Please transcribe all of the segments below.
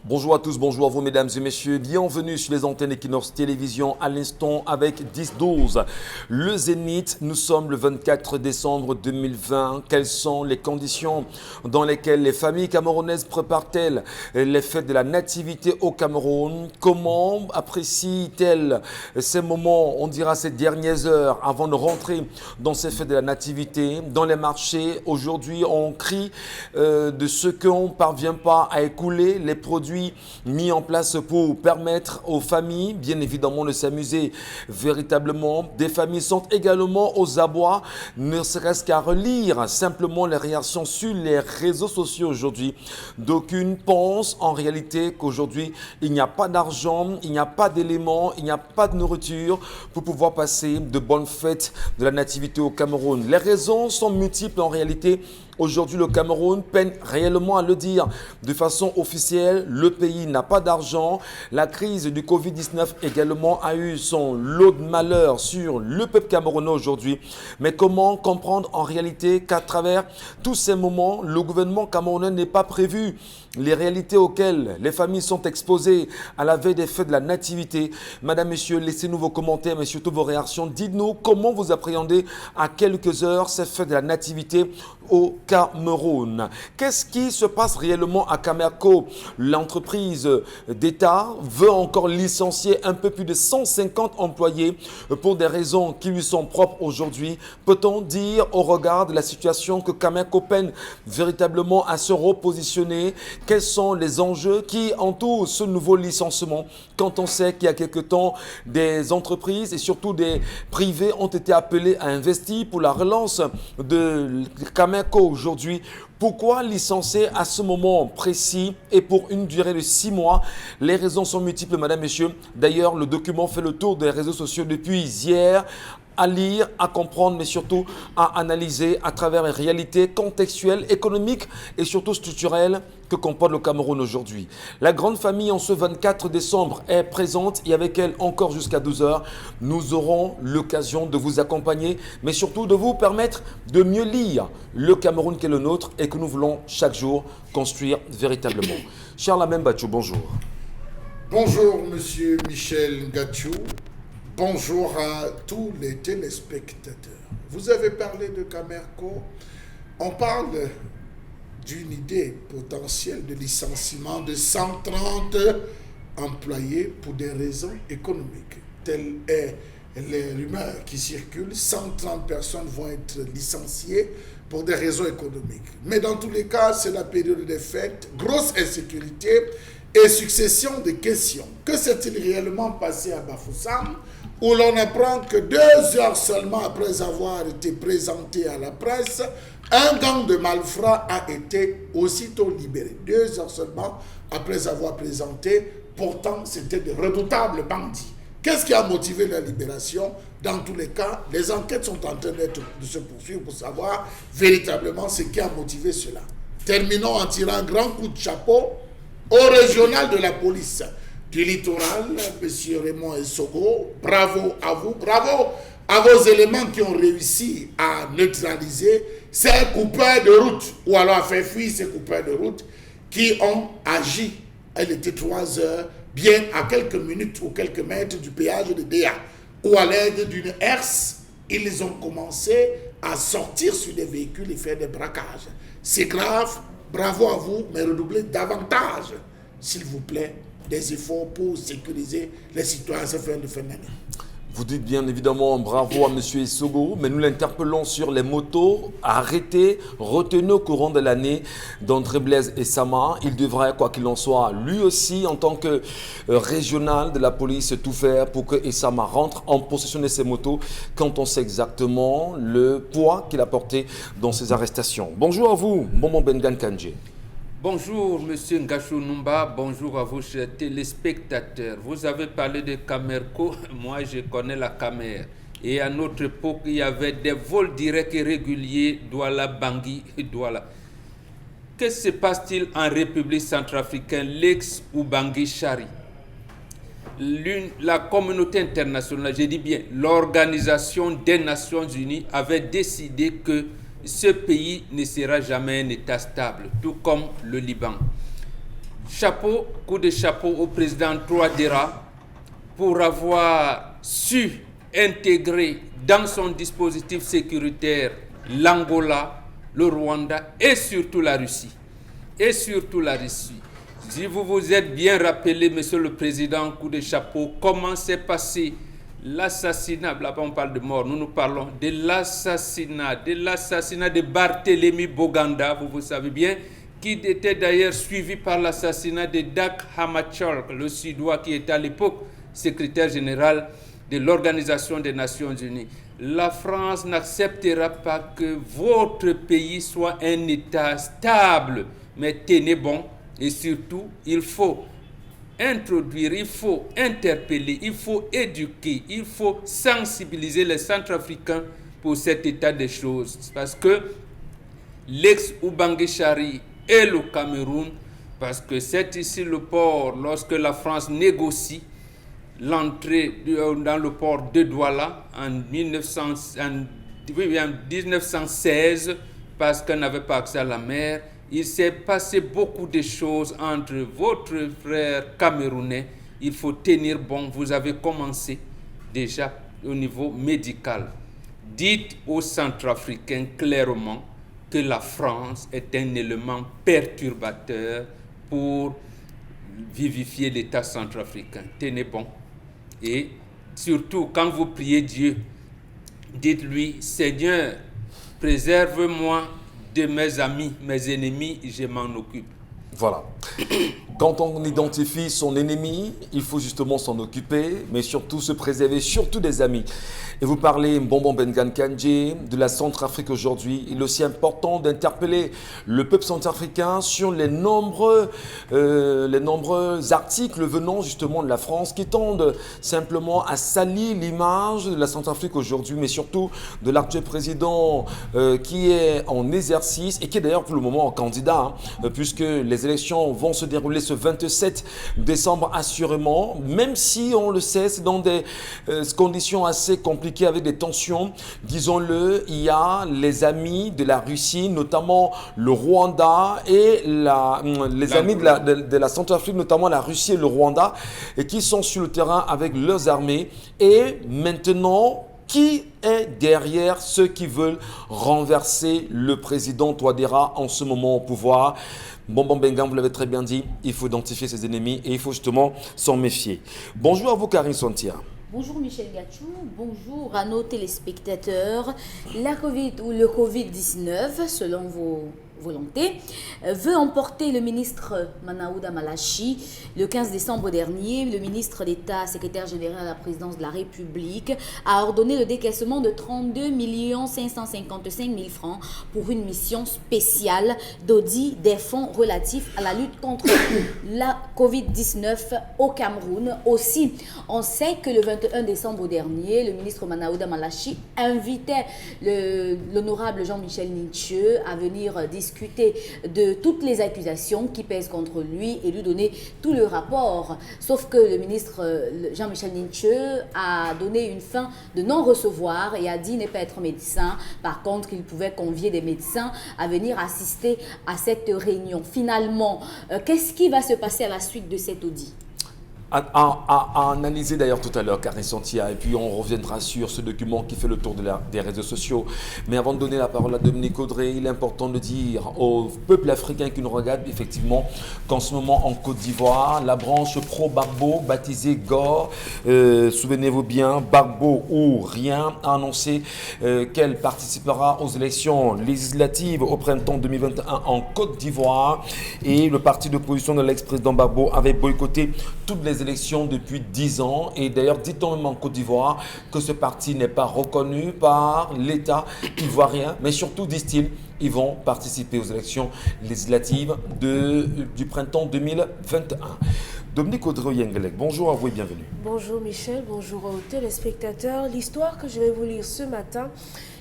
Bonjour à tous, bonjour à vous mesdames et messieurs, bienvenue sur les antennes Equinox Télévision à l'instant avec 10-12. Le Zénith, nous sommes le 24 décembre 2020. Quelles sont les conditions dans lesquelles les familles camerounaises préparent-elles les fêtes de la nativité au Cameroun? Comment apprécient-elles ces moments, on dira ces dernières heures avant de rentrer dans ces fêtes de la nativité? Dans les marchés, aujourd'hui, on crie de ce qu'on ne parvient pas à écouler, les produits mis en place pour permettre aux familles, bien évidemment, de s'amuser véritablement. Des familles sont également aux abois, ne serait-ce qu'à relire simplement les réactions sur les réseaux sociaux aujourd'hui. D'aucunes pensent en réalité qu'aujourd'hui, il n'y a pas d'argent, il n'y a pas d'éléments, il n'y a pas de nourriture pour pouvoir passer de bonnes fêtes de la nativité au Cameroun. Les raisons sont multiples en réalité. Aujourd'hui, le Cameroun peine réellement à le dire de façon officielle. Le pays n'a pas d'argent. La crise du Covid-19 également a eu son lot de malheur sur le peuple camerounais aujourd'hui. Mais comment comprendre en réalité qu'à travers tous ces moments, le gouvernement camerounais n'est pas prévu les réalités auxquelles les familles sont exposées à la veille des fêtes de la nativité? Madame, messieurs, laissez-nous vos commentaires, mais surtout vos réactions. Dites-nous comment vous appréhendez à quelques heures ces fêtes de la nativité au Cameroun. Qu'est-ce qui se passe réellement à Camerco? L'entreprise d'État veut encore licencier un peu plus de 150 employés pour des raisons qui lui sont propres aujourd'hui. Peut-on dire au regard de la situation que Camerco peine véritablement à se repositionner? Quels sont les enjeux qui entourent ce nouveau licenciement quand on sait qu'il y a quelque temps des entreprises et surtout des privés ont été appelés à investir pour la relance de Camerco aujourd'hui? Pourquoi licencier à ce moment précis et pour une durée de 6 mois? Les raisons sont multiples, madame, messieurs. D'ailleurs, le document fait le tour des réseaux sociaux depuis hier. À lire, à comprendre, mais surtout à analyser à travers les réalités contextuelles, économiques et surtout structurelles que comporte le Cameroun aujourd'hui. La grande famille en ce 24 décembre est présente et avec elle encore jusqu'à 12 heures. Nous aurons l'occasion de vous accompagner, mais surtout de vous permettre de mieux lire le Cameroun qui est le nôtre et que nous voulons chaque jour construire véritablement. Charles Amem Bachou, bonjour. Bonjour, monsieur Michel Gatchou. Bonjour à tous les téléspectateurs. Vous avez parlé de Camerco. On parle d'une idée potentielle de licenciement de 130 employés pour des raisons économiques. Telle est les rumeurs qui circulent. 130 personnes vont être licenciées pour des raisons économiques. Mais dans tous les cas, c'est la période des fêtes, grosse insécurité et succession de questions. Que s'est-il réellement passé à Bafoussam, où l'on apprend que 2 heures seulement après avoir été présenté à la presse, un gang de malfrats a été aussitôt libéré. 2 heures seulement après avoir présenté, pourtant c'était de redoutables bandits. Qu'est-ce qui a motivé la libération? Dans tous les cas, les enquêtes sont en train de se poursuivre pour savoir véritablement ce qui a motivé cela. Terminons en tirant un grand coup de chapeau au régional de la police du littoral, M. Raymond Essogo. Bravo à vous, bravo à vos éléments qui ont réussi à neutraliser ces coupeurs de route, ou alors à faire fuir ces coupeurs de route qui ont agi. Elle était 3 heures, bien à quelques minutes ou quelques mètres du péage de Déa, où à l'aide d'une herse, ils ont commencé à sortir sur des véhicules et faire des braquages. C'est grave, bravo à vous, mais redoublez davantage, s'il vous plaît, des efforts pour sécuriser les citoyens à cette fin de d'année. Vous dites bien évidemment bravo à M. Essogo, mais nous l'interpellons sur les motos arrêtées, retenues au courant de l'année d'André Blaise Essama. Il devrait, quoi qu'il en soit, lui aussi, en tant que régional de la police, tout faire pour que Essama rentre en possession de ses motos quand on sait exactement le poids qu'il a porté dans ces arrestations. Bonjour à vous, Momo Bengan Kandje. Bonjour, monsieur Ngachou Numba, bonjour à vous, chers téléspectateurs. Vous avez parlé de Camerco, moi je connais la Camer. Et à notre époque, il y avait des vols directs et réguliers, Douala, Bangui et Douala. Que se passe-t-il en République centrafricaine, l'ex ou Bangui Chari? La communauté internationale, je dis bien, l'Organisation des Nations Unies avait décidé que ce pays ne sera jamais un État stable, tout comme le Liban. chapeau, coup de chapeau au président Touadéra pour avoir su intégrer dans son dispositif sécuritaire l'Angola, le Rwanda et surtout la Russie. Si vous vous êtes bien rappelé, Monsieur le Président, coup de chapeau, comment s'est passé l'assassinat, là-bas on parle de mort, nous parlons de l'assassinat de Barthélemy Boganda, vous savez bien, qui était d'ailleurs suivi par l'assassinat de Dag Hammarskjöld, le Suédois qui était à l'époque secrétaire général de l'Organisation des Nations Unies. La France n'acceptera pas que votre pays soit un État stable, mais tenez bon, et surtout, il faut introduire, il faut interpeller, il faut éduquer, il faut sensibiliser les Centrafricains pour cet état des choses. Parce que l'ex-Ubangui-Chari et le Cameroun, parce que c'est ici le port, lorsque la France négocie l'entrée dans le port de Douala en 1916, parce qu'elle n'avait pas accès à la mer, il s'est passé beaucoup de choses entre votre frère camerounais. Il faut tenir bon. Vous avez commencé déjà au niveau médical. Dites aux Centrafricains clairement que la France est un élément perturbateur pour vivifier l'État centrafricain. Tenez bon. Et surtout, quand vous priez Dieu, dites-lui, Seigneur, préserve-moi de mes amis, mes ennemis, je m'en occupe. Voilà. Quand on identifie son ennemi, il faut justement s'en occuper, mais surtout se préserver, surtout des amis. Et vous parlez Mbombo Mbengan Kandji, de la Centrafrique aujourd'hui. Il est aussi important d'interpeller le peuple centrafricain sur les nombreux articles venant justement de la France qui tendent simplement à salir l'image de la Centrafrique aujourd'hui, mais surtout de l'actuel président qui est en exercice et qui est d'ailleurs pour le moment en candidat, puisque les élections vont se dérouler ce 27 décembre assurément, même si on le sait, c'est dans des conditions assez compliquées avec des tensions. Disons-le, il y a les amis de la Russie, notamment le Rwanda, et les amis de la Centrafrique, notamment la Russie et le Rwanda, et qui sont sur le terrain avec leurs armées. Et maintenant, qui est derrière ceux qui veulent renverser le président Touadéra en ce moment au pouvoir? Mbombo Mbengan, vous l'avez très bien dit, il faut identifier ses ennemis et il faut justement s'en méfier. Bonjour à vous, Karine Santia. Bonjour Michel Gatchou, bonjour à nos téléspectateurs. La Covid ou le Covid-19, selon vos volontés, veut emporter le ministre Manaouda Malachi. Le 15 décembre dernier, le ministre d'État, secrétaire général à la présidence de la République, a ordonné le décaissement de 32 555 000 francs pour une mission spéciale d'audit des fonds relatifs à la lutte contre la Covid-19 au Cameroun. Aussi, on sait que le 21 décembre dernier, le ministre Manaouda Malachi invitait l'honorable Jean-Michel Nitcheux à venir discuter de toutes les accusations qui pèsent contre lui et lui donner tout le rapport. Sauf que le ministre Jean-Michel Nitcheux a donné une fin de non-recevoir et a dit ne pas être médecin. Par contre, il pouvait convier des médecins à venir assister à cette réunion. Finalement, qu'est-ce qui va se passer à la suite de cet audit? À analyser d'ailleurs tout à l'heure, Karine Santia, et puis on reviendra sur ce document qui fait le tour des réseaux sociaux. Mais avant de donner la parole à Dominique Audrey, il est important de dire au peuple africain qui nous regarde effectivement qu'en ce moment en Côte d'Ivoire, la branche pro-Gbagbo, baptisée GOR, souvenez-vous bien, Gbagbo ou rien, a annoncé qu'elle participera aux élections législatives au printemps 2021 en Côte d'Ivoire. Et le parti d'opposition de l'ex-président Gbagbo avait boycotté toutes les élections depuis 10 ans. Et d'ailleurs, dit-on même en Côte d'Ivoire que ce parti n'est pas reconnu par l'État ivoirien. Mais surtout, disent-ils, ils vont participer aux élections législatives du printemps 2021. Dominique Audrey-Yengelek, bonjour à vous et bienvenue. Bonjour Michel, bonjour aux téléspectateurs. L'histoire que je vais vous lire ce matin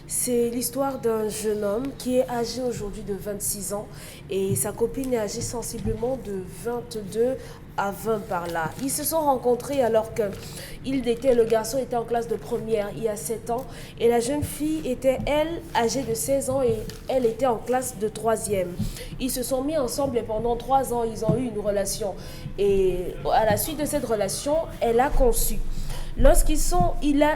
C'est l'histoire d'un jeune homme qui est âgé aujourd'hui de 26 ans et sa copine est âgée sensiblement de 22 à 20 par là. Ils se sont rencontrés alors que le garçon était en classe de première il y a 7 ans et la jeune fille était, elle, âgée de 16 ans et elle était en classe de troisième. Ils se sont mis ensemble et pendant 3 ans, ils ont eu une relation. Et à la suite de cette relation, elle a conçu. Il a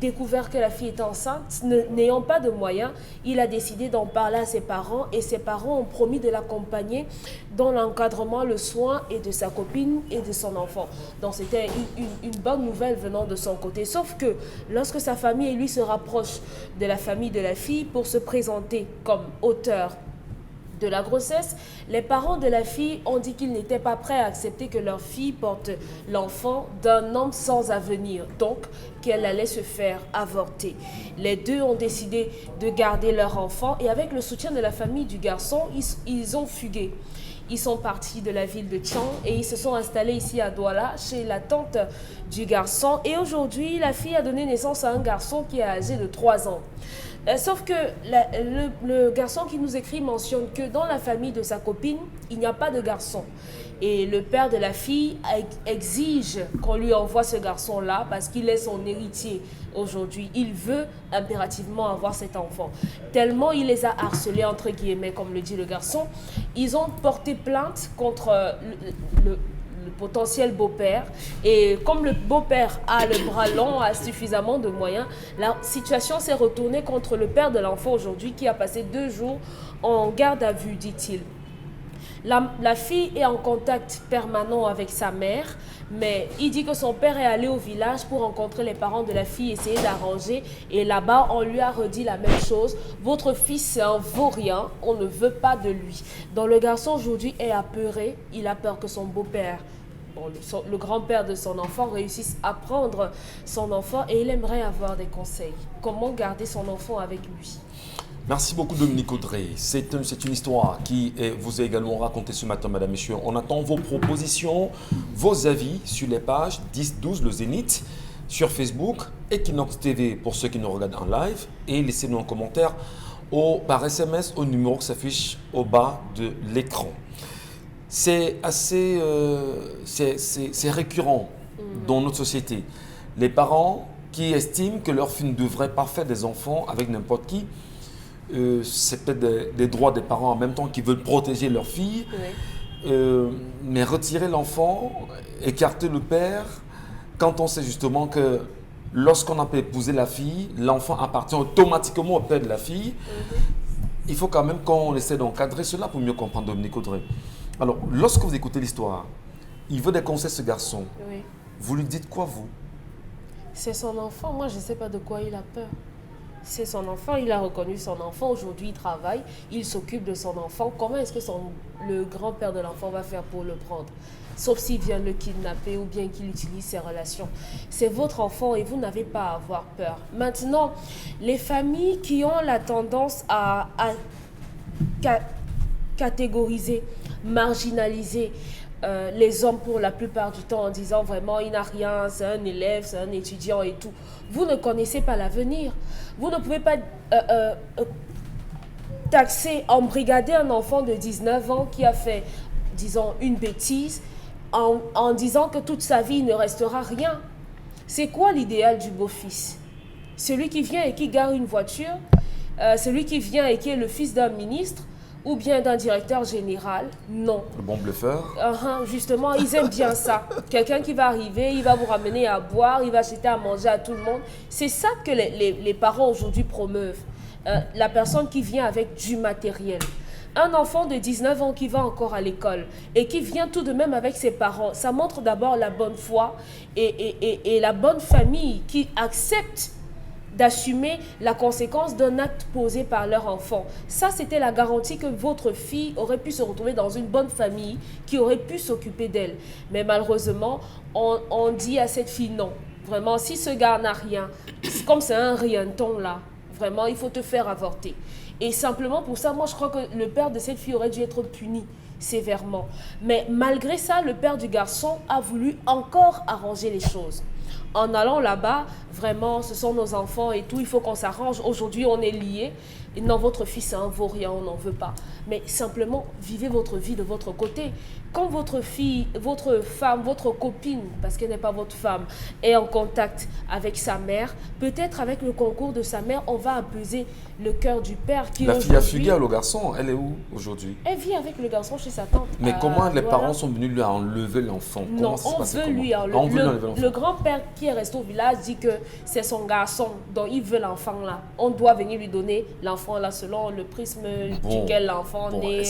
découvert que la fille était enceinte, n'ayant pas de moyens, il a décidé d'en parler à ses parents et ses parents ont promis de l'accompagner dans l'encadrement, le soin et de sa copine et de son enfant. Donc c'était une bonne nouvelle venant de son côté. Sauf que lorsque sa famille et lui se rapprochent de la famille de la fille pour se présenter comme auteur de la grossesse, les parents de la fille ont dit qu'ils n'étaient pas prêts à accepter que leur fille porte l'enfant d'un homme sans avenir, donc qu'elle allait se faire avorter. Les deux ont décidé de garder leur enfant et avec le soutien de la famille du garçon, ils ont fugué. Ils sont partis de la ville de Tchang et ils se sont installés ici à Douala chez la tante du garçon. Et aujourd'hui, la fille a donné naissance à un garçon qui est âgé de 3 ans. Sauf que le garçon qui nous écrit mentionne que dans la famille de sa copine, il n'y a pas de garçon. Et le père de la fille exige qu'on lui envoie ce garçon-là parce qu'il est son héritier aujourd'hui. Il veut impérativement avoir cet enfant. Tellement il les a harcelés, entre guillemets, comme le dit le garçon, ils ont porté plainte contre le potentiel beau-père. Et comme le beau-père a le bras long, a suffisamment de moyens, la situation s'est retournée contre le père de l'enfant aujourd'hui qui a passé 2 jours en garde à vue, dit-il. La fille est en contact permanent avec sa mère, mais il dit que son père est allé au village pour rencontrer les parents de la fille, essayer d'arranger. Et là-bas, on lui a redit la même chose. Votre fils, c'est un vaurien, on ne veut pas de lui. Donc le garçon aujourd'hui est apeuré, il a peur que son beau-père, le grand-père de son enfant, réussisse à prendre son enfant et il aimerait avoir des conseils. Comment garder son enfant avec lui? Merci beaucoup Dominique Audrey. C'est une histoire qui vous est également racontée ce matin, mesdames, messieurs. On attend vos propositions, vos avis sur les pages 10-12 Le Zénith, sur Facebook, Equinox TV pour ceux qui nous regardent en live et laissez-nous un commentaire par SMS au numéro qui s'affiche au bas de l'écran. C'est assez c'est récurrent dans notre société. Les parents qui estiment que leur fille ne devrait pas faire des enfants avec n'importe qui, c'est peut-être des droits des parents en même temps qui veulent protéger leur fille, mais retirer l'enfant, écarter le père, quand on sait justement que lorsqu'on a épousé la fille, l'enfant appartient automatiquement au père de la fille. Il faut quand même qu'on essaie d'encadrer cela pour mieux comprendre Dominique Audrey. Alors, lorsque vous écoutez l'histoire, il veut des conseils ce garçon. Oui. Vous lui dites quoi, vous? C'est son enfant, moi je ne sais pas de quoi il a peur. C'est son enfant, il a reconnu son enfant, aujourd'hui il travaille, il s'occupe de son enfant. Comment est-ce que le grand-père de l'enfant va faire pour le prendre? Sauf s'il vient le kidnapper ou bien qu'il utilise ses relations. C'est votre enfant et vous n'avez pas à avoir peur. Maintenant, les familles qui ont la tendance à catégoriser, marginaliser les hommes pour la plupart du temps en disant vraiment il n'a rien, c'est un élève, c'est un étudiant et tout. Vous ne connaissez pas l'avenir. Vous ne pouvez pas taxer, embrigader un enfant de 19 ans qui a fait, disons, une bêtise en disant que toute sa vie il ne restera rien. C'est quoi l'idéal du beau-fils? Celui qui vient et qui gare une voiture, celui qui vient et qui est le fils d'un ministre, ou bien d'un directeur général? Non. Le bon bluffeur? Justement, ils aiment bien ça. Quelqu'un qui va arriver, il va vous ramener à boire, il va acheter à manger à tout le monde. C'est ça que les parents aujourd'hui promeuvent. La personne qui vient avec du matériel. Un enfant de 19 ans qui va encore à l'école et qui vient tout de même avec ses parents, ça montre d'abord la bonne foi et la bonne famille qui accepte d'assumer la conséquence d'un acte posé par leur enfant. Ça, c'était la garantie que votre fille aurait pu se retrouver dans une bonne famille qui aurait pu s'occuper d'elle. Mais malheureusement, on dit à cette fille non. Vraiment, si ce gars n'a rien, comme c'est un rienton là, vraiment, il faut te faire avorter. Et simplement pour ça, moi, je crois que le père de cette fille aurait dû être puni sévèrement. Mais malgré ça, le père du garçon a voulu encore arranger les choses en allant là-bas, vraiment, ce sont nos enfants et tout, il faut qu'on s'arrange. Aujourd'hui, on est liés. Et non, votre fils c'est un vaurien, on n'en veut pas. Mais simplement, vivez votre vie de votre côté. Quand votre fille, votre femme, votre copine, parce qu'elle n'est pas votre femme, est en contact avec sa mère, peut-être avec le concours de sa mère, on va apaiser le cœur du père qui La fille a fugué le garçon, elle est où aujourd'hui? Elle vit avec le garçon chez sa tante. Mais comment les parents sont venus lui enlever l'enfant? Non, on veut lui enlever l'enfant. Le grand-père qui est resté au village dit que c'est son garçon, donc il veut l'enfant là. On doit venir lui donner l'enfant là selon le prisme duquel l'enfant naît.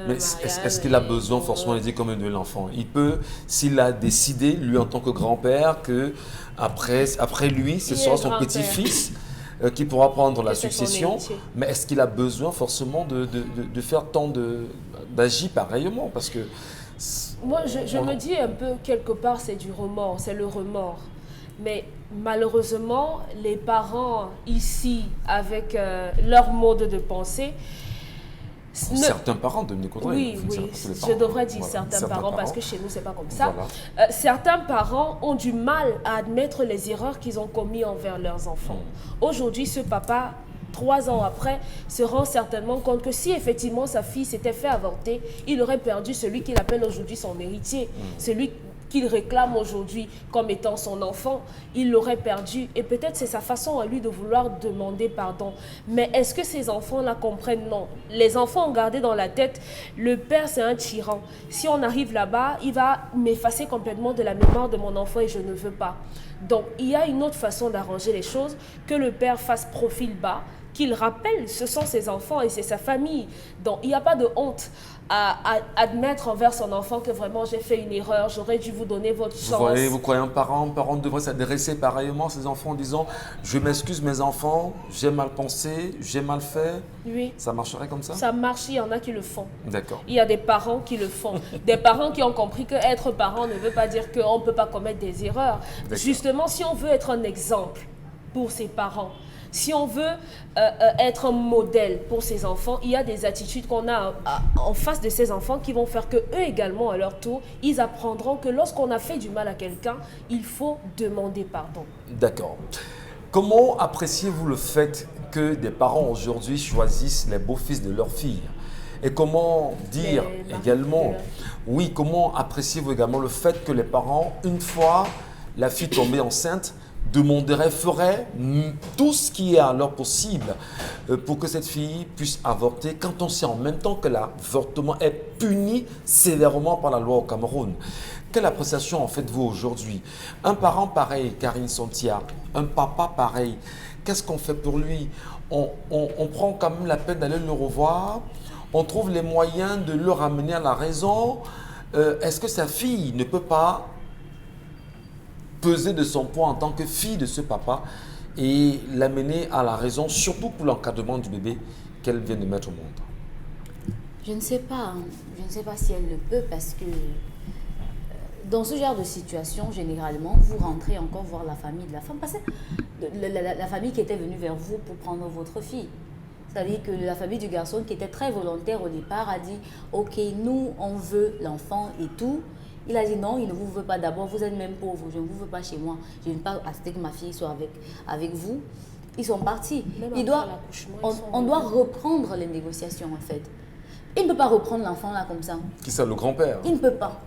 Est-ce qu'il a besoin forcément de dire combien de l'enfant? Il peut, s'il a décidé, lui en tant que grand-père, que après lui, ce sera son petit-fils qui pourra prendre la succession. Mais est-ce qu'il a besoin forcément de faire tant d'agir pareillement? Parce que moi, je me dis un peu, quelque part, c'est du remords, c'est le remords. Mais malheureusement, les parents ici, avec leur mode de pensée, certains parents, Dominique Audrey. Oui, je devrais dire certains parents, parce que chez nous, c'est pas comme ça. Voilà. Certains parents ont du mal à admettre les erreurs qu'ils ont commises envers leurs enfants. Aujourd'hui, ce papa, 3 ans après, se rend certainement compte que si effectivement sa fille s'était fait avorter, il aurait perdu celui qu'il appelle aujourd'hui son héritier, celui qu'il réclame aujourd'hui comme étant son enfant, il l'aurait perdu. Et peut-être c'est sa façon à lui de vouloir demander pardon. Mais est-ce que ces enfants-là comprennent? Non. Les enfants ont gardé dans la tête, le père c'est un tyran. Si on arrive là-bas, il va m'effacer complètement de la mémoire de mon enfant et je ne veux pas. Donc il y a une autre façon d'arranger les choses, que le père fasse profil bas, qu'il rappelle, ce sont ses enfants et c'est sa famille. Donc il n'y a pas de honte à admettre envers son enfant que vraiment j'ai fait une erreur, j'aurais dû vous donner votre chance. Vous croyez un parent devrait s'adresser pareillement à ses enfants en disant « Je m'excuse mes enfants, j'ai mal pensé, j'ai mal fait ». Oui. Ça marcherait comme ça? Ça marche, il y en a qui le font. D'accord. Il y a des parents qui le font. Des parents qui ont compris qu'être parent ne veut pas dire qu'on ne peut pas commettre des erreurs. Justement, si on veut être un exemple pour ses parents, si on veut être un modèle pour ses enfants, il y a des attitudes qu'on a en face de ces enfants qui vont faire qu'eux également, à leur tour, ils apprendront que lorsqu'on a fait du mal à quelqu'un, il faut demander pardon. D'accord. Comment appréciez-vous le fait que des parents aujourd'hui choisissent les beaux-fils de leurs filles? Et comment dire également, oui, comment appréciez-vous également le fait que les parents, une fois la fille tombée enceinte, feraient tout ce qui est à leur possible pour que cette fille puisse avorter, quand on sait en même temps que l'avortement est puni sévèrement par la loi au Cameroun. Quelle appréciation en faites-vous aujourd'hui? Un parent pareil, Karine Santia, un papa pareil, qu'est-ce qu'on fait pour lui? On prend quand même la peine d'aller le revoir, on trouve les moyens de le ramener à la raison. Est-ce que sa fille ne peut pas peser de son poids en tant que fille de ce papa et l'amener à la raison, surtout pour l'encadrement du bébé qu'elle vient de mettre au monde? Je ne sais pas. Je ne sais pas si elle le peut parce que dans ce genre de situation, généralement, vous rentrez encore voir la famille de la femme. Parce que la famille qui était venue vers vous pour prendre votre fille. C'est-à-dire que la famille du garçon qui était très volontaire au départ a dit « Ok, nous, on veut l'enfant et tout ». Il a dit non, il ne vous veut pas d'abord, vous êtes même pauvre, je ne vous veux pas chez moi, je ne veux pas accepter que ma fille soit avec vous. Ils sont partis. On doit reprendre les négociations en fait. Il ne peut pas reprendre l'enfant là comme ça. Qui c'est, le grand-père? Il ne peut pas.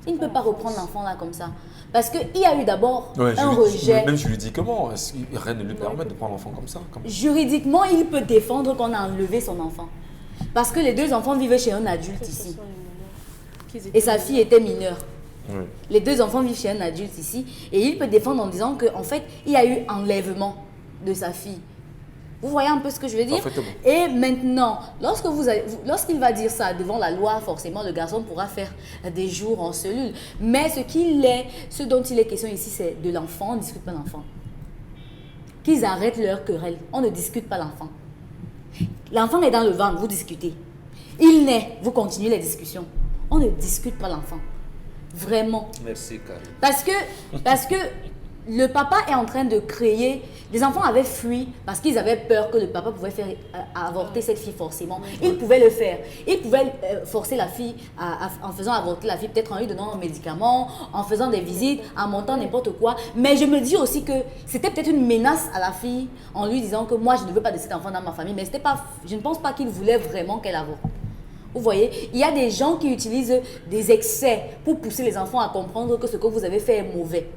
Il ne peut pas reprendre l'enfant là comme ça. Parce qu'il y a eu d'abord un rejet. Même je lui dis comment? Est-ce que rien ne lui permet de prendre l'enfant comme ça? Juridiquement, il peut défendre qu'on a enlevé son enfant. Parce que les 2 enfants vivaient chez un adulte ici. Et sa fille était mineure. Oui. Les 2 enfants vivent chez un adulte ici. Et il peut défendre en disant qu'en fait, il y a eu enlèvement de sa fille. Vous voyez un peu ce que je veux dire? Et maintenant, lorsqu'il va dire ça devant la loi, forcément, le garçon pourra faire des jours en cellule. Mais ce dont il est question ici, c'est de l'enfant. On ne discute pas l'enfant. Qu'ils arrêtent leur querelle. On ne discute pas l'enfant. L'enfant est dans le ventre, vous discutez. Il naît, vous continuez les discussions. On ne discute pas l'enfant. Vraiment. Merci, Karine. Parce que le papa est en train de créer... Les enfants avaient fui parce qu'ils avaient peur que le papa pouvait faire avorter cette fille forcément. Il pouvait le faire. Il pouvait forcer la fille en faisant avorter la fille, peut-être en lui donnant un médicament, en faisant des visites, en montant n'importe quoi. Mais je me dis aussi que c'était peut-être une menace à la fille en lui disant que moi, je ne veux pas de cet enfant dans ma famille. Mais c'était pas, je ne pense pas qu'il voulait vraiment qu'elle avorte. Vous voyez, il y a des gens qui utilisent des excès pour pousser les enfants à comprendre que ce que vous avez fait est mauvais.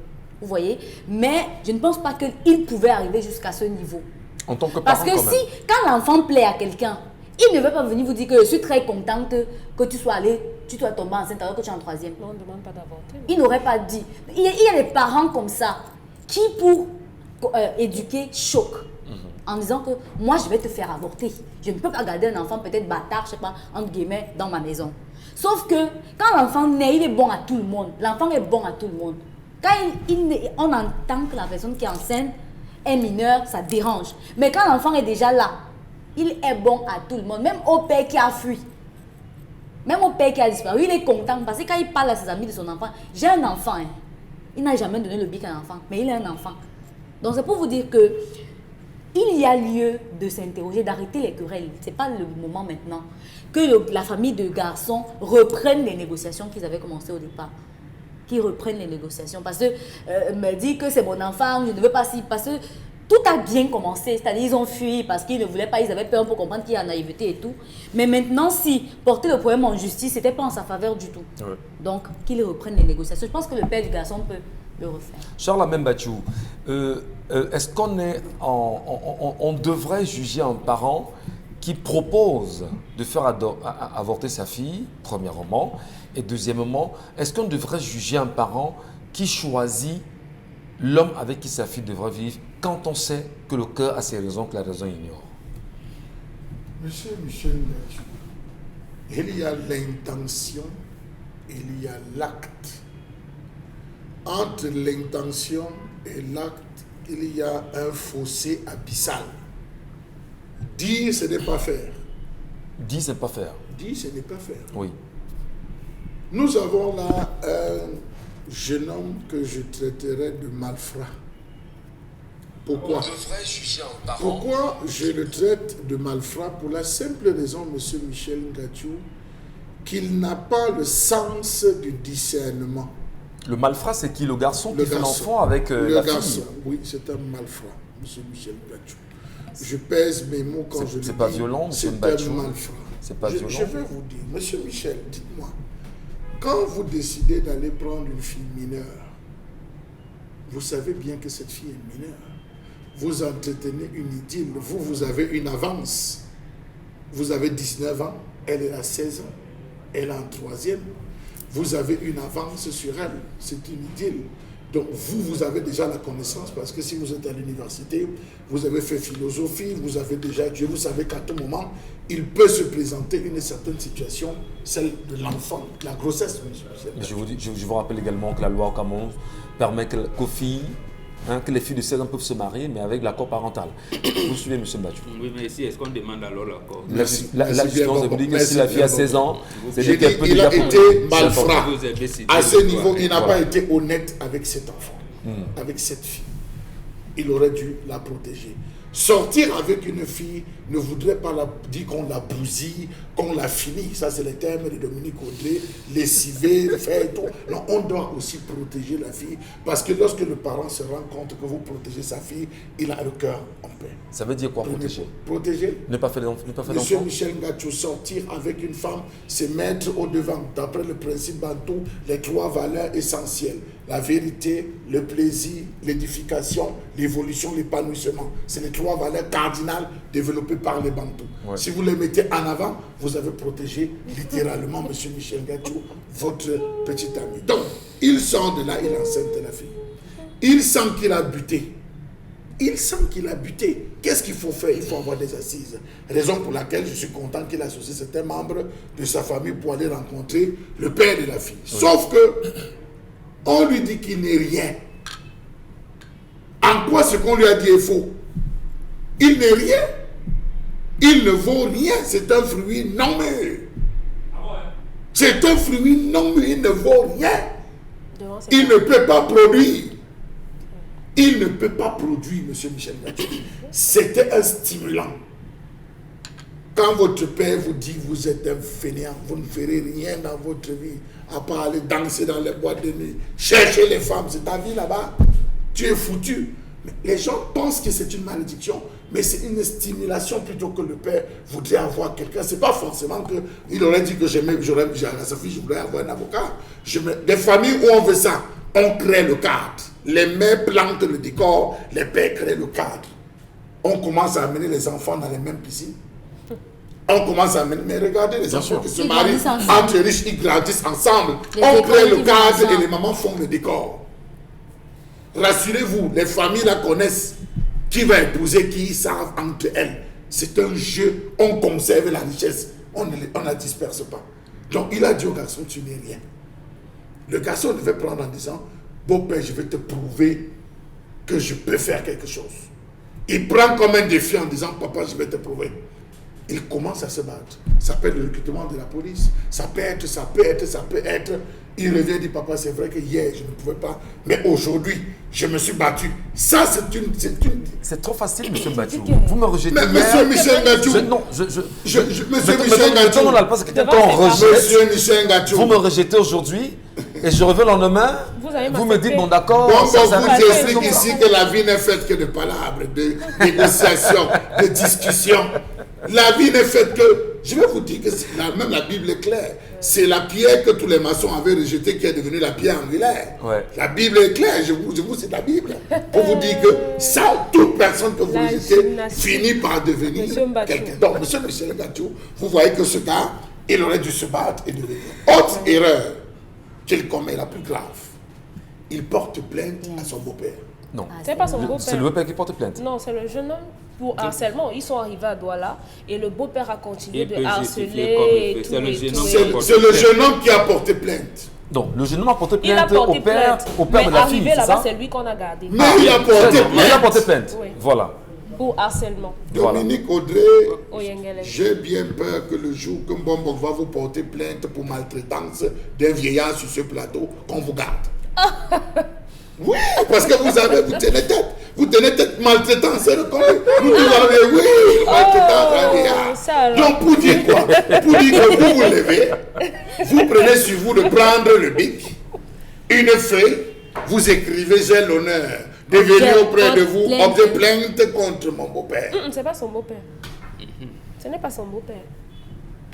Vous voyez, mais je ne pense pas qu'il pouvait arriver jusqu'à ce niveau. En tant que parent, parce que quand l'enfant plaît à quelqu'un, il ne veut pas venir vous dire que je suis très contente que tu sois allée, tu sois tombée enceinte alors que tu es en 3e. Non, on ne demande pas d'avorter. Il n'aurait pas dit. Il y a des parents comme ça qui, pour éduquer, choquent. En disant que moi, je vais te faire avorter. Je ne peux pas garder un enfant peut-être bâtard, je ne sais pas, entre guillemets, dans ma maison. Sauf que quand l'enfant naît, il est bon à tout le monde. L'enfant est bon à tout le monde. Quand on entend que la personne qui est enceinte est mineure, ça dérange. Mais quand l'enfant est déjà là, il est bon à tout le monde. Même au père qui a fui. Même au père qui a disparu, il est content. Parce que quand il parle à ses amis de son enfant, j'ai un enfant. Hein. Il n'a jamais donné le bic à un enfant, mais il a un enfant. Donc c'est pour vous dire que il y a lieu de s'interroger, d'arrêter les querelles. Ce n'est pas le moment maintenant que la famille de garçons reprenne les négociations qu'ils avaient commencées au départ. Qu'ils reprennent les négociations. Parce que me dit que c'est mon enfant, je ne veux pas si. Parce que tout a bien commencé. C'est-à-dire ils ont fui parce qu'ils ne voulaient pas, ils avaient peur pour comprendre qu'il y a naïveté et tout. Mais maintenant, si porter le problème en justice, ce n'était pas en sa faveur du tout. Ouais. Donc, qu'ils reprennent les négociations. Je pense que le père du garçon peut le refaire. Charles Amembachou, est-ce on devrait juger un parent qui propose de faire avorter sa fille, premièrement, et deuxièmement, est-ce qu'on devrait juger un parent qui choisit l'homme avec qui sa fille devrait vivre quand on sait que le cœur a ses raisons que la raison ignore? Monsieur Michel Gachou, il y a l'intention, il y a l'acte. Entre l'intention et l'acte, il y a un fossé abyssal. Dire, ce n'est pas faire. Dire, ce n'est pas faire. Dire, ce n'est pas faire. Oui. Nous avons là un jeune homme que je traiterai de malfrat. Pourquoi? Pourquoi je le traite de malfrat? Pour la simple raison, monsieur Michel Gachou, qu'il n'a pas le sens du discernement. Le malfrat, c'est qui? Le garçon qui fait l'enfant avec la fille? Oui, c'est un malfrat, monsieur Michel Gachou. Je pèse mes mots quand je le dis. C'est pas violent, monsieur Gachou. C'est un malfrat. C'est pas violent. Je vais vous dire, monsieur Michel, dites-moi, quand vous décidez d'aller prendre une fille mineure, vous savez bien que cette fille est mineure. Vous entretenez une idylle, vous avez une avance. Vous avez 19 ans, elle est à 16 ans, elle est en 3e. Vous avez une avance sur elle, c'est une idylle. Donc vous avez déjà la connaissance parce que si vous êtes à l'université, vous avez fait philosophie, vous avez déjà étudié, vous savez qu'à tout moment, il peut se présenter une certaine situation, celle de l'enfant, la grossesse. Je vous rappelle également que la loi au Cameroun permet qu'aux filles, que les filles de 16 ans peuvent se marier, mais avec l'accord parental. Vous suivez, M. Bachou? Oui, mais ici, est-ce qu'on demande alors l'accord? La justice vous dit que si la fille a 16 ans, c'est qu'elle peut déjà... Il a été malfrat. À ce niveau, il n'a voilà. pas été honnête avec cet enfant, avec cette fille. Il aurait dû la protéger. Sortir avec une fille ne voudrait pas dire qu'on la bousille, qu'on la finit. Ça, c'est les termes de Dominique Audrey, lessiver, faire tout. Non, on doit aussi protéger la fille parce que lorsque le parent se rend compte que vous protégez sa fille, il a le cœur en paix. Ça veut dire quoi, protéger? Protéger. Ne pas faire d'enfant. Monsieur Michel Gachou, sortir avec une femme, c'est mettre au devant, d'après le principe bantou, les 3 valeurs essentielles. La vérité, le plaisir, l'édification, l'évolution, l'épanouissement. C'est les 3 valeurs cardinales développées par les bantous. Ouais. Si vous les mettez en avant, vous avez protégé littéralement, monsieur Michel Gachou, votre petit ami. Donc, il sort de là, il enceinte la fille. Il sent qu'il a buté. Il sent qu'il a buté. Qu'est-ce qu'il faut faire? Il faut avoir des assises. Raison pour laquelle je suis content qu'il associe certains membres de sa famille pour aller rencontrer le père de la fille. Oui. Sauf que, on lui dit qu'il n'est rien. En quoi ce qu'on lui a dit est faux? Il n'est rien. Il ne vaut rien. C'est un fruit non mûr. C'est un fruit non mûr. Il ne vaut rien. Il ne peut pas produire. il ne peut pas produire, M. Michel Gadjo. C'était un stimulant. Quand votre père vous dit vous êtes un fainéant, vous ne ferez rien dans votre vie, à part aller danser dans les boîtes de nuit, chercher les femmes, c'est ta vie là-bas, tu es foutu. Mais les gens pensent que c'est une malédiction, mais c'est une stimulation plutôt que le père voudrait avoir quelqu'un. C'est pas forcément qu'il aurait dit que j'aurais à sa fille, je voudrais avoir un avocat. Des familles où on veut ça, on crée le cadre. Les mères plantent le décor, les pères créent le cadre. On commence à amener les enfants dans les mêmes piscines. On commence à amener, mais regardez les enfants qui se marient entre riches, ils grandissent ensemble. On crée le cadre et les mamans font le décor. Rassurez-vous, les familles la connaissent. Qui va épouser qui, ils savent entre elles. C'est un jeu, on conserve la richesse, on ne la disperse pas. Donc il a dit au garçon, tu n'es rien. Le garçon devait prendre en disant, beau-père, je vais te prouver que je peux faire quelque chose. Il prend comme un défi en disant, papa, je vais te prouver. Il commence à se battre. Ça peut être le recrutement de la police. Ça peut être. Il revient et dit, papa, c'est vrai que hier, je ne pouvais pas. Mais aujourd'hui, je me suis battu. Ça, C'est trop facile, M. Gadjo. Vous me rejetez. Mais M. Michel Gadjo. Monsieur Michel Gadjo. Vous me rejetez aujourd'hui et je reviens le lendemain. Vous me dites, bon d'accord. Bon, vous explique ici que la vie n'est faite que de palabres, de négociations, de discussions. La vie n'est faite que, je vais vous dire que même la Bible est claire, c'est la pierre que tous les maçons avaient rejetée qui est devenue la pierre angulaire. Ouais. La Bible est claire, je vous c'est la Bible. Pour vous dire que ça, toute personne que vous rejetez finit par devenir quelqu'un. Donc, M. Michel Gadjo, vous voyez que ce gars, il aurait dû se battre et devenir. Autre erreur qu'il commet, la plus grave, il porte plainte à son beau-père. Non, c'est pas son beau-père. C'est le beau-père qui porte plainte. Non, c'est le jeune homme pour harcèlement. Ils sont arrivés à Douala et le beau-père a continué de harceler. C'est le jeune homme qui a porté plainte. Donc, le jeune homme a porté plainte au père de la fille, là-bas, c'est lui qu'on a gardé. Mais il a porté plainte. Il a porté plainte. Oui. Voilà. Pour harcèlement. Dominique Audrey, j'ai bien peur que le jour que Mbombo va vous porter plainte pour maltraitance d'un vieillard sur ce plateau, qu'on vous garde. Oui, parce que vous tenez tête. Vous tenez tête maltraitance, c'est reconnu. Nous disons, oui, maltraitance, donc pour dire quoi? Pour dire que vous vous levez, vous prenez sur vous de prendre le bic, une feuille, vous écrivez, j'ai l'honneur de venir auprès de vous, objet plainte contre mon beau-père. C'est pas son beau-père. Ce n'est pas son beau-père.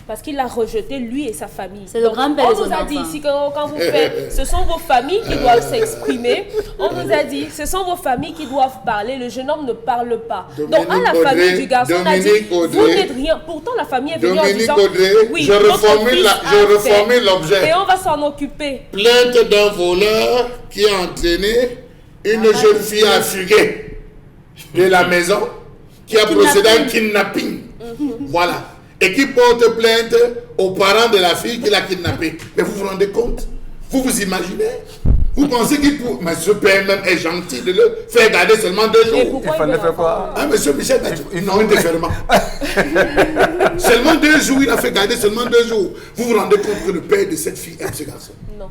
Parce qu'il l'a rejeté, lui et sa famille. C'est le grand-père de son enfant. On nous a dit ici que quand vous faites, ce sont vos familles qui doivent s'exprimer. On nous a dit, ce sont vos familles qui doivent parler. Le jeune homme ne parle pas. Donc à la famille du garçon, on a dit, vous n'êtes rien. Pourtant, la famille est venue en disant, oui, je reformule l'objet. Et on va s'en occuper. Plainte d'un voleur qui a entraîné une jeune fille à fuguer de la maison, qui a procédé à un kidnapping. Voilà. Et qui porte plainte aux parents de la fille qui l'a kidnappée. Mais vous vous rendez compte? Vous vous imaginez? Vous pensez qu'il peut... Mais ce père même est gentil de le faire garder seulement 2 jours. Il fallait faire quoi? Ah, monsieur Michel, non, un déferlement. Seulement 2 jours, il a fait garder seulement 2 jours. Vous vous rendez compte que le père de cette fille aime ce garçon? Non.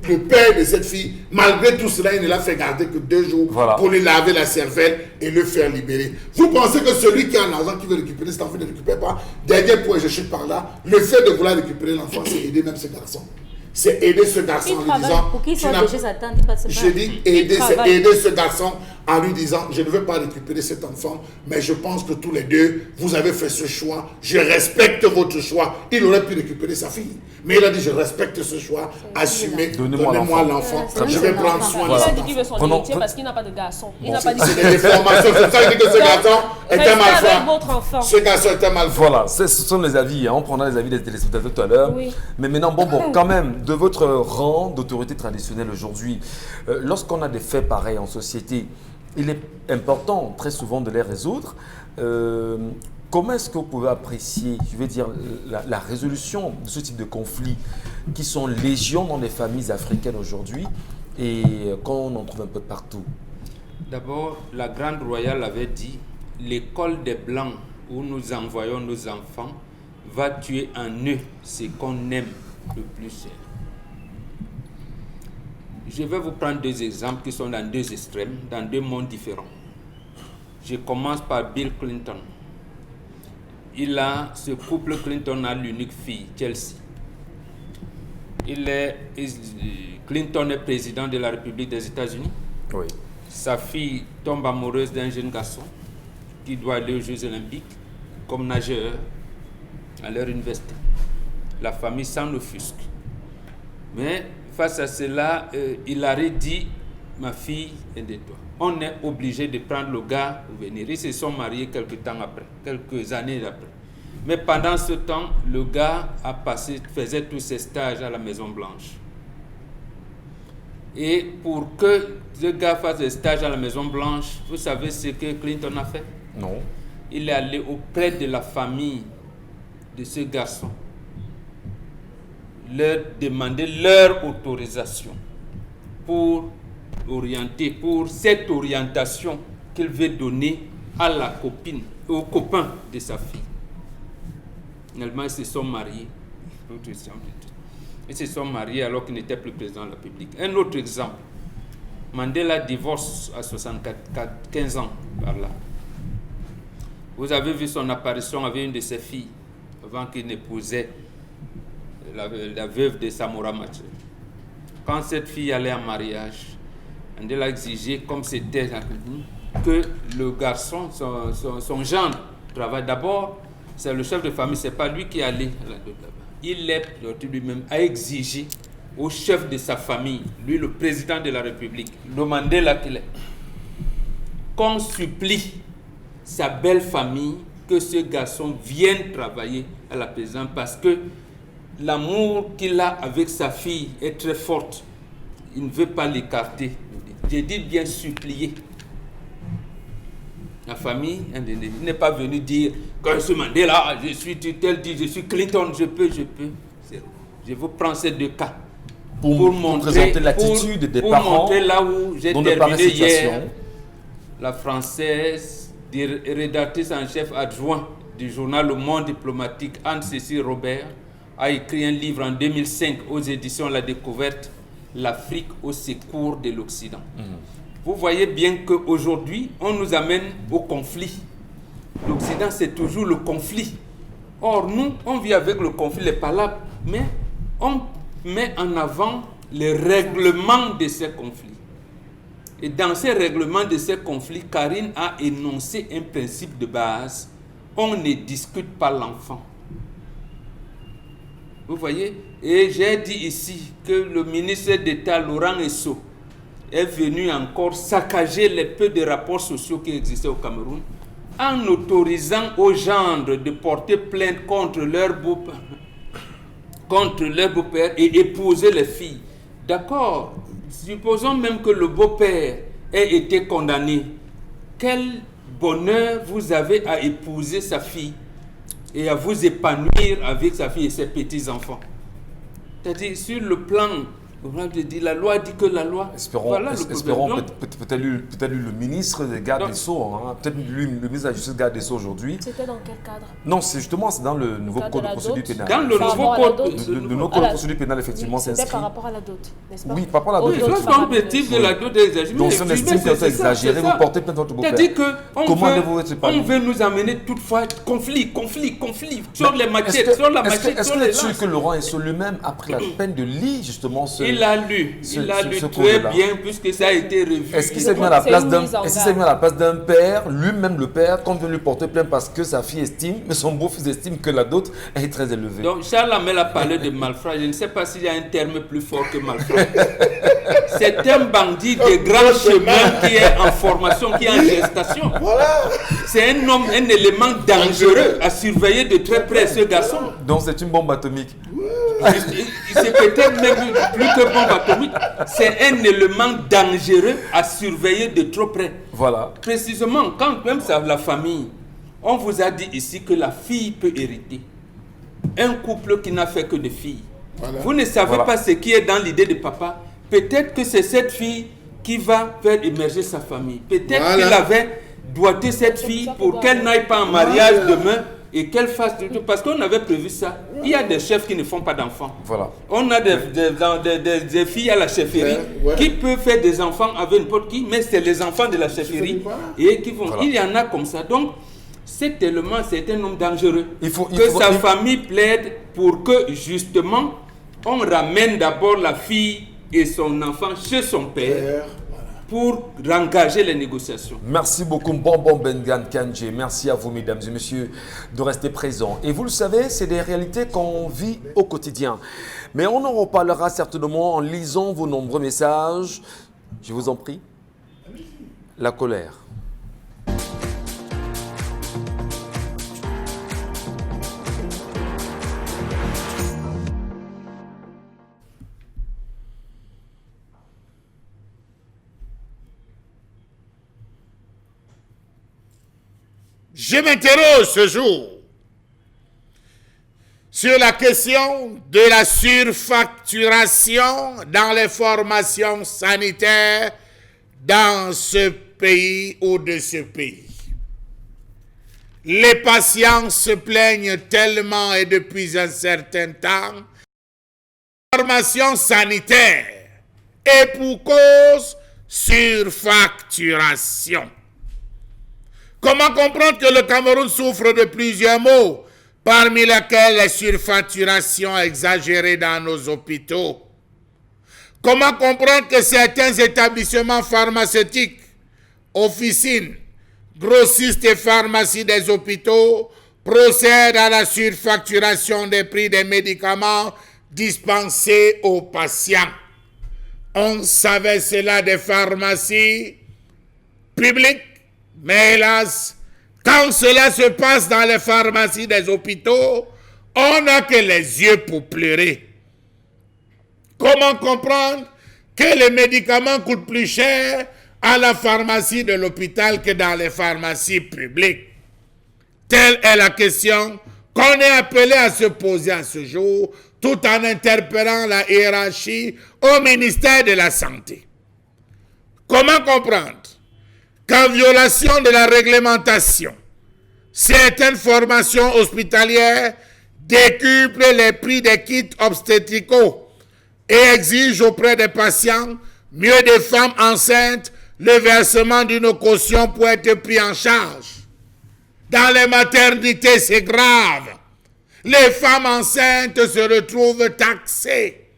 Le père de cette fille, malgré tout cela, il ne l'a fait garder que 2 jours pour lui laver la cervelle et le faire libérer. Vous pensez que celui qui a l'argent, qui veut récupérer cet enfant, ne récupère pas? Dernier point, je chute par là. Le fait de vouloir récupérer l'enfant, c'est aider même ce garçon. C'est aider ce garçon en lui disant... Pour qu'il soit chez sa tante, il passe pas. Je dis aider ce garçon en lui disant, je ne veux pas récupérer cet enfant, mais je pense que tous les deux, vous avez fait ce choix. Je respecte votre choix. Il aurait pu récupérer sa fille. Mais il a dit, je respecte ce choix. Assumez, donnez-moi l'enfant. Je vais prendre soin de cet enfant. Il a dit qu'il veut son héritier parce qu'il n'a pas de garçon. Il n'a pas dit c'est des déformations. C'est ça que je dis que ce garçon est un malfrat. Ce garçon est un malfrat. Voilà, ce sont les avis. On prendra les avis des téléspectateurs tout à l'heure. Oui. Mais maintenant, bon, quand même, de votre rang d'autorité traditionnelle aujourd'hui, lorsqu'on a des faits pareils en société, il est important très souvent de les résoudre. Comment est-ce que vous pouvez apprécier, je vais dire, la résolution de ce type de conflits qui sont légion dans les familles africaines aujourd'hui et qu'on en trouve un peu partout? D'abord, la Grande Royale avait dit « L'école des Blancs où nous envoyons nos enfants va tuer en eux ce qu'on aime le plus cher ». Je vais vous prendre 2 exemples qui sont dans 2 extrêmes, dans 2 mondes différents. Je commence par Bill Clinton. Ce couple Clinton a l'unique fille, Chelsea. Clinton est président de la République des États-Unis. Oui. Sa fille tombe amoureuse d'un jeune garçon qui doit aller aux Jeux Olympiques comme nageur à leur université. La famille s'en offusque. Mais face à cela, Hillary dit, ma fille est de toi. On est obligé de prendre le gars pour venir. Ils se sont mariés quelques années après. Mais pendant ce temps, le gars faisait tous ses stages à la Maison Blanche. Et pour que ce gars fasse des stages à la Maison Blanche, vous savez ce que Clinton a fait? Non. Il est allé auprès de la famille de ce garçon, leur demander leur autorisation pour cette orientation qu'il veut donner à la copine, au copain de sa fille. Finalement, ils se sont mariés. Ils se sont mariés alors qu'il n'était plus président de la République. Un autre exemple, Mandela divorce à 15 ans par là. Vous avez vu son apparition avec une de ses filles avant qu'il n'épousait la veuve de Samora Machel. Quand cette fille allait en mariage, Mandela exigeait, comme c'était que le garçon, son gendre, travaille d'abord. C'est le chef de famille, c'est pas lui qui allait là-bas. Il lui-même a exigé au chef de sa famille, lui le président de la République, le Mandela qu'il est, qu'on supplie sa belle famille que ce garçon vienne travailler à la présidence parce que l'amour qu'il a avec sa fille est très forte. Il ne veut pas l'écarter. J'ai dit bien supplier. La famille, il n'est pas venu dire quand je suis Mandela, je suis tel dit, je suis Clinton, je peux. Je vous prends ces 2 cas pour présenter l'attitude des parents. Pour montrer là où j'ai terminé hier. La Française, rédactrice en chef adjoint du journal Le Monde diplomatique, Anne-Cécile Robert, a écrit un livre en 2005 aux éditions La Découverte, L'Afrique au secours de l'Occident. Vous voyez bien qu'aujourd'hui, on nous amène au conflit. L'Occident, c'est toujours le conflit. Or, nous, on vit avec le conflit, les palabres, mais on met en avant les règlements de ces conflits. Et dans ces règlements de ces conflits, Karine a énoncé un principe de base. On ne discute pas l'enfant. Vous voyez? Et j'ai dit ici que le ministre d'État, Laurent Esso, est venu encore saccager les peu de rapports sociaux qui existaient au Cameroun en autorisant aux gendres de porter plainte contre leur beau-père et épouser les filles. D'accord, supposons même que le beau-père ait été condamné. Quel bonheur vous avez à épouser sa fille et à vous épanouir avec sa fille et ses petits-enfants. C'est-à-dire, sur le plan, la loi dit que la loi... Espérons peut-être le ministre des gardes des Sceaux, peut-être lui, le ministre de la Justice garde des Sceaux aujourd'hui. C'était dans quel cadre? Non, c'est dans le nouveau code de procédure pénale. Dans le nouveau code de procédure pénale, effectivement, c'est inscrit. C'était par rapport à la dot, n'est-ce pas? Oui, par rapport à la dot. Oui, lorsqu'on pétive de la dot exagérée. Donc, si on estime que c'est exagéré, vous portez plainte contre votre beau-père. C'est-à-dire qu'on veut nous amener toutefois conflit, sur les maquettes, sur la machette, est-ce que vous êtes sûr que Laurent Esso lui-même a pris la peine de lire justement ce... Il a lu très bien puisque ça a été revu. Est-ce qu'il s'est mis à la place d'un père, lui-même le père, qu'on veut lui porter plainte parce que sa fille estime, mais son beau-fils estime que la dot est très élevée? Donc Charles Hamel a parlé de malfrat. Je ne sais pas s'il y a un terme plus fort que malfrat. C'est un bandit de grand chemin qui est en formation, qui est en gestation. Voilà. C'est un élément dangereux à surveiller de très près, ce garçon. Donc c'est une bombe atomique. C'est peut-être même plus que bombe atomique. C'est un élément dangereux à surveiller de trop près. Voilà. Précisément, quand même ça, la famille, on vous a dit ici que la fille peut hériter. Un couple qui n'a fait que de filles. Voilà. Vous ne savez pas ce qui est dans l'idée de papa. Peut-être que c'est cette fille qui va faire émerger sa famille. Peut-être qu'il avait doigté cette fille pour qu'elle n'aille pas en mariage demain et qu'elle fasse du tout. Parce qu'on avait prévu ça. Il y a des chefs qui ne font pas d'enfants. Voilà. On a des filles à la chefferie qui peuvent faire des enfants avec n'importe qui, mais c'est les enfants de la chefferie et qui vont. Voilà. Il y en a comme ça. Donc, c'est un homme dangereux. Sa famille plaide pour que, justement, on ramène d'abord la fille et son enfant chez son père pour engager les négociations. Merci beaucoup, Bonbon Bengan Kandji. Merci à vous, mesdames et messieurs, de rester présents. Et vous le savez, c'est des réalités qu'on vit au quotidien. Mais on en reparlera certainement en lisant vos nombreux messages. Je vous en prie. La colère. Je m'interroge ce jour sur la question de la surfacturation dans les formations sanitaires dans ce pays ou de ce pays. Les patients se plaignent tellement et depuis un certain temps, formation sanitaire et pour cause surfacturation. Comment comprendre que le Cameroun souffre de plusieurs maux, parmi lesquels la surfacturation exagérée dans nos hôpitaux? Comment comprendre que certains établissements pharmaceutiques, officines, grossistes et pharmacies des hôpitaux procèdent à la surfacturation des prix des médicaments dispensés aux patients? On savait cela des pharmacies publiques. Mais hélas, quand cela se passe dans les pharmacies des hôpitaux, on n'a que les yeux pour pleurer. Comment comprendre que les médicaments coûtent plus cher à la pharmacie de l'hôpital que dans les pharmacies publiques? Telle est la question qu'on est appelé à se poser à ce jour, tout en interpellant la hiérarchie au ministère de la Santé. Comment comprendre qu'en violation de la réglementation, certaines formations hospitalières décuplent les prix des kits obstétricaux et exigent auprès des patients, mieux des femmes enceintes, le versement d'une caution pour être pris en charge? Dans les maternités, c'est grave. Les femmes enceintes se retrouvent taxées.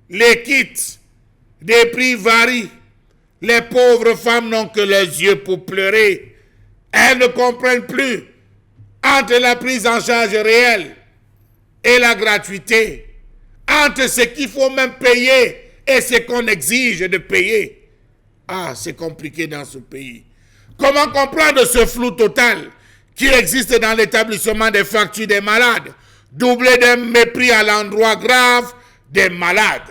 Les kits, des prix varient. Les pauvres femmes n'ont que les yeux pour pleurer. Elles ne comprennent plus entre la prise en charge réelle et la gratuité, entre ce qu'il faut même payer et ce qu'on exige de payer. Ah, c'est compliqué dans ce pays. Comment comprendre ce flou total qui existe dans l'établissement des factures des malades, doublé d'un mépris à l'endroit grave des malades?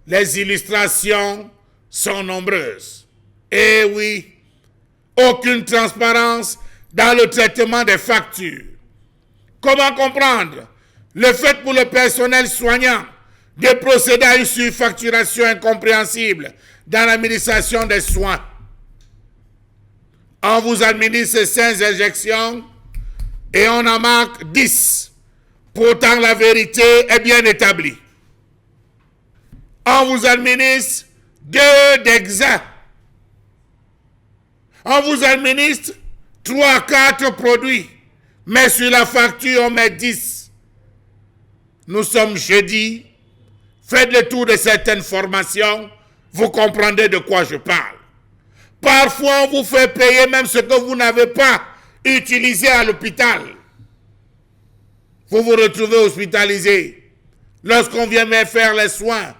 Les illustrations sont nombreuses. Et oui, aucune transparence dans le traitement des factures. Comment comprendre le fait pour le personnel soignant de procéder à une surfacturation incompréhensible dans l'administration des soins? On vous administre 5 injections et on en marque 10. Pourtant, la vérité est bien établie. On vous administre 2 d'examen. On vous administre 3, 4 produits. Mais sur la facture, on met 10. Nous sommes jeudi. Faites le tour de certaines formations. Vous comprendrez de quoi je parle. Parfois, on vous fait payer même ce que vous n'avez pas utilisé à l'hôpital. Vous vous retrouvez hospitalisé. Lorsqu'on vient faire les soins,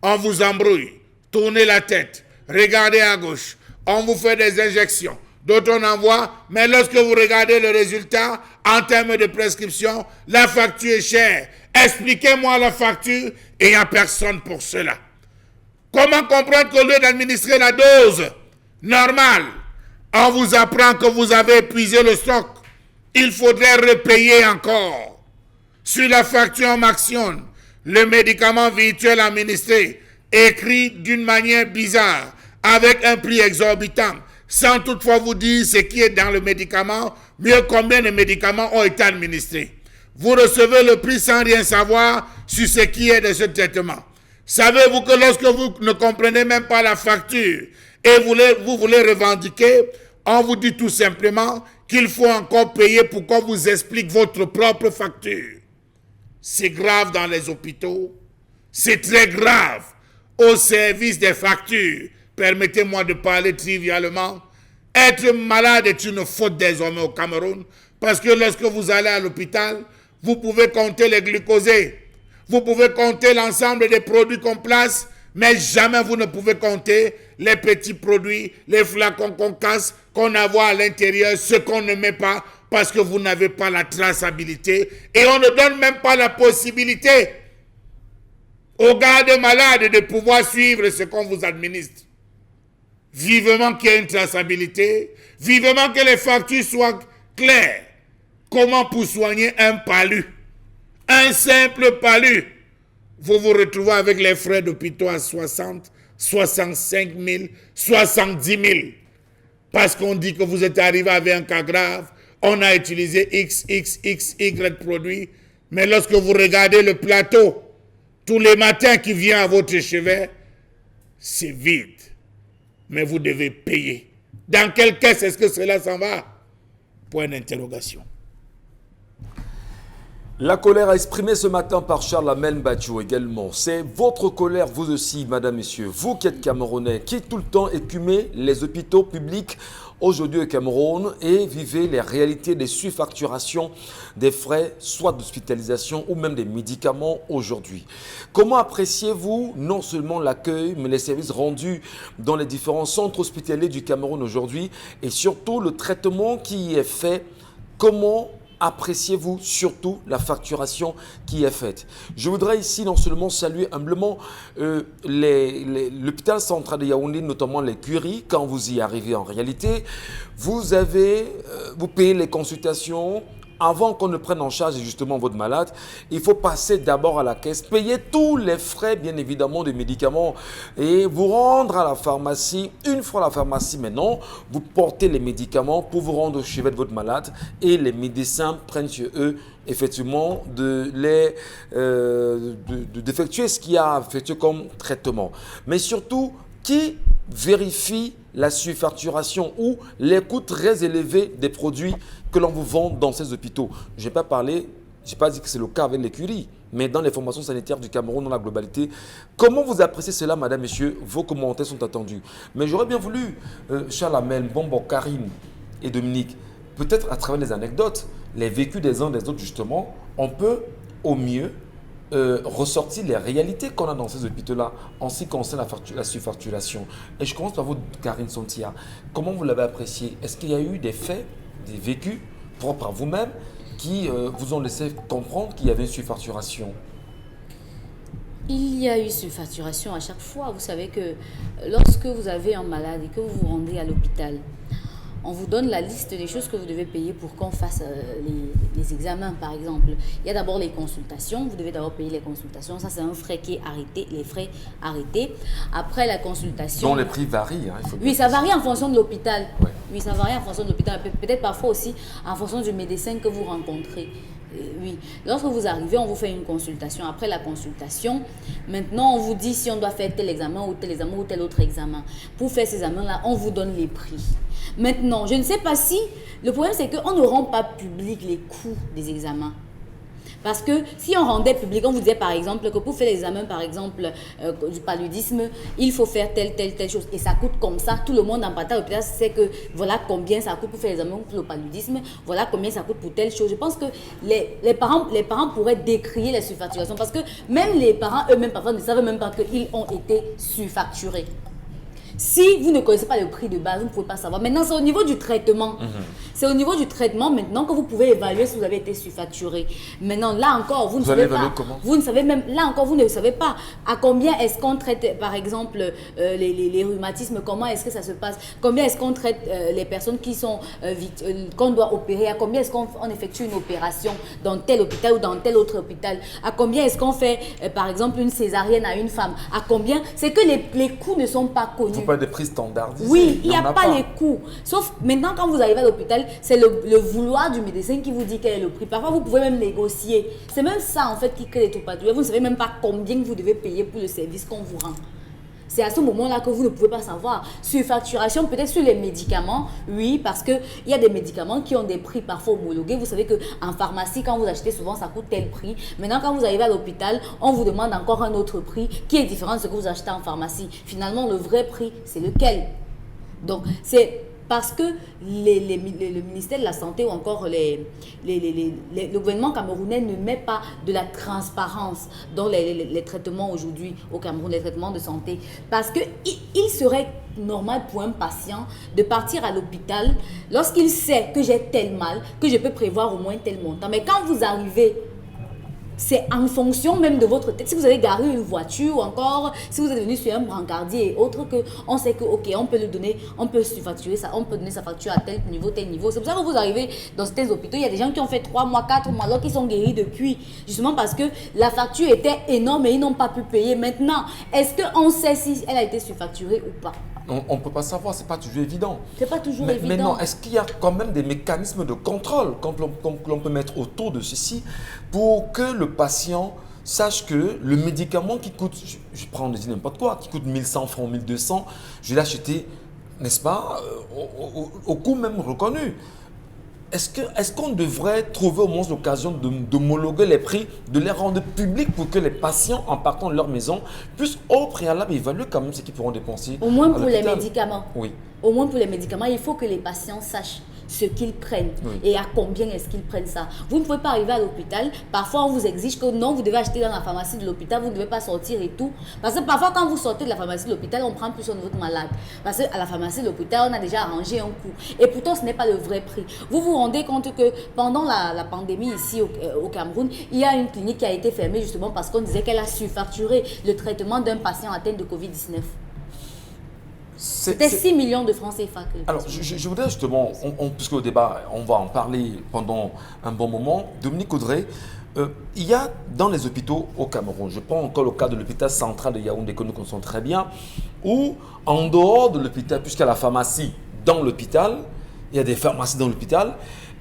on vous embrouille. Tournez la tête. Regardez à gauche. On vous fait des injections. D'autres on envoie. Mais lorsque vous regardez le résultat, en termes de prescription, la facture est chère. Expliquez-moi la facture et il n'y a personne pour cela. Comment comprendre qu'au lieu d'administrer la dose normale, on vous apprend que vous avez épuisé le stock? Il faudrait repayer encore. Sur la facture en mentionne le médicament virtuel administré, écrit d'une manière bizarre, avec un prix exorbitant, sans toutefois vous dire ce qui est dans le médicament, mieux combien de médicaments ont été administrés. vous recevez le prix sans rien savoir sur ce qui est de ce traitement. Savez-vous que lorsque vous ne comprenez même pas la facture et vous voulez revendiquer, on vous dit tout simplement qu'il faut encore payer pour qu'on vous explique votre propre facture. C'est grave dans les hôpitaux, c'est très grave au service des factures. Permettez-moi de parler trivialement. Être malade est une faute désormais au Cameroun, parce que lorsque vous allez à l'hôpital, vous pouvez compter les glucosés, vous pouvez compter l'ensemble des produits qu'on place, mais jamais vous ne pouvez compter les petits produits, les flacons qu'on casse, qu'on envoie à l'intérieur, ce qu'on ne met pas, parce que vous n'avez pas la traçabilité, et on ne donne même pas la possibilité aux gardes malades de pouvoir suivre ce qu'on vous administre. Vivement qu'il y ait une traçabilité, vivement que les factures soient claires. Comment pour soigner un palu, un simple palu, vous vous retrouvez avec les frais d'hôpitaux à 60, 65 000, 70 000. Parce qu'on dit que vous êtes arrivé avec un cas grave, on a utilisé X, Y produits, mais lorsque vous regardez le plateau, tous les matins qui vient à votre chevet, c'est vide. Mais vous devez payer. Dans quelle caisse est-ce que cela s'en va? Point d'interrogation. La colère exprimée ce matin par Charles Amel Badjo également. C'est votre colère, vous aussi, madame, messieurs. Vous qui êtes Camerounais, qui tout le temps écumez les hôpitaux publics aujourd'hui au Cameroun et vivez les réalités des surfacturations des frais, soit d'hospitalisation ou même des médicaments aujourd'hui. Comment appréciez-vous non seulement l'accueil, mais les services rendus dans les différents centres hospitaliers du Cameroun aujourd'hui et surtout le traitement qui y est fait? Comment appréciez-vous surtout la facturation qui est faite? Je voudrais ici non seulement saluer humblement l'hôpital central de Yaoundé, notamment les Curies, quand vous y arrivez en réalité. Vous payez les consultations. Avant qu'on ne prenne en charge justement votre malade, il faut passer d'abord à la caisse, payer tous les frais bien évidemment des médicaments et vous rendre à la pharmacie. Une fois à la pharmacie maintenant, vous portez les médicaments pour vous rendre au chevet de votre malade et les médecins prennent sur eux effectivement d'effectuer ce qu'il y a à effectuer comme traitement. Mais surtout, qui vérifie la surfacturation ou les coûts très élevés des produits que l'on vous vend dans ces hôpitaux? Je n'ai pas dit que c'est le cas avec les Curies, mais dans les formations sanitaires du Cameroun, dans la globalité. Comment vous appréciez cela, madame, messieurs? Vos commentaires sont attendus. Mais j'aurais bien voulu, Charles Amel, Bombo, Karine et Dominique, peut-être à travers les anecdotes, les vécus des uns des autres, justement, on peut au mieux ressortir les réalités qu'on a dans ces hôpitaux-là en ce qui concerne la surfacturation. Et je commence par vous, Karine Sontia. Comment vous l'avez apprécié? Est-ce qu'il y a eu des faits, des vécus propres à vous-même qui vous ont laissé comprendre qu'il y avait une surfacturation? Il y a eu surfacturation à chaque fois. Vous savez que lorsque vous avez un malade et que vous vous rendez à l'hôpital, on vous donne la liste des choses que vous devez payer pour qu'on fasse les examens, par exemple. Il y a d'abord les consultations. Vous devez d'abord payer les consultations. Ça, c'est un frais qui est arrêté, les frais arrêtés. Après la consultation... Dont les prix varient. Hein, oui, ça varie en fonction de l'hôpital. Ouais. Oui, ça varie en fonction de l'hôpital. Peut-être parfois aussi en fonction du médecin que vous rencontrez. Oui, lorsque vous arrivez, on vous fait une consultation. Après la consultation, maintenant, on vous dit si on doit faire tel examen ou tel autre examen. Pour faire ces examens-là, on vous donne les prix. Maintenant, je ne sais pas si... Le problème, c'est qu'on ne rend pas public les coûts des examens. Parce que si on rendait public, on vous disait par exemple que pour faire l'examen, par exemple, du paludisme, il faut faire telle chose. Et ça coûte comme ça. Tout le monde en partant à l'hôpital sait que voilà combien ça coûte pour faire l'examen pour le paludisme. Voilà combien ça coûte pour telle chose. Je pense que les parents pourraient décrier la surfacturation. Parce que même les parents eux-mêmes, parfois, ne savent même pas qu'ils ont été surfacturés. Si vous ne connaissez pas le prix de base, vous ne pouvez pas savoir. Maintenant, c'est au niveau du traitement. C'est au niveau du traitement maintenant que vous pouvez évaluer si vous avez été surfacturé. Maintenant, là encore, vous ne savez pas. Comment? Vous ne savez même, là encore, vous ne savez pas à combien est-ce qu'on traite, par exemple, les rhumatismes, comment est-ce que ça se passe, combien est-ce qu'on traite les personnes qui sont qu'on doit opérer, à combien est-ce qu'on effectue une opération dans tel hôpital ou dans tel autre hôpital, à combien est-ce qu'on fait, par exemple, une césarienne à une femme, à combien, c'est que les coûts ne sont pas connus. ne pas des prix standardisés. Oui, il n'y en a pas les coûts. Sauf maintenant, quand vous arrivez à l'hôpital, c'est le vouloir du médecin qui vous dit quel est le prix. Parfois, vous pouvez même négocier. C'est même ça, en fait, qui crée les troubles. Vous ne savez même pas combien vous devez payer pour le service qu'on vous rend. C'est à ce moment-là que vous ne pouvez pas savoir. Surfacturation, peut-être sur les médicaments, oui, parce qu'il y a des médicaments qui ont des prix parfois homologués. Vous savez qu'en pharmacie, quand vous achetez souvent, ça coûte tel prix. Maintenant, quand vous arrivez à l'hôpital, on vous demande encore un autre prix qui est différent de ce que vous achetez en pharmacie. Finalement, le vrai prix, c'est lequel? Donc, c'est parce que le ministère de la Santé ou encore le gouvernement camerounais ne met pas de la transparence dans les traitements aujourd'hui au Cameroun, les traitements de santé. Parce qu'il serait normal pour un patient de partir à l'hôpital lorsqu'il sait que j'ai tel mal, que je peux prévoir au moins tel montant. Mais quand vous arrivez, c'est en fonction même de votre tête. Si vous avez garé une voiture ou encore si vous êtes venu sur un brancardier et autres, on sait que ok, on peut le donner, on peut surfacturer ça, on peut donner sa facture à tel niveau, tel niveau. C'est pour ça que vous arrivez dans certains hôpitaux, il y a des gens qui ont fait 3 mois, 4 mois, alors qu'ils sont guéris depuis, justement parce que la facture était énorme et ils n'ont pas pu payer. Maintenant, est-ce qu'on sait si elle a été surfacturée ou pas? On ne peut pas savoir, ce n'est pas toujours évident. C'est pas toujours évident. Mais non, est-ce qu'il y a quand même des mécanismes de contrôle que l'on peut mettre autour de ceci pour que le patient sache que le médicament qui coûte, je prends n'importe quoi, qui coûte 1100 francs, 1200, je vais l'acheter, n'est-ce pas, au coût même reconnu. Est-ce qu'on devrait trouver au moins l'occasion d'homologuer les prix, de les rendre publics pour que les patients, en partant de leur maison, puissent au préalable évaluer quand même ce qu'ils pourront dépenser? Au moins pour les médicaments. Oui. Au moins pour les médicaments, il faut que les patients sachent ce qu'ils prennent et à combien est-ce qu'ils prennent ça. Vous ne pouvez pas arriver à l'hôpital, parfois on vous exige que non, vous devez acheter dans la pharmacie de l'hôpital, vous ne devez pas sortir et tout. Parce que parfois quand vous sortez de la pharmacie de l'hôpital, on prend plus soin de votre malade. Parce qu'à la pharmacie de l'hôpital, on a déjà arrangé un coût. Et pourtant, ce n'est pas le vrai prix. Vous vous rendez compte que pendant la pandémie ici au Cameroun, il y a une clinique qui a été fermée justement parce qu'on disait qu'elle a surfacturé le traitement d'un patient atteint de Covid-19. C'était 6 millions de francs CFA. Alors, je voudrais justement, puisque au débat, on va en parler pendant un bon moment. Dominique Audrey, il y a dans les hôpitaux au Cameroun, je prends encore le cas de l'hôpital central de Yaoundé que nous connaissons très bien, où en dehors de l'hôpital, puisqu'il y a la pharmacie dans l'hôpital, il y a des pharmacies dans l'hôpital,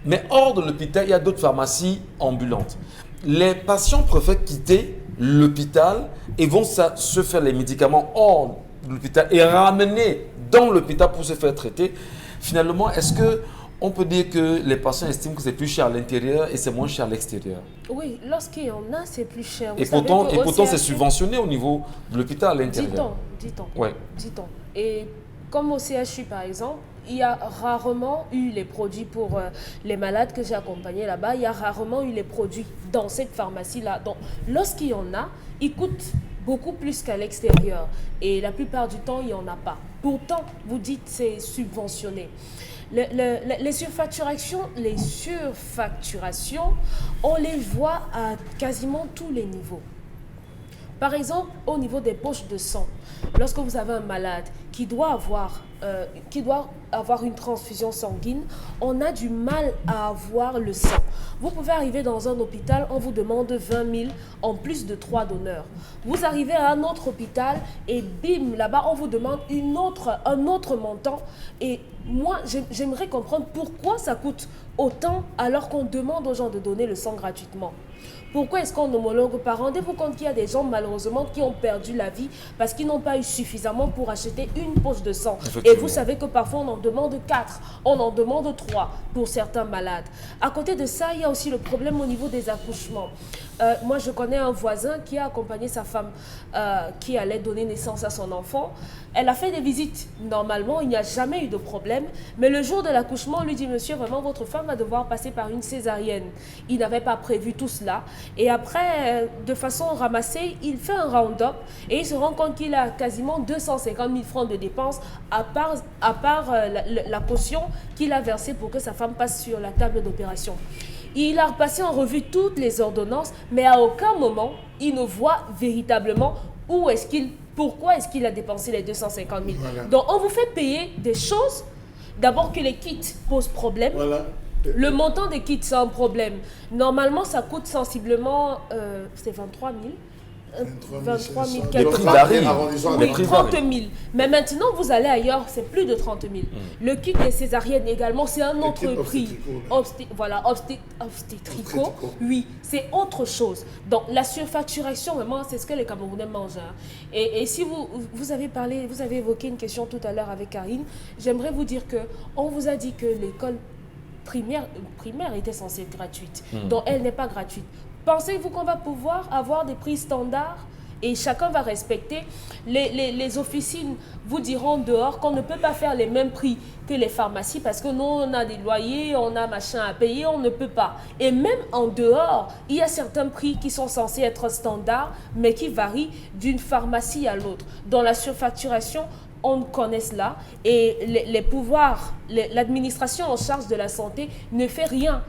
mais hors de l'hôpital, il y a d'autres pharmacies ambulantes. Les patients préfèrent quitter l'hôpital et vont se faire les médicaments hors de l'hôpital et ramener dans l'hôpital pour se faire traiter. Finalement, est-ce qu'on peut dire que les patients estiment que c'est plus cher à l'intérieur et c'est moins cher à l'extérieur? Oui, lorsqu'il y en a, c'est plus cher. Et pourtant, c'est subventionné au niveau de l'hôpital à l'intérieur. Dit-on. Ouais. Dit-on. Et comme au CHU, par exemple, il y a rarement eu les produits pour les malades que j'ai accompagnés là-bas. Il y a rarement eu les produits dans cette pharmacie-là. Donc, lorsqu'il y en a, ils coûtent beaucoup plus qu'à l'extérieur. Et la plupart du temps, il n'y en a pas. Pourtant, vous dites c'est subventionné. Les surfacturations, on les voit à quasiment tous les niveaux. Par exemple, au niveau des poches de sang, lorsque vous avez un malade qui doit avoir une transfusion sanguine, on a du mal à avoir le sang. Vous pouvez arriver dans un hôpital, on vous demande 20 000 en plus de 3 donneurs. Vous arrivez à un autre hôpital et bim, là-bas, on vous demande un autre montant. Et moi, j'aimerais comprendre pourquoi ça coûte autant alors qu'on demande aux gens de donner le sang gratuitement. Pourquoi est-ce qu'on homologue pas? Rendez-vous compte qu'il y a des gens malheureusement qui ont perdu la vie parce qu'ils n'ont pas eu suffisamment pour acheter une poche de sang. Et vous savez que parfois on en demande 4, on en demande 3 pour certains malades. À côté de ça, il y a aussi le problème au niveau des accouchements. Moi, je connais un voisin qui a accompagné sa femme qui allait donner naissance à son enfant. Elle a fait des visites. Normalement, il n'y a jamais eu de problème. Mais le jour de l'accouchement, on lui dit, monsieur, vraiment, votre femme va devoir passer par une césarienne. Il n'avait pas prévu tout cela. Et après, de façon ramassée, il fait un round-up et il se rend compte qu'il a quasiment 250 000 francs de dépenses à part la caution qu'il a versée pour que sa femme passe sur la table d'opération. Il a repassé en revue toutes les ordonnances, mais à aucun moment, il ne voit véritablement pourquoi est-ce qu'il a dépensé les 250 000. Voilà. Donc, on vous fait payer des choses, d'abord que les kits posent problème. Voilà. Le montant des kits, c'est un problème. Normalement, ça coûte sensiblement, c'est 23 000. 23 000 Les prix varient. Oui, Les prix 30 000. varient. Mais maintenant, vous allez ailleurs, c'est plus de 30 000. Le kit des césariennes également, c'est un autre prix. Voilà, obstétricaux. Oui, c'est autre chose. Donc, la surfacturation, vraiment, c'est ce que les Camerounais mangent. Hein. Et si vous avez parlé, vous avez évoqué une question tout à l'heure avec Karine, j'aimerais vous dire qu'on vous a dit que l'école primaire était censée être gratuite. Donc, elle n'est pas gratuite. Pensez-vous qu'on va pouvoir avoir des prix standards et chacun va respecter? Les officines vous diront dehors qu'on ne peut pas faire les mêmes prix que les pharmacies parce que nous, on a des loyers, on a machin à payer, on ne peut pas. Et même en dehors, il y a certains prix qui sont censés être standards, mais qui varient d'une pharmacie à l'autre. Dans la surfacturation, on connaît cela et les pouvoirs, l'administration en charge de la santé ne fait rien.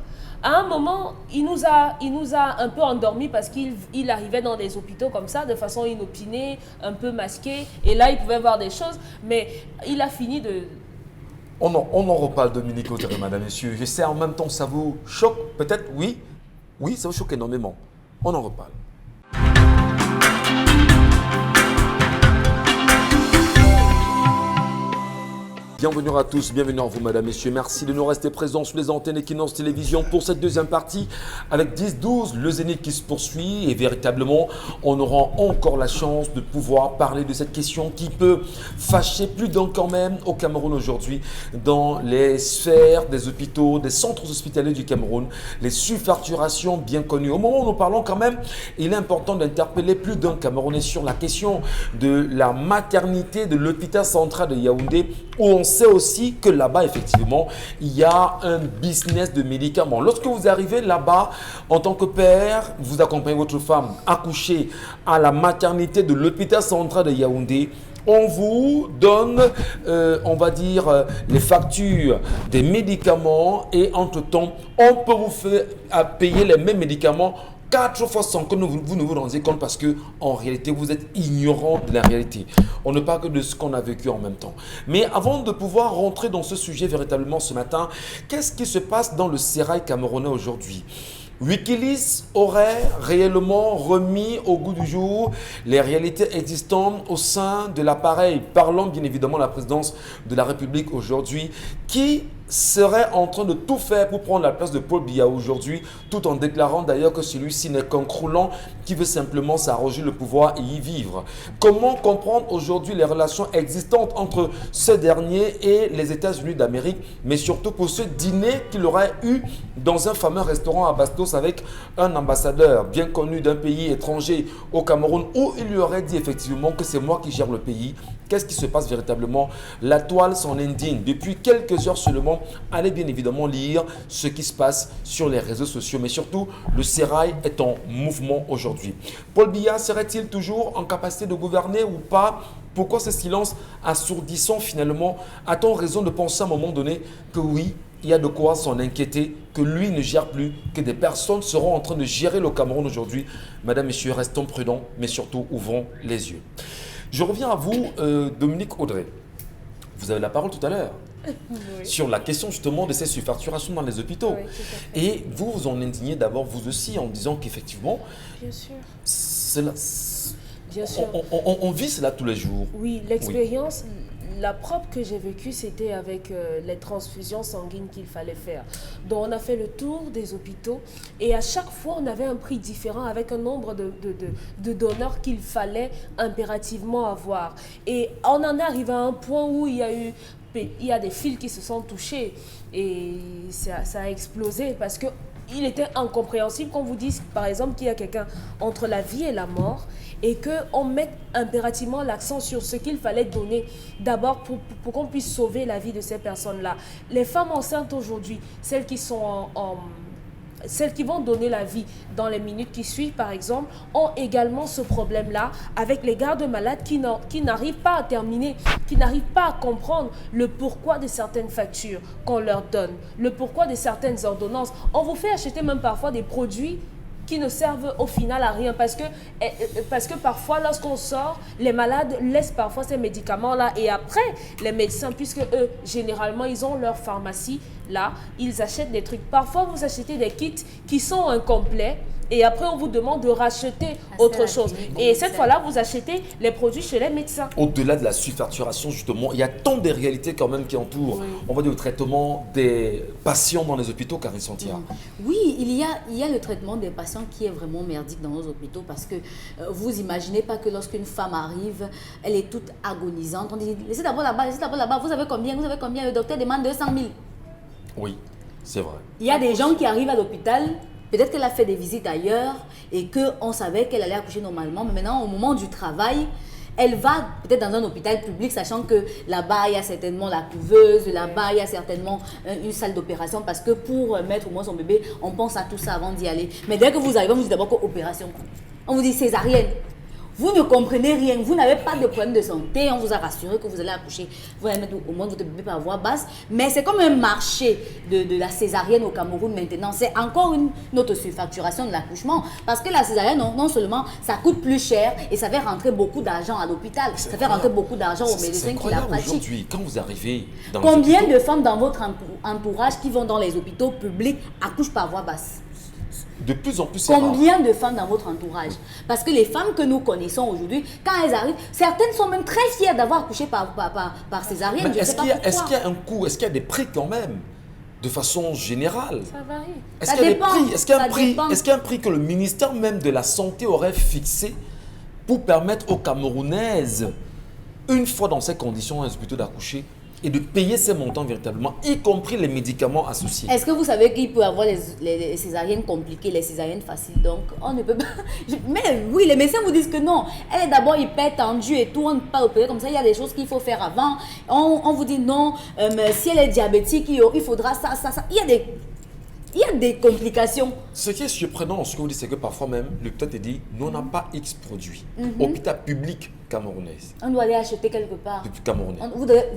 À un moment, il nous a un peu endormis parce qu'il arrivait dans des hôpitaux comme ça, de façon inopinée, un peu masquée. Et là, il pouvait voir des choses, mais il a fini de... On en reparle, Dominique Audrey, madame, messieurs. Je sais, en même temps, ça vous choque peut-être, oui. Oui, ça vous choque énormément. On en reparle. Bienvenue à tous, bienvenue à vous, madame, messieurs. Merci de nous rester présents sur les antennes Equinox Télévision pour cette deuxième partie avec 10-12, le Zénith qui se poursuit. Et véritablement, on aura encore la chance de pouvoir parler de cette question qui peut fâcher plus d'un quand même au Cameroun aujourd'hui dans les sphères des hôpitaux, des centres hospitaliers du Cameroun, les surfacturations bien connues. Au moment où nous parlons quand même, il est important d'interpeller plus d'un Camerounais sur la question de la maternité de l'hôpital central de Yaoundé, où on sait aussi que là-bas, effectivement, il y a un business de médicaments. Lorsque vous arrivez là-bas, en tant que père, vous accompagnez votre femme accoucher à la maternité de l'hôpital central de Yaoundé, on vous donne, on va dire, les factures des médicaments et entre-temps, on peut vous faire payer les mêmes médicaments 4 fois sans que vous ne vous rendiez compte parce que en réalité, vous êtes ignorant de la réalité. On ne parle que de ce qu'on a vécu en même temps. Mais avant de pouvoir rentrer dans ce sujet véritablement ce matin, qu'est-ce qui se passe dans le sérail camerounais aujourd'hui? Wikileaks aurait réellement remis au goût du jour les réalités existantes au sein de l'appareil, parlant bien évidemment de la présidence de la République aujourd'hui, qui serait en train de tout faire pour prendre la place de Paul Biya aujourd'hui, tout en déclarant d'ailleurs que celui-ci n'est qu'un croulant qui veut simplement s'arroger le pouvoir et y vivre. Comment comprendre aujourd'hui les relations existantes entre ce dernier et les États-Unis d'Amérique, mais surtout pour ce dîner qu'il aurait eu dans un fameux restaurant à Bastos avec un ambassadeur bien connu d'un pays étranger au Cameroun, où il lui aurait dit effectivement que c'est moi qui gère le pays. Qu'est-ce qui se passe véritablement? La toile s'en indigne. Depuis quelques heures seulement, allez bien évidemment lire ce qui se passe sur les réseaux sociaux. Mais surtout, le sérail est en mouvement aujourd'hui. Paul Biya serait-il toujours en capacité de gouverner ou pas? Pourquoi ce silence assourdissant finalement? A-t-on raison de penser à un moment donné que oui, il y a de quoi s'en inquiéter, que lui ne gère plus, que des personnes seront en train de gérer le Cameroun aujourd'hui? Madame, messieurs, restons prudents, mais surtout ouvrons les yeux. Je reviens à vous, Dominique Audrey. Vous avez la parole tout à l'heure. Oui. Sur la question justement de ces surfacturations dans les hôpitaux. Oui, et vous vous en indignez d'abord vous aussi en disant qu'effectivement, bien sûr, bien sûr. On vit cela tous les jours. Oui, l'expérience, la propre que j'ai vécue, c'était avec les transfusions sanguines qu'il fallait faire. Donc on a fait le tour des hôpitaux et à chaque fois on avait un prix différent avec un nombre de donneurs qu'il fallait impérativement avoir. Et on en est arrivé à un point où il y a des fils qui se sont touchés et ça a explosé parce que il était incompréhensible qu'on vous dise, par exemple, qu'il y a quelqu'un entre la vie et la mort et qu'on mette impérativement l'accent sur ce qu'il fallait donner d'abord pour qu'on puisse sauver la vie de ces personnes-là. Les femmes enceintes aujourd'hui, celles qui sont celles qui vont donner la vie dans les minutes qui suivent, par exemple, ont également ce problème-là avec les gardes malades qui n'arrivent pas à terminer, qui n'arrivent pas à comprendre le pourquoi de certaines factures qu'on leur donne, le pourquoi de certaines ordonnances. On vous fait acheter même parfois des produits qui ne servent au final à rien parce que parfois lorsqu'on sort, les malades laissent parfois ces médicaments-là et après les médecins, puisque eux généralement ils ont leur pharmacie, là, ils achètent des trucs. Parfois, vous achetez des kits qui sont incomplets. Et après, on vous demande de racheter autre chose. Et cette fois-là, vous achetez les produits chez les médecins. Au-delà de la surfacturation, justement, il y a tant de réalités quand même qui entourent, on va dire, le traitement des patients dans les hôpitaux, Karine Santia. Oui, il y a le traitement des patients qui est vraiment merdique dans nos hôpitaux parce que vous imaginez pas que lorsqu'une femme arrive, elle est toute agonisante. On dit, laissez d'abord là-bas, vous avez combien, le docteur demande 200 000. Oui, c'est vrai. Il y a des gens qui arrivent à l'hôpital. Peut-être qu'elle a fait des visites ailleurs et qu'on savait qu'elle allait accoucher normalement. Mais maintenant, au moment du travail, elle va peut-être dans un hôpital public, sachant que là-bas, il y a certainement la couveuse, là-bas, il y a certainement une salle d'opération. Parce que pour mettre au moins son bébé, on pense à tout ça avant d'y aller. Mais dès que vous arrivez, on vous dit d'abord qu'opération. On vous dit césarienne. Vous ne comprenez rien, vous n'avez pas de problème de santé, on vous a rassuré que vous allez accoucher, vous allez mettre au moins votre bébé par voie basse, mais c'est comme un marché de la césarienne au Cameroun maintenant. C'est encore une autre surfacturation de l'accouchement, parce que la césarienne, non seulement ça coûte plus cher et ça fait rentrer beaucoup d'argent à l'hôpital, ça fait rentrer beaucoup d'argent aux médecins qui la pratiquent. Aujourd'hui, quand vous arrivez dans combien les hôpitaux, de femmes dans votre entourage qui vont dans les hôpitaux publics accouchent par voie basse? de plus en plus, c'est rare. Combien de femmes dans votre entourage? Parce que les femmes que nous connaissons aujourd'hui, quand elles arrivent, certaines sont même très fières d'avoir accouché par césarienne. Mais est-ce qu'il y a un coût, est-ce qu'il y a des prix quand même, de façon générale? Ça varie. Est-ce qu'il y a des prix? Est-ce qu'il y a un prix que le ministère même de la Santé aurait fixé pour permettre aux Camerounaises, une fois dans ces conditions, plutôt d'accoucher et de payer ces montants véritablement, y compris les médicaments associés? Est-ce que vous savez qu'il peut y avoir les césariennes compliquées, les césariennes faciles? Donc, on ne peut pas... Mais oui, les médecins vous disent que non. Elle est d'abord hyper tendue et tout, on ne peut pas opérer comme ça. Il y a des choses qu'il faut faire avant. On vous dit non, mais si elle est diabétique, il faudra ça. Il y a des complications. Ce qui est surprenant dans ce que vous dites, c'est que parfois même, l'hôpital te dit, nous on n'a pas X produits. Hôpital public camerounais. On doit aller acheter quelque part. Depuis camerounais.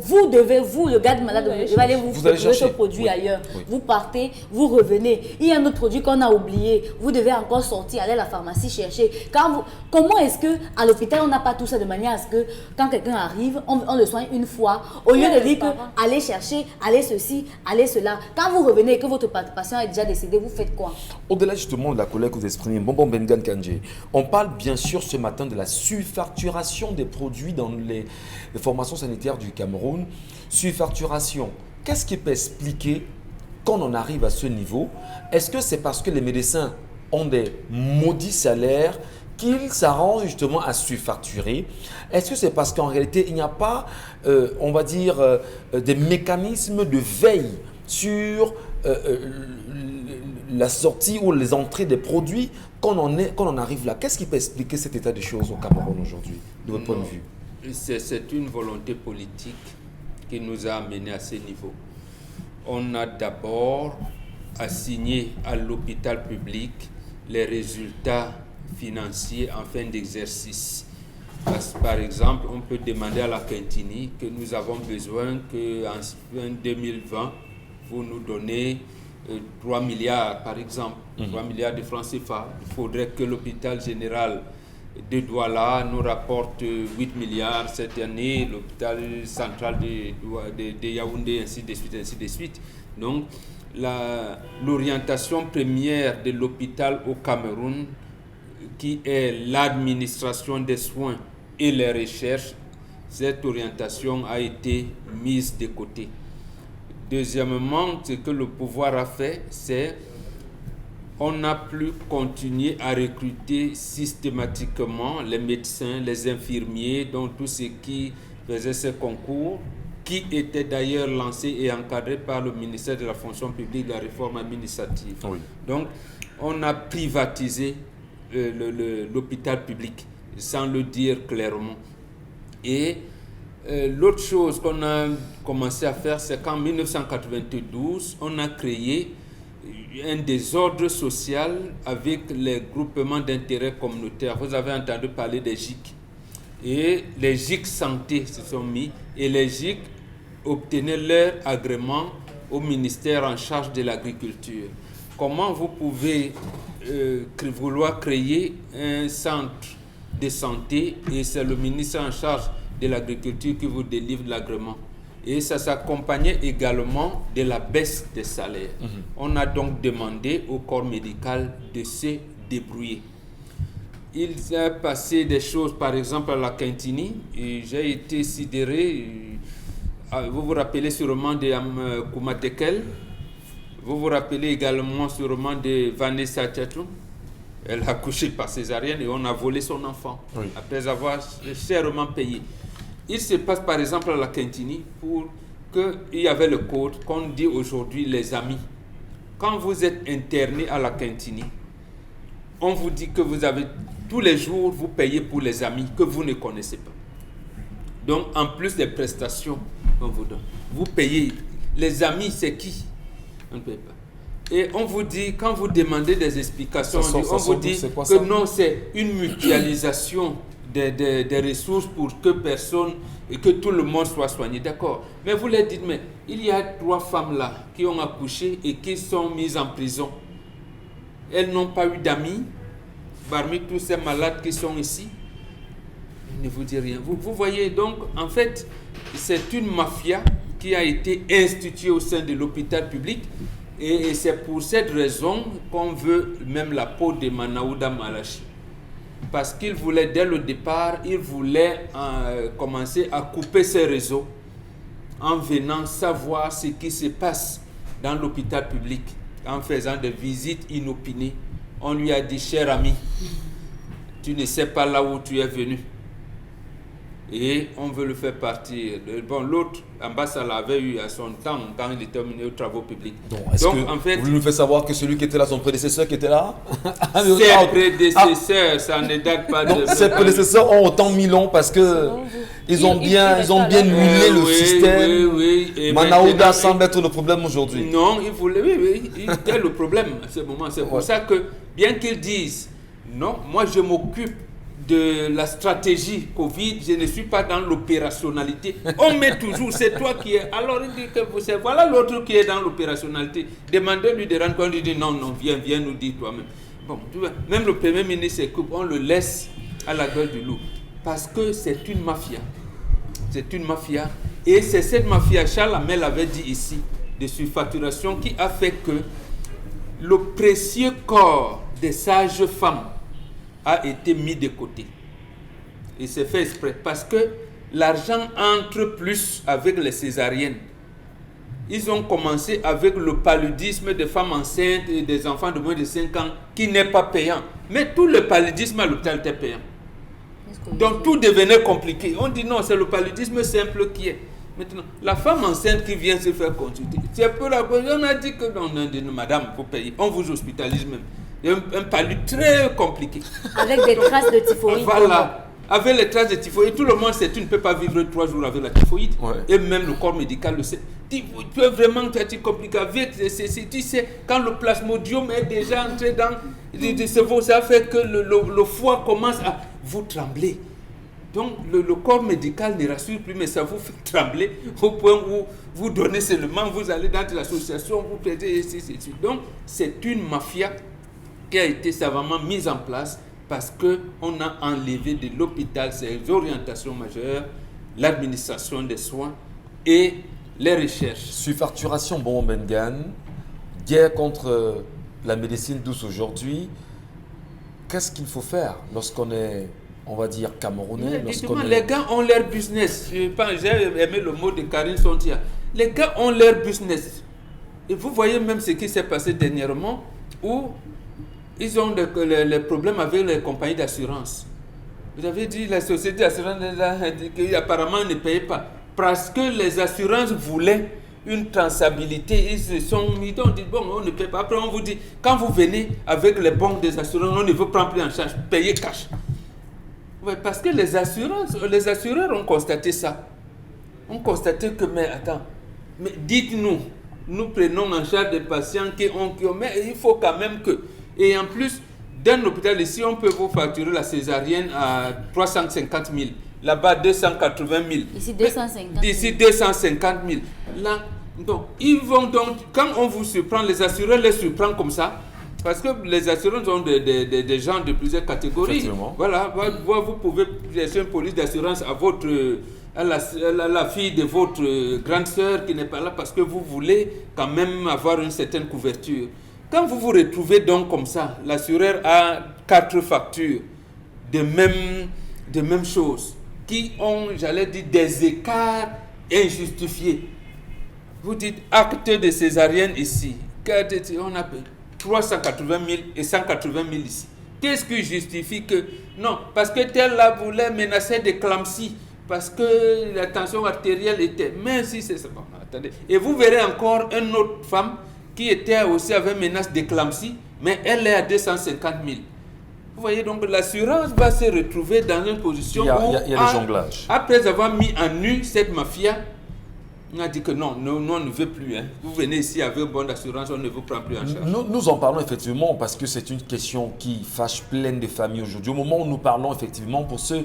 Vous, le gars de malade, vous allez vous allez ce produit ailleurs. Oui. Vous partez, vous revenez. Il y a un autre produit qu'on a oublié. Vous devez encore sortir, aller à la pharmacie chercher. Comment est-ce qu'à l'hôpital, on n'a pas tout ça de manière à ce que quand quelqu'un arrive, on le soigne une fois, au lieu de dire que allez chercher, allez ceci, allez cela. Quand vous revenez et que votre patient est déjà décédé, vous faites quoi? Au-delà justement de la colère que vous exprimez, Bonbon Bengan Kandji, on parle bien sûr ce matin de la surfacturation des produits dans les formations sanitaires du Cameroun. Surfacturation, qu'est-ce qui peut expliquer qu'on en arrive à ce niveau? Est-ce que c'est parce que les médecins ont des maudits salaires qu'ils s'arrangent justement à surfacturer? Est-ce que c'est parce qu'en réalité, il n'y a pas, on va dire, des mécanismes de veille sur la sortie ou les entrées des produits qu'on en arrive là? Qu'est-ce qui peut expliquer cet état des choses au Cameroun aujourd'hui, de votre point de vue? C'est une volonté politique qui nous a amenés à ce niveau. On a d'abord assigné à l'hôpital public les résultats financiers en fin d'exercice. Par exemple, on peut demander à la Quintini que nous avons besoin qu'en 2020, vous nous donnez 3 milliards, par exemple, 3 milliards de francs CFA. Il faudrait que l'hôpital général de Douala nous rapporte 8 milliards cette année, l'hôpital central de Yaoundé, ainsi de suite, ainsi de suite. Donc, l'orientation première de l'hôpital au Cameroun, qui est l'administration des soins et les recherches, cette orientation a été mise de côté. Deuxièmement, ce que le pouvoir a fait, c'est on n'a plus continué à recruter systématiquement les médecins, les infirmiers, donc tous ceux qui faisaient ces concours, qui étaient d'ailleurs lancés et encadrés par le ministère de la fonction publique, de la réforme administrative. Oui. Donc, on a privatisé l'hôpital public, sans le dire clairement. Et l'autre chose qu'on a commencé à faire, c'est qu'en 1992, on a créé un désordre social avec les groupements d'intérêt communautaires. Vous avez entendu parler des GIC. Et les GIC santé se sont mis et les GIC obtenaient leur agrément au ministère en charge de l'agriculture. Comment vous pouvez vouloir créer un centre de santé et c'est le ministère en charge de l'agriculture qui vous délivre l'agrément? Et ça s'accompagnait également de la baisse des salaires. On a donc demandé au corps médical de se débrouiller. Il s'est passé des choses, par exemple à la Quintini, et j'ai été sidéré. Vous vous rappelez sûrement de Koumatekel. Vous vous rappelez également sûrement de Vanessa Tchatou. Elle a accouché par césarienne et on a volé son enfant après avoir chèrement payé. Il se passe par exemple à la Quintini pour qu'il y avait le code qu'on dit aujourd'hui les amis. Quand vous êtes interné à la Quintini, on vous dit que vous avez tous les jours, vous payez pour les amis que vous ne connaissez pas. Donc en plus des prestations qu'on vous donne, vous payez. Les amis, c'est qui? On ne paye pas. Et on vous dit, quand vous demandez des explications, on vous dit que non, c'est une mutualisation des ressources pour que personne et que tout le monde soit soigné. D'accord. Mais vous leur dites, mais il y a 3 femmes là qui ont accouché et qui sont mises en prison. Elles n'ont pas eu d'amis parmi tous ces malades qui sont ici. Je ne vous dis rien. Vous voyez donc, en fait, c'est une mafia qui a été instituée au sein de l'hôpital public. Et c'est pour cette raison qu'on veut même la peau de Manaouda Malachi. Parce qu'il voulait, dès le départ, il voulait commencer à couper ses réseaux en venant savoir ce qui se passe dans l'hôpital public, en faisant des visites inopinées. On lui a dit, cher ami, tu ne sais pas là où tu es venu. Et on veut le faire partir. Bon, l'autre ambassade l'avait eu à son temps quand il était mené aux travaux publics. Donc en fait, vous nous faites savoir que celui qui était là, son prédécesseur qui était là? Ses prédécesseurs, ça ne date pas de... Ses prédécesseurs ont autant mis long parce que ils ont bien huilé le système. Oui. Manaouda semble être le problème aujourd'hui. Non, il voulait, il était le problème à ce moment. C'est pour ça que, bien qu'ils disent, non, moi je m'occupe de la stratégie Covid, je ne suis pas dans l'opérationnalité. On met toujours, c'est toi qui es. Alors il dit que voilà l'autre qui est dans l'opérationnalité. Demandez-lui de rendre compte, il dit non, viens nous dire toi-même. Bon, tu vois, même le Premier ministre s'occupe, on le laisse à la gueule du loup. Parce que c'est une mafia. C'est une mafia. Et c'est cette mafia, Charles Hamel avait dit ici, de surfacturation, qui a fait que le précieux corps des sages femmes a été mis de côté. Et c'est fait exprès parce que l'argent entre plus avec les césariennes. Ils ont commencé avec le paludisme des femmes enceintes et des enfants de moins de 5 ans qui n'est pas payant. Mais tout le paludisme à l'hôpital était payant. Donc tout devenait compliqué. On dit non, c'est le paludisme simple qui est. Maintenant, la femme enceinte qui vient se faire consulter, c'est peu la cause. On a dit que non, madame, il faut payer. On vous hospitalise même. Un palud très compliqué. Avec des traces de typhoïde. Voilà. Avec les traces de typhoïde, tout le monde sait tu ne peux pas vivre 3 jours avec la typhoïde. Et même le corps médical le sait. Tu peux vraiment être compliqué. Tu sais, quand le plasmodium est déjà entré dans le cerveau, ça fait que le foie commence à vous trembler. Donc le corps médical ne rassure plus, mais ça vous fait trembler au point où vous donnez seulement, vous allez dans l'association, vous plaidez, et donc c'est une mafia qui a été savamment mise en place parce qu'on a enlevé de l'hôpital ses orientations majeures, l'administration des soins et les recherches. Surfacturation Bombengan, guerre contre la médecine douce aujourd'hui. Qu'est-ce qu'il faut faire lorsqu'on est, on va dire, camerounais? Les gars ont leur business. J'ai aimé le mot de Karine Sontia. Les gars ont leur business. Et vous voyez même ce qui s'est passé dernièrement où ils ont les problèmes avec les compagnies d'assurance. Vous avez dit la société d'assurance qui apparemment ne paye pas. Parce que les assurances voulaient une traçabilité. Ils se sont mis, on dit bon, on ne paye pas. Après, on vous dit, quand vous venez avec les banques des assurances, on ne veut prendre plus en charge, payer cash. Oui, parce que les assureurs ont constaté ça. On constaté que, mais attends, mais dites-nous, nous prenons en charge des patients qui ont, mais il faut quand même que. Et en plus, dans l'hôpital ici, on peut vous facturer la césarienne à 350 000. Là-bas, 280 000. Ici, 250 000. Ici, 250 000. Là, donc, ils vont donc, quand on vous surprend, les assureurs les surprennent comme ça, parce que les assurances ont des gens de plusieurs catégories. Voilà, vous pouvez laisser une police d'assurance à votre à la fille de votre grande sœur qui n'est pas là parce que vous voulez quand même avoir une certaine couverture. Quand vous vous retrouvez donc comme ça, l'assureur a 4 factures de même chose qui ont, j'allais dire, des écarts injustifiés. Vous dites acte de césarienne ici, on a 380 000 et 180 000 ici. Qu'est-ce qui justifie que... Non, parce que tel là voulait menacer d'éclampsie, parce que la tension artérielle était... Mais si c'est ça... Bon, attendez. Et vous verrez encore une autre femme qui était aussi avec menace d'éclampsie, mais elle est à 250 000. Vous voyez, donc l'assurance va se retrouver dans une position où... Il y a le jonglage. Après avoir mis en nu cette mafia, on a dit que non, nous on ne veut plus. Vous venez ici avec une bonne assurance, on ne vous prend plus en charge. Nous en parlons effectivement parce que c'est une question qui fâche plein de familles aujourd'hui. Au moment où nous parlons effectivement, pour ceux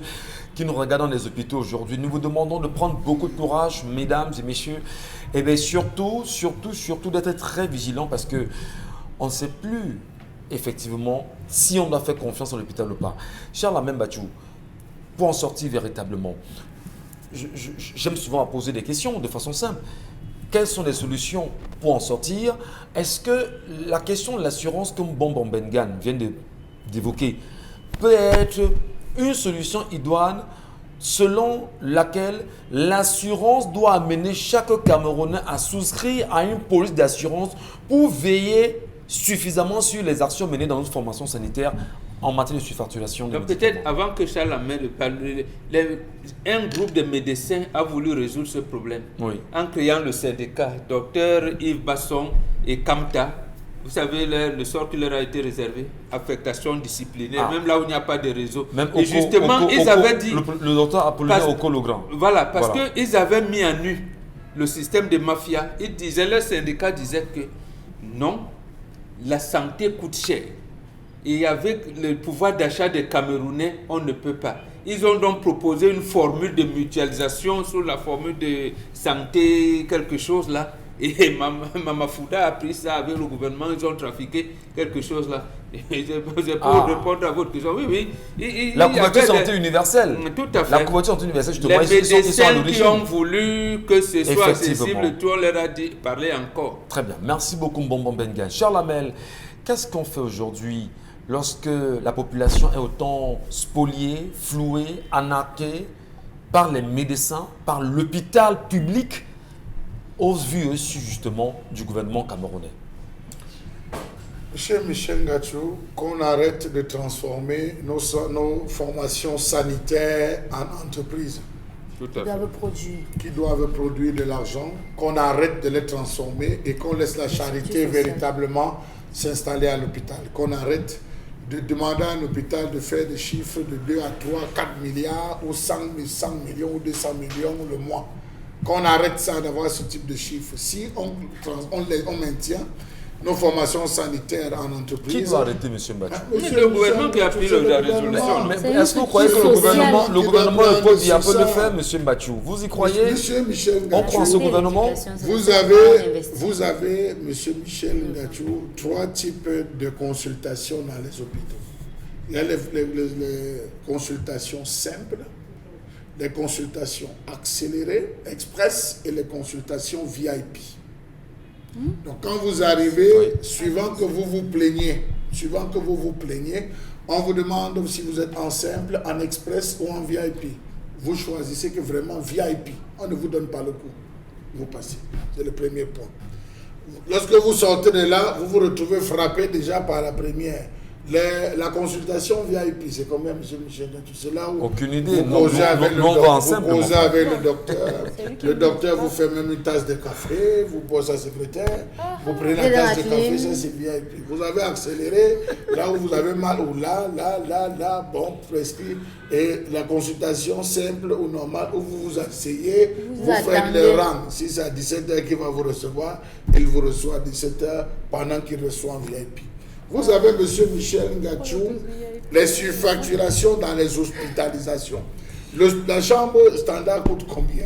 qui nous regardent dans les hôpitaux aujourd'hui, nous vous demandons de prendre beaucoup de courage, mesdames et messieurs, et bien surtout d'être très vigilants parce que on ne sait plus effectivement si on doit faire confiance à l'hôpital ou pas. Charles Amem Bachou, pour en sortir véritablement, j'aime souvent poser des questions de façon simple. Quelles sont les solutions pour en sortir? Est-ce que la question de l'assurance, comme Bonbon Bengan vient d'évoquer, peut être une solution idoine selon laquelle l'assurance doit amener chaque Camerounais à souscrire à une police d'assurance pour veiller suffisamment sur les actions menées dans une formation sanitaire en matière de surfacturation? Donc peut-être avant que Charles Amel parle, un groupe de médecins a voulu résoudre ce problème en créant le syndicat Dr Yves Basson et Kamta. Vous savez le sort qui leur a été réservé, affectation disciplinaire, même là où il n'y a pas de réseau. Même et justement, ils avaient dit... Le docteur Apollinaire Oko-Legrand. Voilà, parce qu'ils avaient mis à nu le système de mafia. Ils disaient, le syndicat disait que non, la santé coûte cher. Et avec le pouvoir d'achat des Camerounais, on ne peut pas. Ils ont donc proposé une formule de mutualisation sous la formule de santé, quelque chose là. Et Mama Fouda a pris ça avec le gouvernement, ils ont trafiqué quelque chose là. C'est pour répondre à votre question. Oui. La couverture santé universelle. Tout à fait. La couverture santé universelle, justement, les médecins qui ont voulu que ce soit accessible, tout on leur a dit, parlez encore. Très bien. Merci beaucoup, Bonbon Bengan. Charles Amel, qu'est-ce qu'on fait aujourd'hui lorsque la population est autant spoliée, flouée, arnaquée par les médecins, par l'hôpital public, aux vues justement du gouvernement camerounais? Monsieur Michel Gachou, qu'on arrête de transformer nos formations sanitaires en entreprises qui doivent produire de l'argent, qu'on arrête de les transformer et qu'on laisse la charité véritablement s'installer à l'hôpital, qu'on arrête de demander à un hôpital de faire des chiffres de 2 à 3, 4 milliards ou 100 millions ou 200 millions le mois. Qu'on arrête ça d'avoir ce type de chiffres. Si on maintient nos formations sanitaires en entreprise... Qui doit arrêter, M. Bachou? C'est le gouvernement qui a pris la résolution. Mais est-ce que vous croyez que le gouvernement peut le faire, M. Bachou? Vous y croyez? Monsieur Michel Gachou, on croit en ce gouvernement? Vous avez, M. Michel Gachou, 3 types de consultations dans les hôpitaux. Il y a les consultations simples, les consultations accélérées, express, et les consultations VIP. Donc quand vous arrivez, suivant que vous vous plaignez, on vous demande si vous êtes en simple, en express ou en VIP. Vous choisissez que vraiment VIP, on ne vous donne pas le coup. Vous passez. C'est le premier point. Lorsque vous sortez de là, vous vous retrouvez frappé déjà par la première. La consultation VIP, c'est combien, M. Michel? C'est là où aucune idée. Vous causez avec le docteur. Le docteur vous fait même une tasse de café, vous posez sa secrétaire, vous prenez la tasse de café, ça c'est VIP. Vous avez accéléré, là où vous avez mal, ou là, bon, prescrit. Et la consultation simple ou normale, où vous vous asseyez, vous faites le rang. Si c'est à 17h qu'il va vous recevoir, il vous reçoit à 17h pendant qu'il reçoit en VIP. Vous avez, M. Michel Gachou, les surfacturations dans les hospitalisations. La chambre standard coûte combien?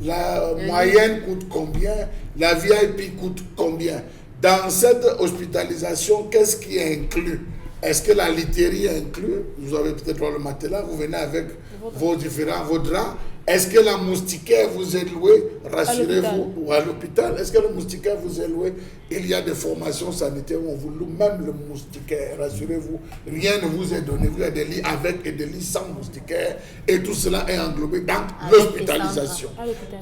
La moyenne coûte combien? La VIP coûte combien? Dans cette hospitalisation, qu'est-ce qui est inclus? Est-ce que la literie est inclus? Vous avez peut-être le matelas, vous venez avec vos draps. Est-ce que la moustiquaire vous est louée? Rassurez-vous. Ou à l'hôpital. Est-ce que le moustiquaire vous est loué? Il y a des formations sanitaires où on vous loue même le moustiquaire. Rassurez-vous. Rien ne vous est donné. Vous avez des lits avec et des lits sans moustiquaire. Et tout cela est englobé dans l'hospitalisation.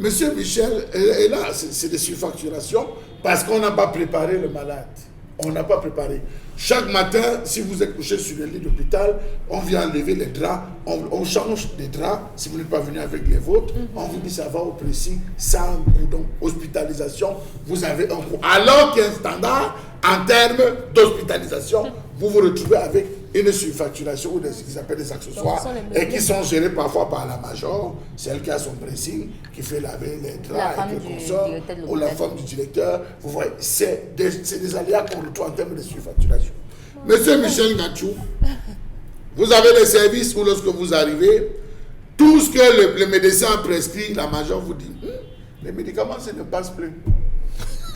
Monsieur Michel, et là, c'est des surfacturations parce qu'on n'a pas préparé le malade. On n'a pas préparé. Chaque matin, si vous êtes couché sur le lit d'hôpital, on vient enlever les draps, on change les draps. Si vous n'êtes pas venu avec les vôtres, on vous dit ça va au précis, sans coût. Donc, hospitalisation, vous avez un coût. Alors qu'il y a un standard en termes d'hospitalisation, vous vous retrouvez avec une surfacturation ou ce qu'ils appellent des accessoires et qui sont gérés parfois par la major, celle qui a son dressing, qui fait laver les draps et qui consort, ou la femme du directeur. Vous voyez, c'est des aléas qu'on retrouve en termes de surfacturation. Monsieur Michel Gatchou, vous avez les services où lorsque vous arrivez, tout ce que le médecin a prescrit, la major vous dit, les médicaments, ça ne passe plus.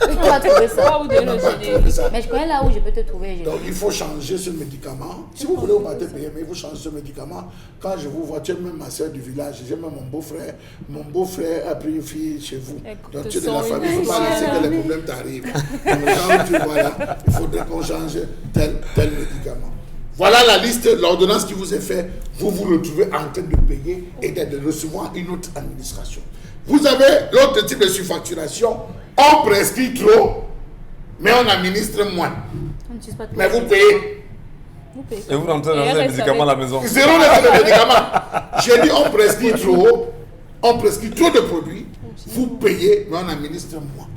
On va trouver ça. Mais je connais là où je peux te trouver. Donc il faut changer ce médicament. Si vous voulez, vous partez payer, mais il faut changer ce médicament. Quand je vous vois, tu es même ma soeur du village, j'ai même mon beau-frère. Mon beau-frère a pris une fille chez vous. Donc tu es de la famille, il ne faut pas laisser que les problèmes t'arrivent. Donc quand tu vois là, il faudrait qu'on change tel médicament. Voilà la liste, l'ordonnance qui vous est faite. Vous vous retrouvez en train de payer et de recevoir une autre administration. Vous avez l'autre type de surfacturation. On prescrit trop, mais on administre moins. Mais vous payez. Et vous rentrez dans les médicaments à la maison. Zéro les médicaments. J'ai dit on prescrit trop de produits. Vous payez, mais on administre moins.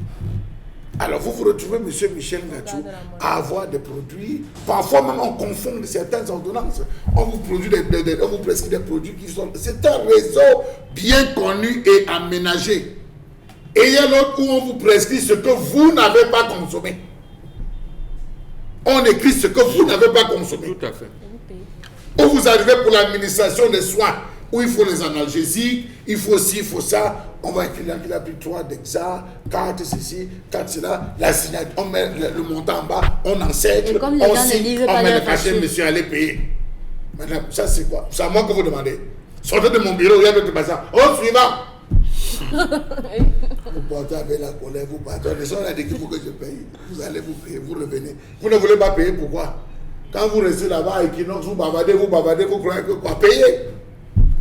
Alors vous vous retrouvez, monsieur Michel Gatchou, à avoir des produits. Parfois même on confond certaines ordonnances. On vous prescrit des produits qui sont. C'est un réseau bien connu et aménagé. Et il y a l'autre où on vous prescrit ce que vous n'avez pas consommé. On écrit ce que vous n'avez pas consommé. Tout à fait. Où vous arrivez pour l'administration des soins, où il faut les analgésiques, il faut ci, il faut ça. On va écrire qu'il a pris 3 d'exa, 4 ceci, 4 cela. La signature, on met le montant en bas, on encercle, on signe, on met le cachet, monsieur, allez payer. Madame, ça c'est quoi? C'est à moi que vous demandez. Sortez de mon bureau, il y a votre bazar. Oh, suivant! Vous partez avec la colère, vous partez. On a dit qu'il faut que je paye. Vous allez vous payer, vous revenez. Vous ne voulez pas payer, pourquoi? Quand vous restez là-bas et qu'ils vous bavardez, vous croyez que quoi? Payez.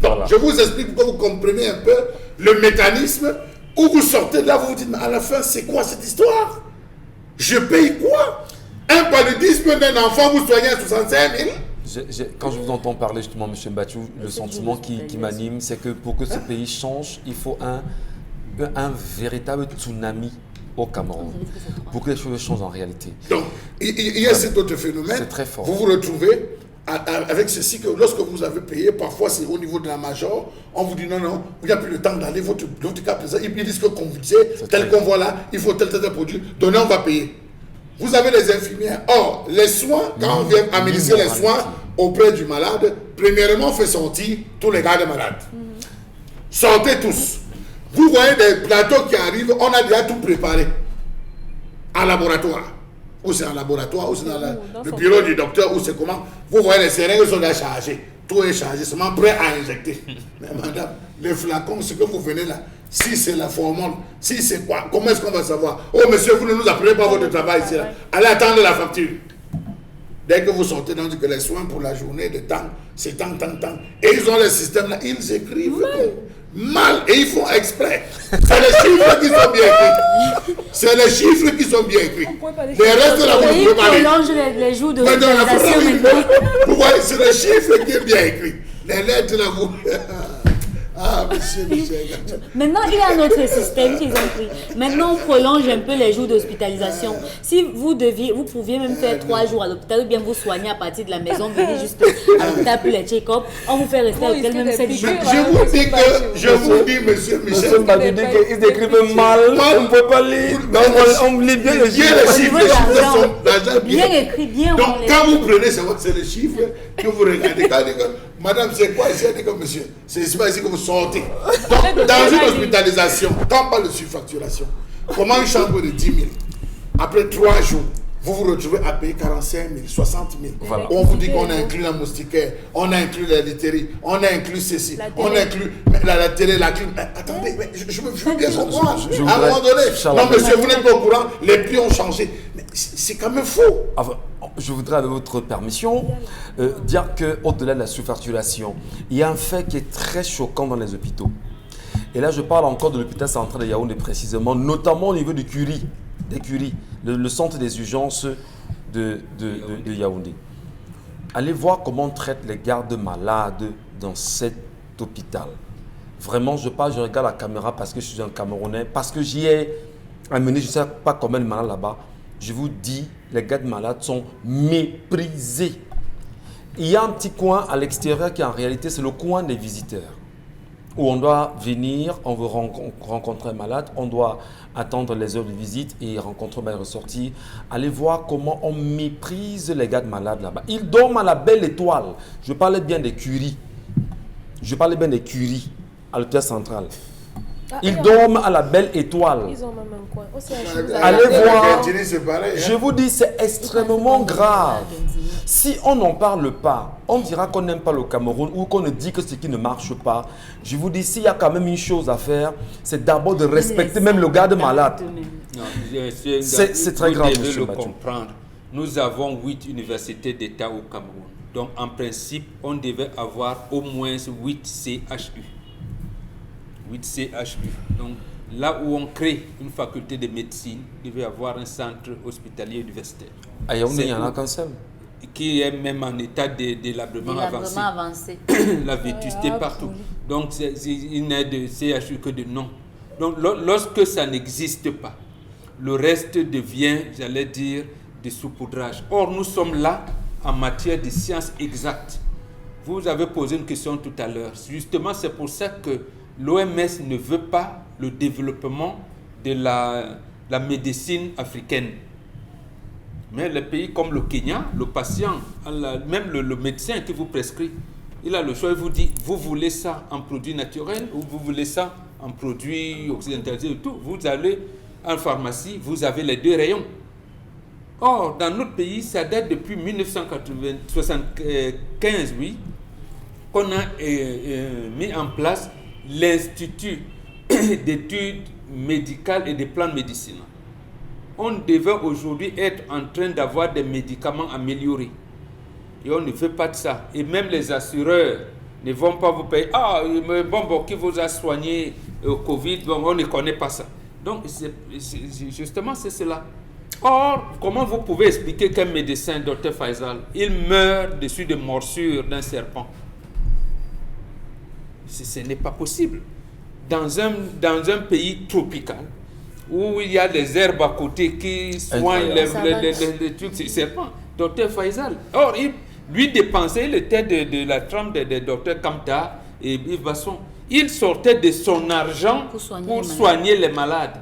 Donc, je vous explique pour que vous compreniez un peu le mécanisme où vous sortez de là, vous vous dites, mais à la fin, c'est quoi cette histoire? Je paye quoi? Un paludisme d'un enfant, vous soignez à 65 000? Quand je vous entends parler justement, M. Mbachou, le sentiment qui m'anime, c'est que pour que ce pays change, il faut un véritable tsunami au Cameroun pour que les choses changent en réalité. Donc, il y a cet autre phénomène. C'est très fort. Vous vous retrouvez avec ceci que lorsque vous avez payé, parfois c'est au niveau de la major, on vous dit non, il n'y a plus le temps d'aller, votre cas présent, ils disent que qu'on vous dit, tel qu'on voit là, il faut tel produit, donnez, on va payer. Vous avez les infirmières. Or, les soins, quand on vient administrer les soins auprès du malade, premièrement, on fait sortir tous les gardes malades. Sortez tous. Vous voyez des plateaux qui arrivent, on a déjà tout préparé. En laboratoire. Ou c'est en laboratoire, ou c'est dans le bureau du docteur, ou c'est comment. Vous voyez les seringues sont déjà chargées. Tout est chargé, seulement prêt à injecter. Mais madame, les flacons, ce que vous venez là, si c'est la formule, si c'est quoi, comment est-ce qu'on va savoir? Oh monsieur, vous ne nous apprenez pas votre travail ici là. Allez attendre la facture. Dès que vous sortez, dans que les soins pour la journée de temps, c'est tant. Et ils ont le système là, ils écrivent mal et ils font exprès. C'est les chiffres qui sont bien écrits. C'est les chiffres qui sont bien écrits. Les restes là, vous ne pouvez pas lire. Ils prolongent les jours de hospitalisation maintenant. Vous voyez, c'est le chiffre qui est bien écrit. Les lettres là, vous... Ah, monsieur Michel. Maintenant, il y a un autre système qu'ils ont pris. Maintenant, on prolonge un peu les jours d'hospitalisation. Si vous pouviez même faire 3 jours à l'hôpital ou bien vous soigner à partir de la maison, venir juste à l'hôpital pour les check-up, on vous fait rester à l'hôpital même 7 jours. Je vous dis, monsieur Michel. Monsieur Mbadi dit qu'ils écrivent mal, on ne peut pas lire. On lit bien les chiffres. Les chiffres sont bien écrits, bien. Donc, quand vous prenez, c'est les chiffres que vous regardez. Madame, c'est quoi ici? Elle dit que monsieur, c'est pas ici que vous sortez. Donc, dans une hospitalisation, quand on parle de surfacturation, comment une chambre de 10 000, après 3 jours, vous vous retrouvez à payer 45 000, 60 000. Voilà. On vous dit qu'on a inclus la moustiquaire, on a inclus la laiterie, on a inclus ceci, on a inclus la télé, la clim. Attendez, mais je veux bien comprendre. À un moment donné, non monsieur, vous n'êtes pas au courant, les prix ont changé. Mais c'est quand même fou. Enfin, je voudrais, avec votre permission, dire qu'au-delà de la surfacturation, il y a un fait qui est très choquant dans les hôpitaux. Et là, je parle encore de l'hôpital central de Yaoundé précisément, notamment au niveau des curies, le centre des urgences de Yaoundé. Allez voir comment on traite les gardes malades dans cet hôpital. Vraiment, je regarde la caméra parce que je suis un Camerounais, parce que j'y ai amené, je ne sais pas combien de malades là-bas. Je vous dis, les gardes malades sont méprisés. Il y a un petit coin à l'extérieur qui en réalité, c'est le coin des visiteurs. Où on doit venir, on veut rencontrer un malade, on doit attendre les heures de visite et rencontrer un malade ressorti. Allez voir comment on méprise les gardes malades là-bas. Ils dorment à la belle étoile. Je parlais bien des curies. À l'hôpital central. Ils dorment à la belle étoile. Ils ont même un coin. Allez voir. C'est pareil, hein. Je vous dis, c'est extrêmement grave. Si on n'en parle pas, on dira qu'on n'aime pas le Cameroun ou qu'on ne dit que ce qui ne marche pas. Je vous dis, s'il y a quand même une chose à faire, c'est d'abord de respecter même le garde malade. C'est très grave, monsieur le Mathieu. comprendre. Nous avons 8 universités d'État au Cameroun. Donc, en principe, on devait avoir au moins 8 CHU. 8 CHU. Donc, là où on crée une faculté de médecine, il devait y avoir un centre hospitalier universitaire. À Yaoundé, il y en a qu'un seul. Qui est même en état de délabrement avancé. La vétusté partout. Donc, il n'est de CHU que de nom. Donc, lorsque ça n'existe pas, le reste devient, j'allais dire, de saupoudrage. Or, nous sommes là en matière de sciences exactes. Vous avez posé une question tout à l'heure. Justement, c'est pour ça que l'OMS ne veut pas le développement de la médecine africaine. Mais les pays comme le Kenya, le patient, même le médecin qui vous prescrit, il a le choix, il vous dit, vous voulez ça en produit naturel ou vous voulez ça en produit occidentalisé et tout. Vous allez en pharmacie, vous avez les deux rayons. Or, dans notre pays, ça date depuis 1975, oui, qu'on a mis en place l'Institut d'études médicales et des plans médicinaux. On devait aujourd'hui être en train d'avoir des médicaments améliorés. Et on ne fait pas de ça. Et même les assureurs ne vont pas vous payer. Ah, bon, qui vous a soigné au Covid, bon, on ne connaît pas ça. Donc, justement, c'est cela. Or, comment vous pouvez expliquer qu'un médecin, Dr Faisal, il meurt dessus de morsures d'un serpent? Ce n'est pas possible. Dans un pays tropical, où il y a des herbes à côté qui soignent les trucs, c'est serpent. Dr Faisal. Or, lui dépensait, il était de la trempe de Dr Kamta et Yves Basson. Il sortait de son argent pour soigner les malades.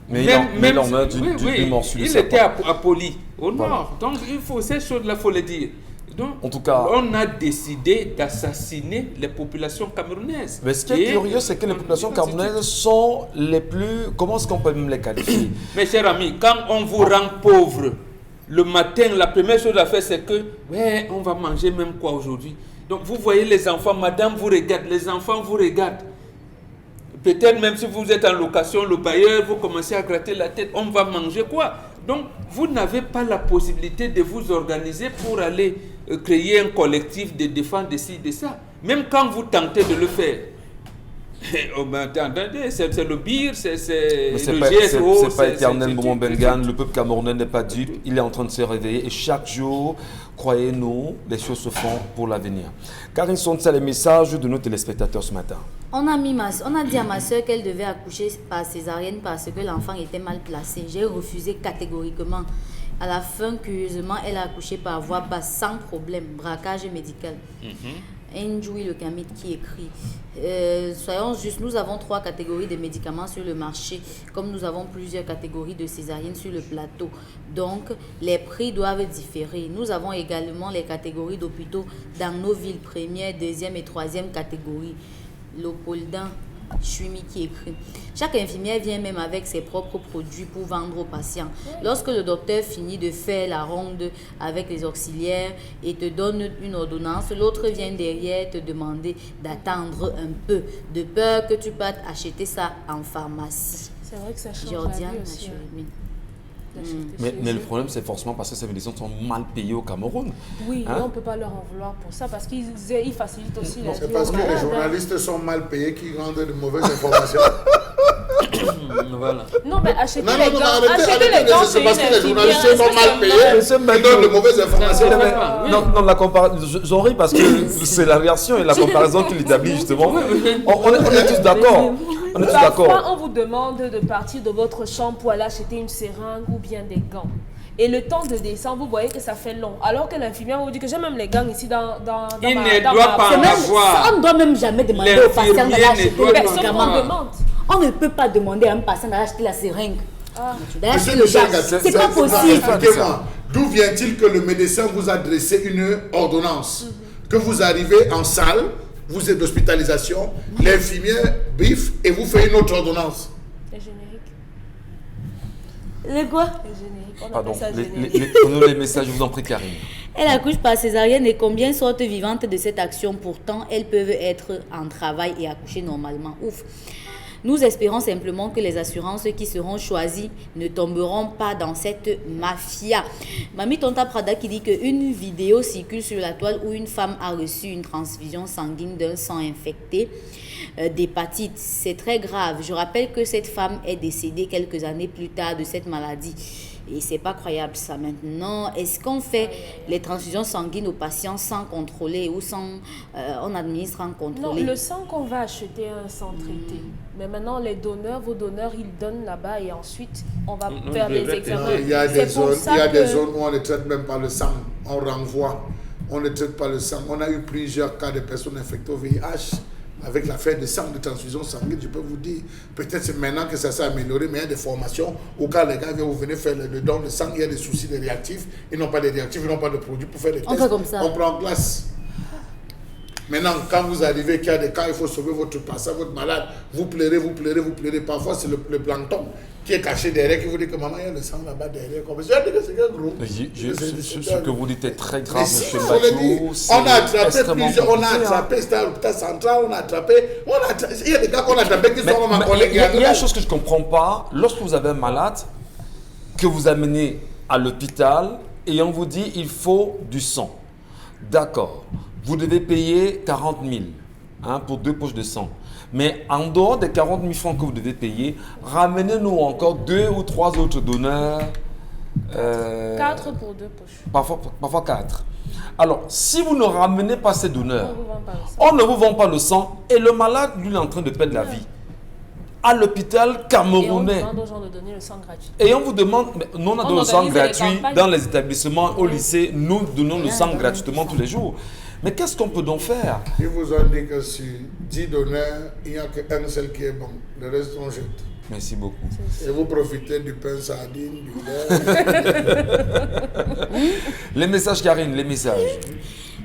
Mais il en a du morceau. Il était à Poli, au nord. Donc, ces choses-là, il faut le dire. Donc, en tout cas, on a décidé d'assassiner les populations camerounaises. Mais ce qui est curieux, c'est que les populations camerounaises sont les plus... Comment est-ce qu'on peut même les qualifier? Mes chers amis, quand on vous rend pauvre, le matin, la première chose à faire, c'est que, ouais, on va manger même quoi aujourd'hui? Donc, vous voyez les enfants, madame vous regarde, les enfants vous regardent. Peut-être même si vous êtes en location, le bailleur, vous commencez à gratter la tête, on va manger quoi? Donc, vous n'avez pas la possibilité de vous organiser pour aller créer un collectif de défense de ci, de ça. Même quand vous tentez de le faire. Attendez, c'est le BIR, c'est le GSO. C'est pas éternel, Momo Bengan. Le peuple camerounais n'est pas dupe. Il est en train de se réveiller. Et chaque jour, croyez-nous, les choses se font pour l'avenir. Karine Sonsa, les messages de nos téléspectateurs ce matin. On a dit à ma soeur qu'elle devait accoucher par césarienne parce que l'enfant était mal placé. J'ai refusé catégoriquement. À la fin, curieusement, elle a accouché par voie basse sans problème. Braquage médical. Enjoui le Camille qui écrit. Soyons justes, nous avons 3 catégories de médicaments sur le marché, comme nous avons plusieurs catégories de césariennes sur le plateau. Donc, les prix doivent différer. Nous avons également les catégories d'hôpitaux dans nos villes, première, deuxième et troisième catégorie. L'Opoldan, Chumi qui écrit. Chaque infirmière vient même avec ses propres produits pour vendre aux patients. Lorsque le docteur finit de faire la ronde avec les auxiliaires et te donne une ordonnance, l'autre vient derrière te demander d'attendre un peu, de peur que tu partes acheter ça en pharmacie. C'est vrai que ça change Jordiane, la vie aussi. Mais le problème, c'est forcément parce que ces médecins sont mal payés au Cameroun. Oui, Hein? et on ne peut pas leur en vouloir pour ça parce qu'ils facilitent aussi la vie. C'est parce aux que les malades, hein. journalistes sont mal payés qui rendent de mauvaises informations. Voilà. Non, mais acheter Non, les non, non, gants, arrêtez, acheter les arrêtez, gants, c'est parce que les une journalistes infirmière, sont mal payés C'est et donnent de mauvaises informations. Non, mais- Oui. Non, la comparaison, j'en ris parce que c'est la réaction et la comparaison qu'il établit justement. On est tous d'accord. On est tous Parfois, d'accord. on vous demande de partir de votre chambre pour aller acheter une seringue ou bien des gants. Et le temps de descendre, vous voyez que ça fait long. Alors que l'infirmière vous dit que j'ai même les gants ici dans Il ma... ne dans doit ma- pas C'est même, avoir. ça, on ne doit même jamais demander au patient d'aller L'infirmier acheter ne doit le pas Personne avoir. ne demande. On ne peut pas demander à un patient d'aller acheter la seringue. D'aller Monsieur acheter le Michel gaz. Gatien, C'est pas possible. expliquez-moi, d'où vient-il que le médecin vous a dressé une ordonnance? Que vous arrivez en salle, vous êtes d'hospitalisation, l'infirmière biffe et vous fait une autre ordonnance. Les génériques. Le quoi? Les génériques. On Pardon, appelle ça générique. prenons les messages, je vous en prie, Karine. Elle accouche par césarienne et combien sortent vivantes de cette action? Pourtant, elles peuvent être en travail et accoucher normalement. Ouf. Nous espérons simplement que les assurances qui seront choisies ne tomberont pas dans cette mafia. Mamie Tonta Prada qui dit qu'une vidéo circule sur la toile où une femme a reçu une transfusion sanguine d'un sang infecté d'hépatite. C'est très grave. Je rappelle que cette femme est décédée quelques années plus tard de cette maladie. Et c'est pas croyable ça maintenant. Est-ce qu'on fait les transfusions sanguines aux patients sans contrôler ou sans on administre sans Non, contrôler? le sang qu'on va acheter est un sang traité. Mais maintenant, les donneurs, vos donneurs, ils donnent là-bas et ensuite, on va faire des examens. Non, il y a C'est des pour zones, ça il y a que- des zones où on ne traite même pas le sang, on renvoie. On ne traite pas le sang. On a eu plusieurs cas de personnes infectées au VIH avec l'affaire de sang, de transfusion sanguine. Je peux vous dire, peut-être c'est maintenant que ça s'est amélioré, mais il y a des formations où quand les gars viennent, vous venez faire le don de sang, il y a des soucis de réactifs. Ils n'ont pas de réactifs, ils n'ont pas de produits pour faire les tests. On fait comme ça. On prend en classe. Maintenant, quand vous arrivez, qu'il y a des cas, il faut sauver votre patient, votre malade. Vous pleurez, vous pleurez, vous pleurez. Parfois, c'est le plancton qui est caché derrière, qui vous dit que maman, il y a le sang là-bas derrière. Comme ça, je dis que c'est un gros. Ce que vous dites est très grave, Mais monsieur si, on le dit, Bachou. on a attrapé extrêmement plusieurs, on a compliqué, hein. attrapé, c'était à l'hôpital central, on a attrapé, il y a des gars qu'on a attrapé qui Mais sont ma mais collègue. il y a une chose que je ne comprends pas. Lorsque vous avez un malade, que vous amenez à l'hôpital et on vous dit il faut du sang. D'accord. Vous devez payer 40 000 hein, pour 2 poches de sang. Mais en dehors des 40 000 francs que vous devez payer, ramenez-nous encore 2 ou 3 autres donneurs. 4 pour 2 poches. Parfois 4. Alors, si vous ne ramenez pas ces donneurs, On vous vend pas le sang. on ne vous vend pas le sang et le malade, lui, il est en train de perdre la vie. À l'hôpital Et on camerounais. demande aux gens de donner le sang gratuit. Et on vous demande, mais nous on a On donné le sang organise des gratuit campagnes. dans les établissements, au lycée, nous donnons le sang gratuitement tous les jours. Mais qu'est-ce qu'on peut donc faire? Ils vous ont dit que sur 10 donneurs, il n'y a qu'un seul qui est bon. Le reste, on jette. Merci beaucoup. Et vous profitez du pain sardine, du lait. Les messages, Karine, les messages.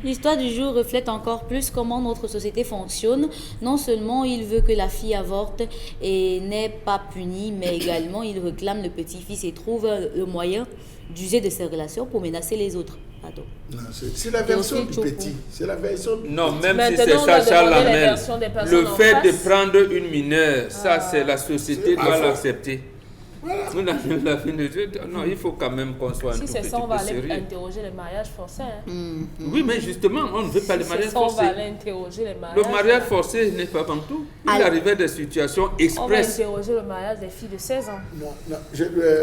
L'histoire du jour reflète encore plus comment notre société fonctionne. Non seulement il veut que la fille avorte et n'est pas punie, mais également il réclame le petit-fils et trouve le moyen d'user de ses relations pour menacer les autres. Pardon. Non, c'est la version aussi du Chopo. petit. C'est la version du Non, même si Maintenant, c'est on va Sacha demander les Lamel, versions des personnes le en fait de face. prendre une mineure, ça c'est la société doit Voilà. l'accepter. Non, il faut quand même qu'on soit un Si tout c'est petit ça, on peu va aller sérieux. interroger les mariages forcés. hein. Oui, mais justement, on ne veut pas les Si mariages c'est ça, on va forcés. aller interroger les mariages. Le mariage forcé n'est pas comme tout. Il Alors- arrivait des situations On va express. interroger le mariage des filles de 16 ans. Non, non,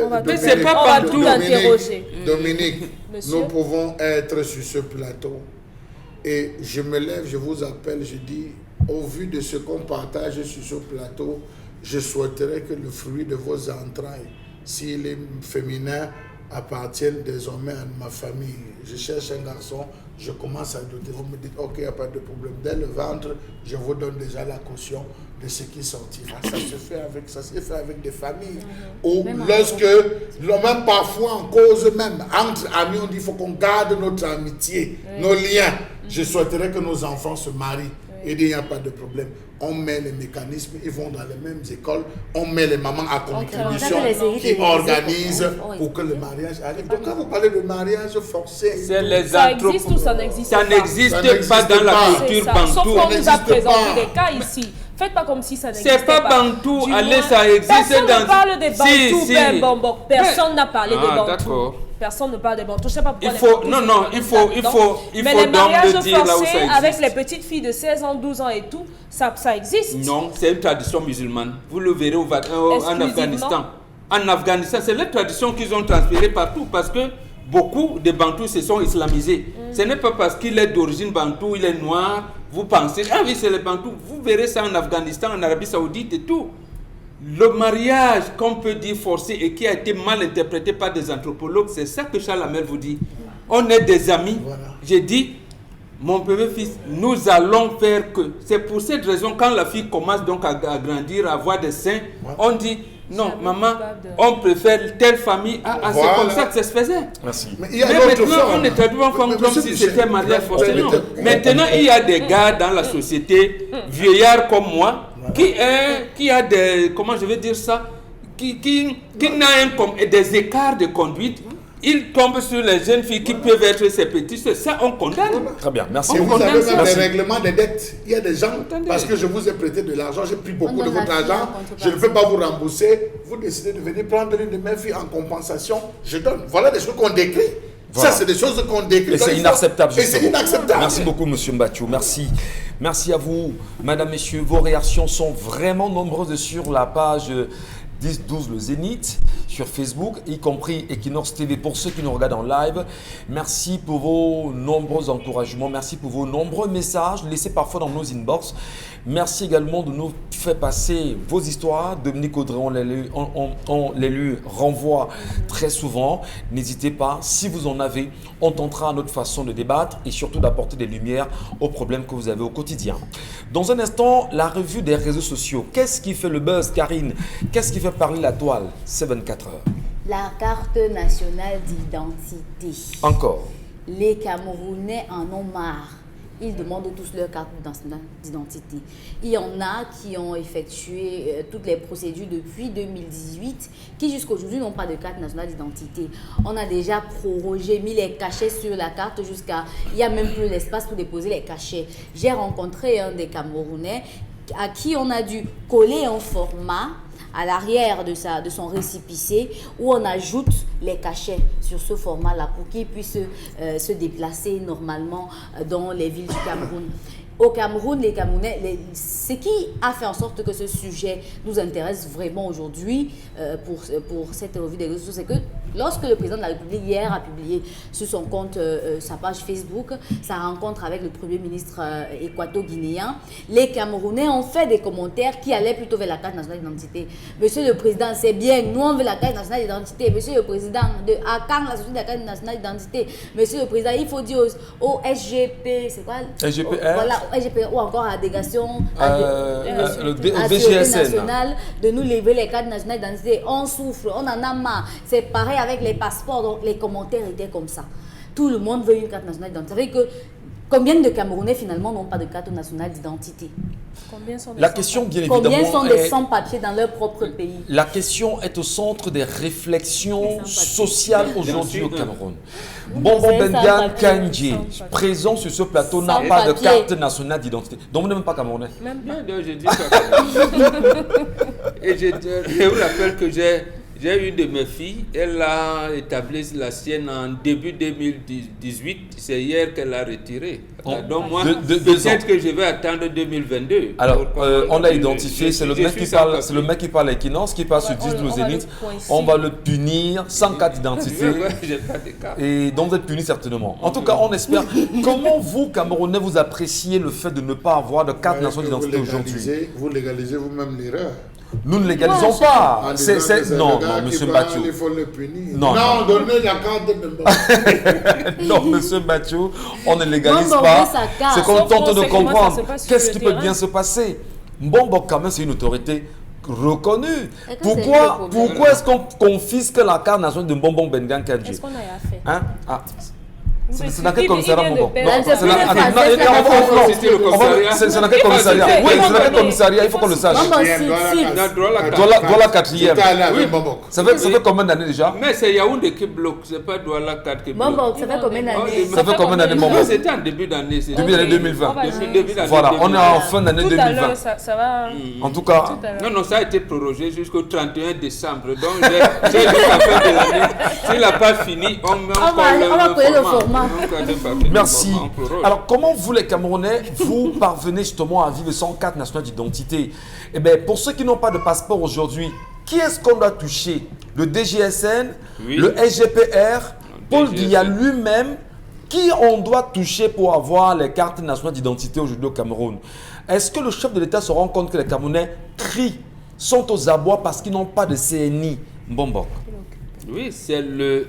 On va Mais tout- c'est pas on va partout. tout interroger. Dominique, Monsieur. nous pouvons être sur ce plateau. Et je me lève, je vous appelle, je dis, au vu de ce qu'on partage sur ce plateau, je souhaiterais que le fruit de vos entrailles, s'il est féminin, appartienne désormais à ma famille. Je cherche un garçon, je commence à douter. Vous me dites, ok, il n'y a pas de problème. Dès le ventre, je vous donne déjà la caution de ce qui sortira. Ça se fait avec des familles. Ou Même lorsque, même parfois en cause même, entre amis, on dit qu'il faut qu'on garde notre amitié, nos liens. Je souhaiterais que nos enfants se marient. Il dit, il n'y a pas de problème. On met les mécanismes, ils vont dans les mêmes écoles, on met les mamans à contribution qui organisent pour que le mariage arrive. Donc quand vous parlez de mariage forcé, c'est les ça existe ou ça n'existe pas? Ça n'existe pas dans la culture bantou. Sauf qu'on nous a présenté des cas ici. Faites pas comme si ça n'existait pas. C'est pas bantou, allez, ça existe personne dans... ne parle des bantous, Personne n'a parlé des bantous. D'accord. Personne ne parle des bantous. Je sais pas pourquoi il faut mais les donc mariages le dire là où ça forcés existe. avec les petites filles de 16 ans, 12 ans et tout, ça existe. Non, c'est une tradition musulmane. Vous le verrez en Afghanistan. En Afghanistan, c'est la tradition qu'ils ont transférée partout parce que beaucoup de bantous se sont islamisés. Ce n'est pas parce qu'il est d'origine bantou, il est noir, vous pensez, ah oui, c'est les bantous. Vous verrez ça en Afghanistan, en Arabie Saoudite et tout. Le mariage qu'on peut dire forcé et qui a été mal interprété par des anthropologues, c'est ça que Charles Hamel vous dit. On est des amis. Voilà. J'ai dit, mon petit-fils, nous allons faire que. C'est pour cette raison, quand la fille commence donc à grandir, à avoir des seins, on dit, non, maman, on préfère telle famille. Voilà. C'est comme ça que ça se faisait. Merci. Mais maintenant, on est traduit en forme comme si c'était mariage forcé. Non. Maintenant, il y a des gars dans la société, vieillards comme moi, qui a des, comment je vais dire ça, qui n'a des écarts de conduite. Il tombe sur les jeunes filles qui peuvent être ses petites. Ça, on condamne. Très bien, merci. Et vous avez même des règlements des dettes. Il y a des gens, parce que je vous ai prêté de l'argent, j'ai pris beaucoup de votre argent, je ne peux pas vous rembourser. Vous décidez de venir prendre une de mes filles en compensation, je donne. Voilà des choses qu'on décrit. Voilà. Ça, c'est des choses qu'on décrit. Et c'est inacceptable. Et c'est inacceptable. Merci beaucoup, monsieur Mbatiou. Merci. Merci à vous, madame, messieurs. Vos réactions sont vraiment nombreuses sur la page 10-12 le Zénith sur Facebook, y compris Equinox TV pour ceux qui nous regardent en live. Merci pour vos nombreux encouragements, merci pour vos nombreux messages laissés parfois dans nos inbox. Merci également de nous faire passer vos histoires. Dominique Audrey, on les lui renvoie très souvent. N'hésitez pas, si vous en avez, on tentera notre façon de débattre et surtout d'apporter des lumières aux problèmes que vous avez au quotidien. Dans un instant, la revue des réseaux sociaux. Qu'est-ce qui fait le buzz, Karine? Qu'est-ce qui fait parler la toile? C'est 24 heures. La carte nationale d'identité. Encore. Les Camerounais en ont marre. Ils demandent tous leur carte nationale d'identité. Il y en a qui ont effectué toutes les procédures depuis 2018, qui jusqu'à aujourd'hui n'ont pas de carte nationale d'identité. On a déjà prorogé, mis les cachets sur la carte jusqu'à... Il n'y a même plus l'espace pour déposer les cachets. J'ai rencontré un des Camerounais à qui on a dû coller un format à l'arrière de son récépissé où on ajoute les cachets sur ce format-là pour qu'ils puissent se déplacer normalement dans les villes du Cameroun. Au Cameroun, les Camerounais, ce qui a fait en sorte que ce sujet nous intéresse vraiment aujourd'hui pour cette revue des réseaux, c'est que lorsque le président de la République hier a publié sur son compte, sa page Facebook, sa rencontre avec le Premier ministre équato-guinéen, les Camerounais ont fait des commentaires qui allaient plutôt vers la carte nationale d'identité. Monsieur le Président, c'est bien, nous on veut la carte nationale d'identité. Monsieur le Président, à quand la société de la carte nationale d'identité? Monsieur le Président, il faut dire au SGP, c'est quoi? SGPR. Voilà, SGP, ou encore à la délégation le DGSN nationale de nous livrer les cartes nationales d'identité. On souffre, on en a marre. C'est pareil avec les passeports, donc les commentaires étaient comme ça. Tout le monde veut une carte nationale d'identité. Ça veut dire que combien de Camerounais finalement n'ont pas de carte nationale d'identité? La question, bien évidemment, combien sont des sans-papiers dans leur propre pays? La question est au centre des réflexions sociales aujourd'hui au Cameroun. Bonbon Bengan Kandji, présent sur ce plateau, n'a pas de carte nationale d'identité. Donc, vous n'êtes même pas Camerounais. Même bien, je dis et je vous rappelle que j'ai une de mes filles, elle a établi la sienne en début 2018. C'est hier qu'elle a retiré. Donc moi, peut-être que je vais attendre 2022. Alors, on a identifié, c'est le mec qui parle à Equinox, qui passe sur 10-12 Zénith. On va le punir sans carte d'identité. Et donc, vous êtes puni certainement. En tout cas, on espère. Comment vous, Camerounais, vous appréciez le fait de ne pas avoir de carte nationale d'identité aujourd'hui? Vous légalisez vous-même l'erreur. Nous ne légalisons pas. Non, monsieur Mbatiou. Il faut le punir. Non, donnez la carte de non, monsieur Mbatiou, on ne légalise pas. C'est qu'on tente de comprendre. Qu'est-ce qui peut bien se passer? Mbombo, quand même, c'est une autorité reconnue. Pourquoi est-ce qu'on confisque la carte nationale de Mbombo Bengan Kandji? Est-ce qu'on a fait? Hein? C'est dans quel commissariat, Il vient de Mobo? perdre. C'est dans quel commissariat? Oui, c'est dans quel commissariat? Il faut qu'on le sache. Douala 4e. Ça fait combien d'années déjà? Mais c'est Yaoundé qui bloque, c'est pas Douala 4 qui bloque. Mambo, ça fait combien d'années? Ça fait combien d'années, Mobo? C'était en début d'année. Début d'année 2020. Début d'année Voilà, on est en fin d'année Tout à 2020. l'heure, ça va. En tout cas, Non, ça a été prorogé jusqu'au 31 décembre. Donc, j'ai dit qu'à la fin de l'année, s'il n'a pas fini, on va coller le format. merci. Alors, comment vous, les Camerounais, vous parvenez justement à vivre sans carte nationale d'identité? Eh bien, pour ceux qui n'ont pas de passeport aujourd'hui, qui est-ce qu'on doit toucher? Le DGSN, Oui. le SGPR, Paul DGSN. Biya lui-même, qui on doit toucher pour avoir les cartes nationales d'identité aujourd'hui au Cameroun? Est-ce que le chef de l'État se rend compte que les Camerounais crient, sont aux abois parce qu'ils n'ont pas de CNI? Mbombo. Oui, c'est le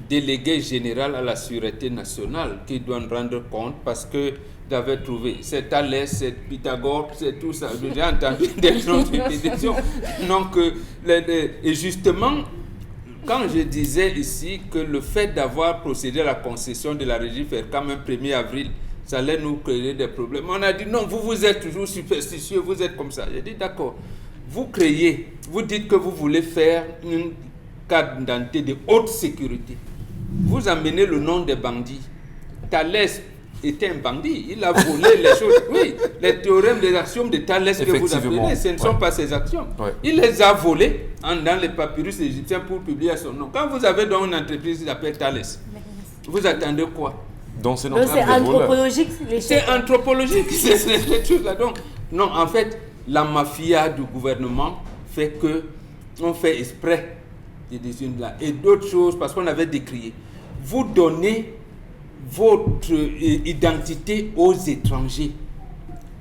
délégué général à la sûreté nationale qui doit en rendre compte parce que j'avais trouvé, c'est Thalès, c'est Pythagore, c'est tout ça. J'ai entendu des gens de répétition. Donc, et justement, quand je disais ici que le fait d'avoir procédé à la concession de la régie FERCAM un 1er avril, ça allait nous créer des problèmes. On a dit non, vous êtes toujours superstitieux, vous êtes comme ça. J'ai dit d'accord, vous créez, vous dites que vous voulez faire une carte d'identité de haute sécurité. Vous amenez le nom des bandits. Thalès était un bandit, il a volé les choses. Oui, les théorèmes des axiomes de Thalès que vous appelez, ce ne sont pas ces axiomes. Ouais. Il les a volés dans les papyrus égyptiens pour publier son nom. Quand vous avez donc une entreprise qui s'appelle Thalès, vous attendez quoi? Donc, c'est Donc c'est anthropologique. C'est anthropologique, ces choses-là. Donc, non, en fait, la mafia du gouvernement fait que on fait exprès de dire là. Et d'autres choses, parce qu'on avait décrié. Vous donnez votre identité aux étrangers.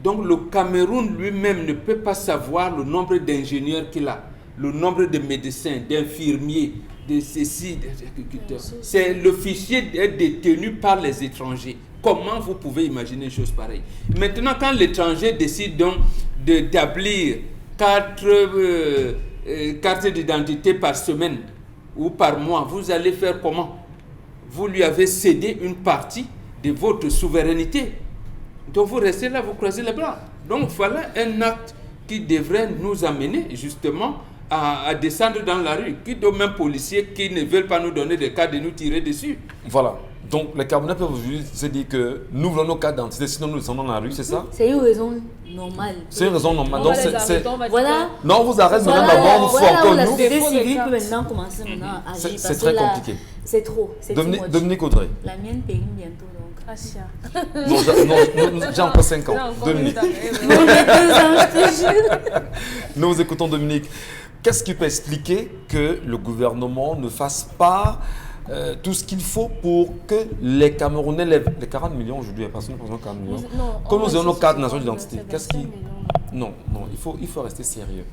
Donc, le Cameroun lui-même ne peut pas savoir le nombre d'ingénieurs qu'il a, le nombre de médecins, d'infirmiers, de ceci, des agriculteurs. C'est le fichier est détenu par les étrangers. Comment vous pouvez imaginer une chose pareille? Maintenant, quand l'étranger décide donc d'établir 4 cartes d'identité par semaine ou par mois, vous allez faire comment? Vous lui avez cédé une partie de votre souveraineté. Donc vous restez là, vous croisez les bras. Donc voilà un acte qui devrait nous amener justement à descendre dans la rue. Qui de même policiers qui ne veulent pas nous donner des cas de nous tirer dessus. Voilà. Donc, les Camerounais peuvent aujourd'hui se dire que nous voulons nos cartes d'identité, sinon nous descendons dans la rue, c'est ça? C'est une raison normale. C'est une raison normale. Donc, Voilà. Non, on vous arrête maintenant Voilà, d'abord, on vous faut voilà où encore la nous. société civile peut maintenant commencer à agir. C'est parce très que là, compliqué. C'est trop. C'est too much. Dominique Audrey. La mienne périme bientôt donc. Asia. Non, j'ai encore 5 ans. Dominique. Bon, les 2 ans, je te jure. Nous vous écoutons, Dominique. Qu'est-ce qui peut expliquer que le gouvernement ne fasse pas tout ce qu'il faut pour que les Camerounais lèvent les 40 millions aujourd'hui, parce que nous pensons 40 millions. Comme nous avons nos cartes nationales d'identité, qu'est-ce qui... Non, il faut rester sérieux.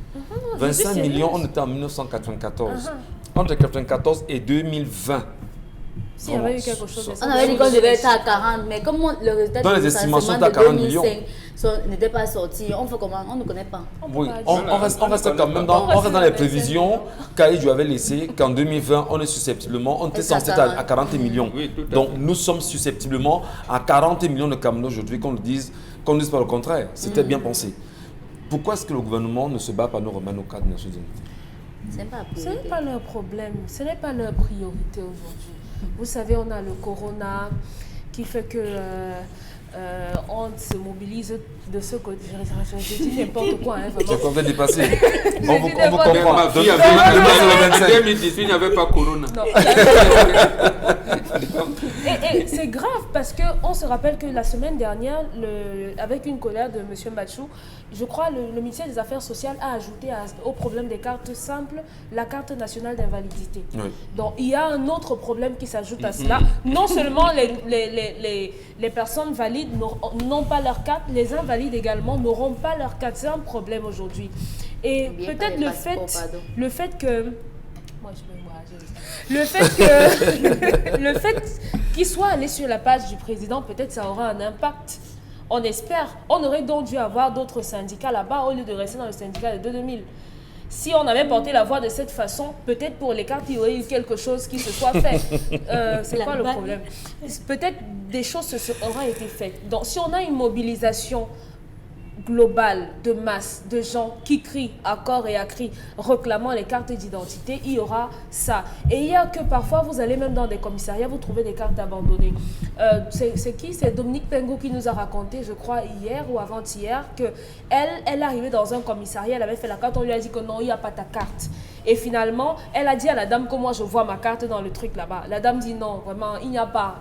25 millions, on était en 1994. Entre 1994 et 2020. S'il y avait eu quelque chose, On avait dit qu'on devait être à 40, mais comme le résultat Dans les estimations, t'as 40 millions. n'était pas sorti, on fait comment? On ne connaît pas. Oui, on reste quand même dans les prévisions qu'Aïdjou avait laissées qu'en 2020, on est susceptiblement, on était censé être à 40 millions. Oui, tout à Donc nous sommes susceptiblement à 40 millions de Camerounais aujourd'hui, qu'on ne dise pas le contraire. C'était bien pensé. Pourquoi est-ce que le gouvernement ne se bat pas nous remettre nos cadres nationaux? Ce n'est pas leur problème, ce n'est pas leur priorité aujourd'hui. Vous savez, on a le corona qui fait que on se mobilise de ce côté. Je dis n'importe quoi. Hein, C'est qu'on veut dépasser. On vous n'importe comprend. Ma fille Demain, en 2018, il n'y avait pas Corona. Non. Et c'est grave parce qu'on se rappelle que la semaine dernière, avec une colère de M. Machou, je crois le ministère des Affaires sociales a ajouté au problème des cartes simples la carte nationale d'invalidité. Oui. Donc il y a un autre problème qui s'ajoute à cela. Non seulement les personnes valides n'ont pas leur carte, les invalides également n'auront pas leur carte. C'est un problème aujourd'hui. Et peut-être le fait que... Moi, je peux voir. Le fait qu'il soit allé sur la page du président, peut-être ça aura un impact. On espère. On aurait donc dû avoir d'autres syndicats là-bas au lieu de rester dans le syndicat de 2000. Si on avait porté la voix de cette façon, peut-être pour les cartes, il y aurait eu quelque chose qui se soit fait. C'est quoi le problème? Peut-être des choses auraient été faites. Donc, si on a une mobilisation globale de masse de gens qui crient à corps et à cri réclamant les cartes d'identité, il y aura ça. Et il y a que parfois vous allez même dans des commissariats, vous trouvez des cartes abandonnées. C'est qui? C'est Dominique Pengo qui nous a raconté, je crois hier ou avant-hier, que elle arrivait dans un commissariat, elle avait fait la carte, on lui a dit que non, il n'y a pas ta carte. Et finalement, elle a dit à la dame que moi je vois ma carte dans le truc là-bas. La dame dit non, vraiment, il n'y a pas.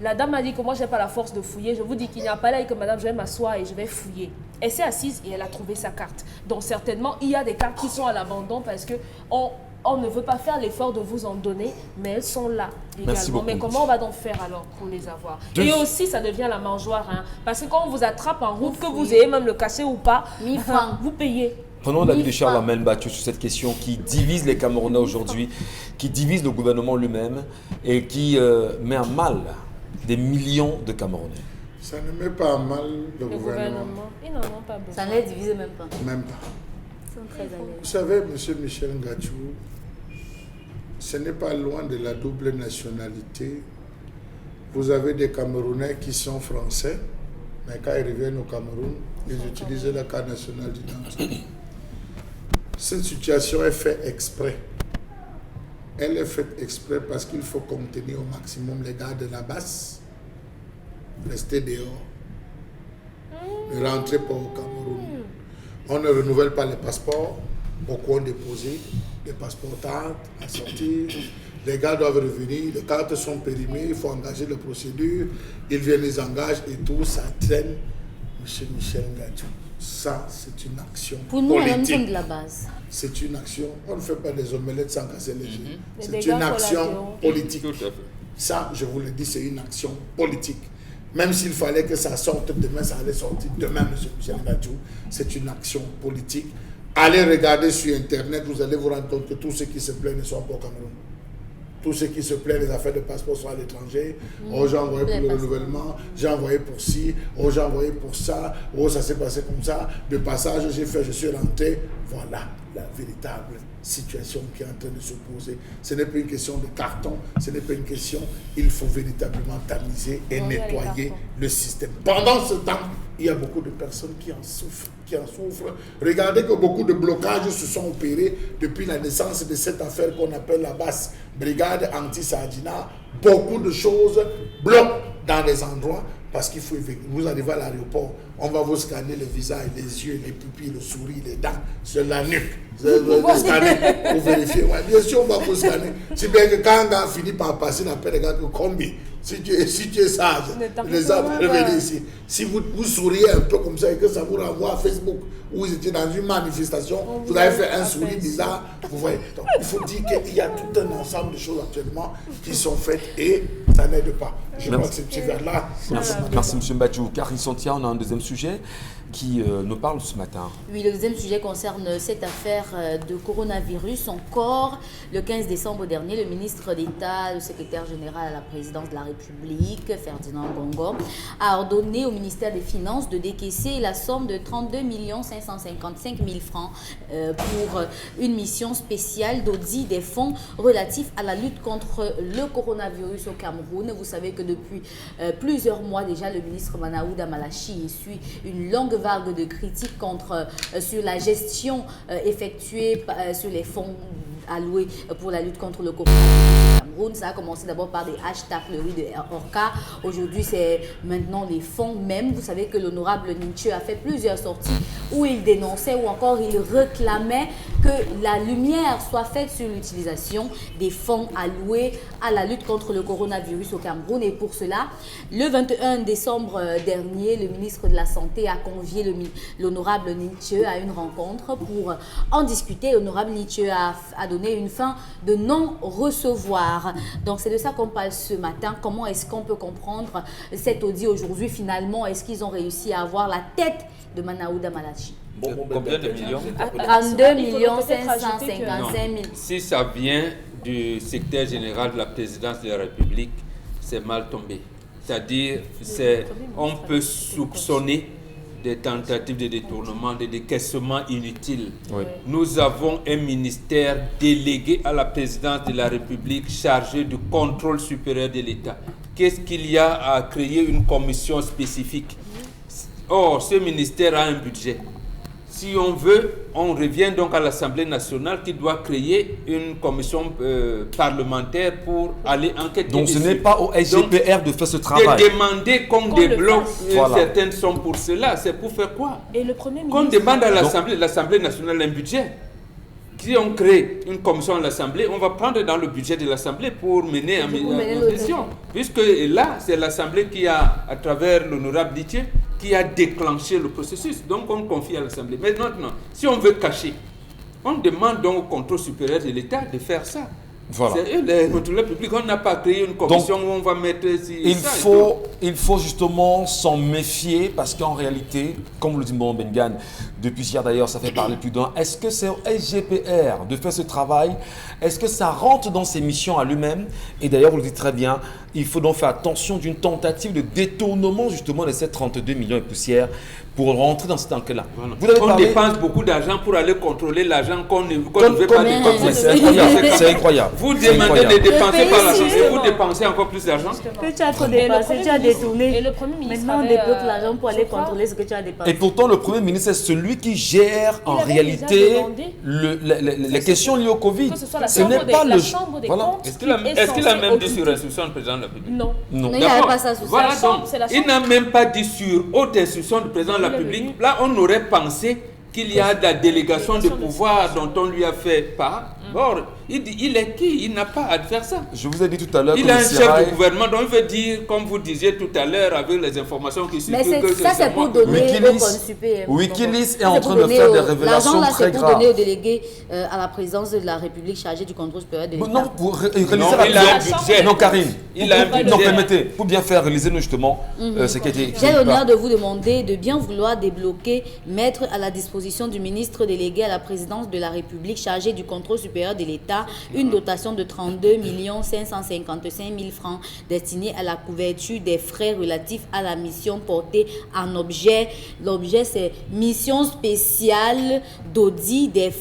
La dame m'a dit que moi, je n'ai pas la force de fouiller. Je vous dis qu'il n'y a pas là et que madame, je vais m'asseoir et je vais fouiller. Elle s'est assise et elle a trouvé sa carte. Donc, certainement, il y a des cartes qui sont à l'abandon parce qu'on ne veut pas faire l'effort de vous en donner, mais elles sont là également. Mais comment on va donc faire alors pour les avoir? Et aussi, ça devient la mangeoire. Hein, parce que quand on vous attrape en route, que vous ayez même le casser ou pas, vous payez. Prenons l'avis de Charles Amel Bathiou sur cette question qui divise les Camerounais aujourd'hui, qui divise le gouvernement lui-même et qui met à mal des millions de Camerounais. Ça ne met pas à mal le gouvernement. Ils n'en ont pas besoin. Ça ne les divise même pas. Même pas. Ils sont très à l'aise. Vous savez, M. Michel Ngachou, ce n'est pas loin de la double nationalité. Vous avez des Camerounais qui sont français, mais quand ils reviennent au Cameroun, ils utilisent la carte nationale d'identité. Cette situation est faite exprès. Elle est faite exprès parce qu'il faut contenir au maximum les gars de la base. Rester dehors. Ne rentrez pas au Cameroun. On ne renouvelle pas les passeports. Beaucoup ont déposé des passeports tardent à sortir. Les gars doivent revenir. Les cartes sont périmées. Il faut engager les procédures. Ils viennent, les engagent et tout. Ça traîne. Monsieur Michel Ngachou. Ça, c'est une action pour nous, politique. nous sommes de la base. C'est une action. On ne fait pas des omelettes sans casser les jeux. Les C'est dégâts une action collatéraux. politique. Tout à fait. Ça, je vous le dis, c'est une action politique. Même s'il fallait que ça sorte demain, ça allait sortir demain, M. Michel Ngachou. C'est une action politique. Allez regarder sur Internet, vous allez vous rendre compte que tous ceux qui se plaignent ne sont pas au Cameroun. Tous ceux qui se plaignent, les affaires de passeport sont à l'étranger. Oh, j'ai envoyé pour le renouvellement, j'ai envoyé pour ci, oh, j'ai envoyé pour ça, oh, ça s'est passé comme ça. De passage, j'ai fait, je suis rentré. Voilà la véritable situation qui est en train de se poser. Ce n'est pas une question de carton, ce n'est pas une question, il faut véritablement tamiser et nettoyer le système. Pendant ce temps, il y a beaucoup de personnes qui en souffrent. Regardez que beaucoup de blocages se sont opérés depuis la naissance de cette affaire qu'on appelle la basse brigade anti-Sardina. Beaucoup de choses bloquent dans les endroits parce qu'il faut vous arrivez à l'aéroport, on va vous scanner le visage, les yeux, les pupilles, le sourire, les dents, sur la nuque. Vous scanner pour vérifier. Ouais, bien sûr, on va vous scanner. Si bien que quand un gars finit par passer, on appelle les gars que combien. Si tu es sage, les hommes revenez ici. Si vous souriez un peu comme ça et que ça vous renvoie à Facebook, où vous étiez dans une manifestation, vous avez fait un sourire bizarre, vous voyez. Donc, il faut dire qu'il y a tout un ensemble de choses actuellement qui sont faites et ça n'aide pas. Je crois que c'est petit vers-là. Merci M. Bathiou. Karine Santia, on a un deuxième sujet qui nous parle ce matin. Oui, le deuxième sujet concerne cette affaire de coronavirus. Encore le 15 décembre dernier, le ministre d'État, le secrétaire général à la présidence de la République, Ferdinand Bongo, a ordonné au ministère des Finances de décaisser la somme de 32 555 000 francs pour une mission spéciale d'audit des fonds relatifs à la lutte contre le coronavirus au Cameroun. Vous savez que depuis plusieurs mois déjà, le ministre Manaouda Malachi essuie une longue vague de critiques sur la gestion effectuée sur les fonds alloués pour la lutte contre le coronavirus au Cameroun. Ça a commencé d'abord par des hashtags de Orca. Aujourd'hui, c'est maintenant les fonds même. Vous savez que l'honorable Ninche a fait plusieurs sorties où il dénonçait ou encore il réclamait que la lumière soit faite sur l'utilisation des fonds alloués à la lutte contre le coronavirus au Cameroun. Et pour cela, le 21 décembre dernier, le ministre de la Santé a convié l'honorable Ninche à une rencontre pour en discuter. L'honorable Ninche a donné une fin de non-recevoir. Donc c'est de ça qu'on parle ce matin. Comment est-ce qu'on peut comprendre cet audit aujourd'hui finalement? Est-ce qu'ils ont réussi à avoir la tête de Manaouda Malachi? Combien de millions? 32 555 000. Si ça vient du secrétaire général de la présidence de la République, c'est mal tombé. C'est-à-dire, on peut soupçonner des tentatives de détournement, de décaissement inutiles. Oui. Nous avons un ministère délégué à la présidence de la République chargé du contrôle supérieur de l'État. Qu'est-ce qu'il y a à créer une commission spécifique? Or, ce ministère a un budget. Si on veut, on revient donc à l'Assemblée nationale qui doit créer une commission parlementaire pour aller enquêter. Donc ce dessus. n'est pas au SGPR de faire ce travail. De demander qu'on débloque Voilà. certaines sommes pour cela, c'est pour faire quoi? Et le Premier Qu'on ministre... demande à l'Assemblée nationale un budget. Si on crée une commission à l'Assemblée, on va prendre dans le budget de l'Assemblée pour mener à mission. Puisque là, c'est l'Assemblée qui a, à travers l'honorable Litier, qui a déclenché le processus. Donc on confie à l'Assemblée. Mais maintenant, si on veut cacher, on demande donc au contrôle supérieur de l'État de faire ça. Voilà. C'est eux, les contrôleurs publics, on n'a pas créé une commission où on va mettre il faut justement s'en méfier parce qu'en réalité, comme le dit Mbon Bengan, depuis hier d'ailleurs, ça fait parler plus d'un. Est-ce que c'est au SGPR de faire ce travail? Est-ce que ça rentre dans ses missions à lui-même? Et d'ailleurs, vous le dites très bien, il faut donc faire attention d'une tentative de détournement justement de ces 32 millions et poussières pour rentrer dans cette enquête-là. Voilà. On dépense beaucoup d'argent pour aller contrôler l'argent qu'on ne veut pas dépenser. C'est incroyable, c'est incroyable. Vous demandez de dépenser par l'argent et vous dépensez encore plus d'argent. Que tu as trop dépensé, tu as détourné. Et le Premier ministre Maintenant, on avait, débloque l'argent pour aller je crois, contrôler ce que tu as dépensé. Et pourtant, le Premier ministre est celui qui gère en avait réalité déjà demandé les questions liées au Covid. que ce soit la Ce chambre n'est des, pas la le chambre des voilà. comptes. Est-ce qu'il a même dit sur instruction du président de la République? Non. Non. Il n'y avait pas ça sous Voilà, ça. donc, c'est la il chambre. n'a même pas dit sur haute instruction du président de la Il est République. venu. Là, on aurait pensé qu'il y a de la délégation de pouvoir dont on lui a fait part. Or, il est qui? Il n'a pas à faire ça. Je vous ai dit tout à l'heure que Il a un le chef Sérail- de gouvernement, donc il veut dire, comme vous disiez tout à l'heure, avec les informations qui Mais circulent, que ça, c'est pour moi. donner au Wikileaks- CONSUPR. Wikileaks est en train de faire des révélations L'argent là, très c'est pour graves. donner au délégué à la présidence de la République chargé du contrôle supérieur de l'État. Non, pour réaliser Non, la il a un vision- budget. Non, Karine. Il a un budget. Non, permettez, pour bien faire réaliser nous justement ce qui a été écrit. J'ai l'honneur de vous demander de bien vouloir débloquer, mettre à la disposition du ministre délégué à la présidence de la République chargé du contrôle supérieur de l'État une dotation de 32 555 000 francs destinée à la couverture des frais relatifs à la mission portée en objet. L'objet, c'est mission spéciale d'audit des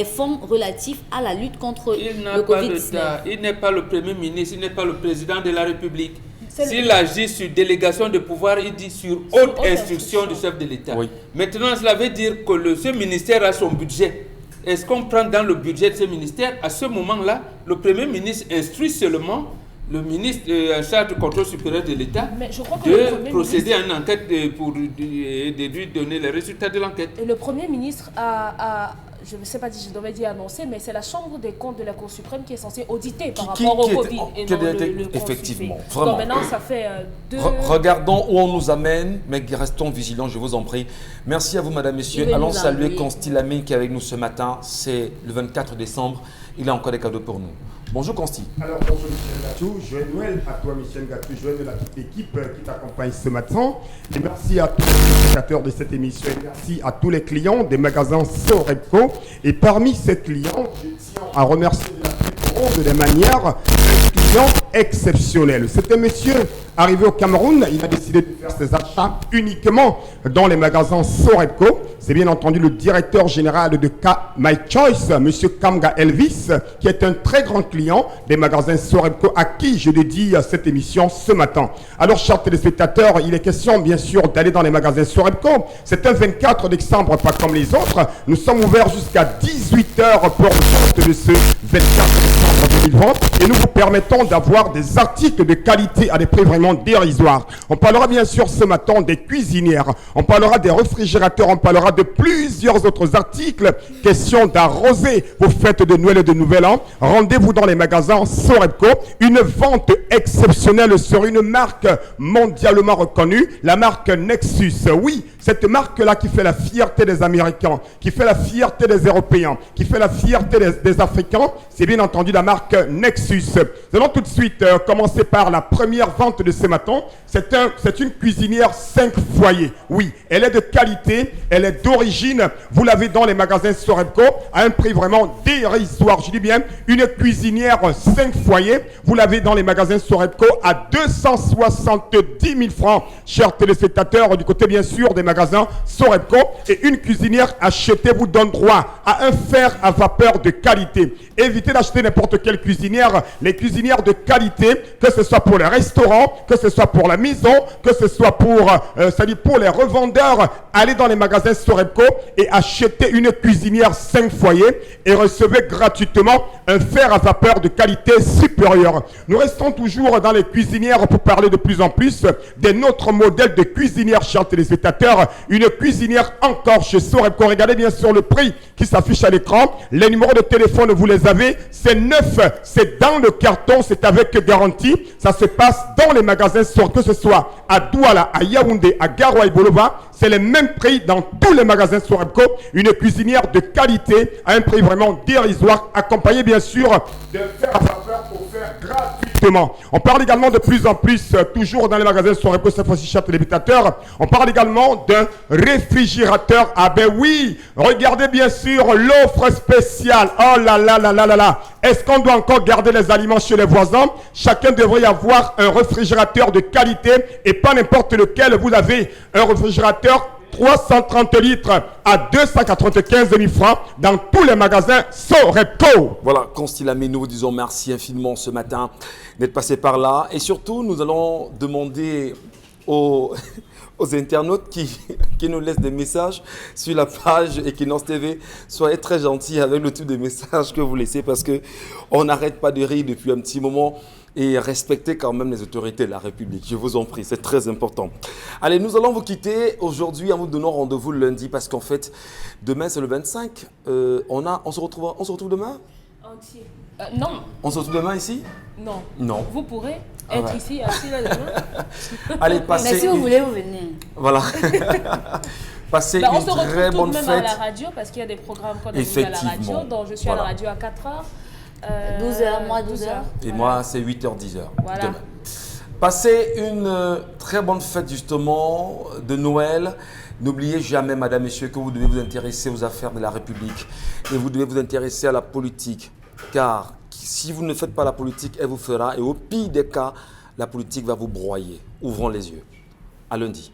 fonds relatifs à la lutte contre Il n'a le pas Covid-19. d'État, il n'est pas le Premier ministre, il n'est pas le président de la République. C'est S'il le- agit sur délégation de pouvoir, il dit sur haute instruction du chef de l'État. Oui. Maintenant, cela veut dire que ce ministère a son budget. Est-ce qu'on prend dans le budget de ce ministère? À ce moment-là, le Premier ministre instruit seulement le ministre en charge du contrôle supérieur de l'État Mais je crois que le de Premier procéder à une enquête pour lui donner les résultats de l'enquête. Et le Premier ministre je ne sais pas si je devais dire annoncé, mais c'est la Chambre des comptes de la Cour suprême qui est censée auditer par Qui- rapport qui au était- Covid et qui non était- le effectivement, consulté. vraiment. Donc maintenant, ça fait deux... Regardons où on nous amène, mais restons vigilants, je vous en prie. Merci à vous, madame, messieurs. Il veut Allons nous saluer envoyer. Consti Lamine qui est avec nous ce matin. C'est le 24 décembre. Il a encore des cadeaux pour nous. Bonjour, Consti. Alors bonjour Michel Gatou, joyeux Noël à toi Michel Gatou, joyeux Noël à toute l'équipe qui t'accompagne ce matin. Et merci à tous les spectateurs de cette émission et merci à tous les clients des magasins Sorepco. Et parmi ces clients, je tiens à remercier de la plus grande des manières un client exceptionnel. C'est un monsieur arrivé au Cameroun, il a décidé de faire ses achats uniquement dans les magasins Sorepco. C'est bien entendu le directeur général de My Choice, monsieur Kamga Elvis, qui est un très grand client des magasins Sorepco à qui je dédie cette émission ce matin. Alors, chers téléspectateurs, il est question bien sûr d'aller dans les magasins Sorepco. C'est un 24 décembre, pas comme les autres. Nous sommes ouverts jusqu'à 18h pour le compte de ce 24 décembre 2020 et nous vous permettons d'avoir des articles de qualité à des prix vraiment dérisoires. On parlera bien sûr ce matin des cuisinières, on parlera des réfrigérateurs, on parlera de plusieurs autres articles. Question d'arroser vos fêtes de Noël et de Nouvel An. Rendez-vous dans les magasins Sorepco. Une vente exceptionnelle sur une marque mondialement reconnue, la marque Nexus. Oui, cette marque-là qui fait la fierté des Américains, qui fait la fierté des Européens, qui fait la fierté des Africains, c'est bien entendu la marque Nexus. Nous allons tout de suite commencer par la première vente de ce matin. C'est une cuisinière 5 foyers. Oui, elle est de qualité, elle est d'origine. Vous l'avez dans les magasins Sorebco à un prix vraiment dérisoire. Je dis bien une cuisinière 5 foyers. Vous l'avez dans les magasins Sorebco à 270 000 francs. Chers téléspectateurs, du côté bien sûr des magasins Sorebco. Et une cuisinière achetée vous donne droit à un fer à vapeur de qualité. Évitez d'acheter n'importe quelle cuisinière. Les cuisinières de qualité, que ce soit pour les restaurants, que ce soit pour la maison, que ce soit pour les revendeurs, allez dans les magasins Sorebco et achetez une cuisinière 5 foyers et recevez gratuitement un fer à vapeur de qualité supérieure. Nous restons toujours dans les cuisinières pour parler de plus en plus de notre modèle de cuisinière, chers téléspectateurs. Une cuisinière encore chez Sorebco. Regardez bien sûr le prix qui s'affiche à l'écran. Les numéros de téléphone, vous les avez. C'est neuf, c'est dans le carton, c'est avec garantie. Ça se passe dans les magasins, que ce soit à Douala, à Yaoundé, à Garoua et Bolova. C'est le même prix dans tous les magasins Sorebco. Une cuisinière de qualité à un prix vraiment dérisoire, accompagné bien sûr de fer à vapeur pour faire gratuitement. On parle également de plus en plus, toujours dans les magasins Sorebco, cette fois-ci, chers téléspectateurs, on parle également d'un réfrigérateur. Ah ben oui, regardez bien sûr l'offre spéciale. Oh là là là là là là. Est-ce qu'on doit encore garder les aliments chez les voisins? Chacun devrait avoir un réfrigérateur de qualité et pas n'importe lequel. Vous avez un réfrigérateur 330 litres à 295 000 francs dans tous les magasins Sorebco. Voilà, Constilami, nous vous disons merci infiniment ce matin d'être passé par là. Et surtout, nous allons demander aux internautes qui nous laissent des messages sur la page Equinox TV. Soyez très gentils avec le type de messages que vous laissez parce qu'on n'arrête pas de rire depuis un petit moment. Et respectez quand même les autorités de la République. Je vous en prie, c'est très important. Allez, nous allons vous quitter aujourd'hui en vous donnant rendez-vous le lundi parce qu'en fait, demain c'est le 25. On se retrouve demain? Entier. Non. On se retrouve demain ici? Non. Non. Vous pourrez être ici, assis là demain. Allez, passez. Mais si vous voulez, vous venez. Voilà. Passez une On se retrouve très tout bonne de même fête. à la radio parce qu'il y a des programmes qu'on a vu à la radio. Donc je suis à la radio à 4h. 12h, moi 12h. Et voilà. Moi, c'est 8h, 10h. Voilà. Demain. Passez une très bonne fête justement de Noël. N'oubliez jamais, madame, messieurs, que vous devez vous intéresser aux affaires de la République. Et vous devez vous intéresser à la politique. Car si vous ne faites pas la politique, elle vous fera. Et au pire des cas, la politique va vous broyer. Ouvrons les yeux. À lundi.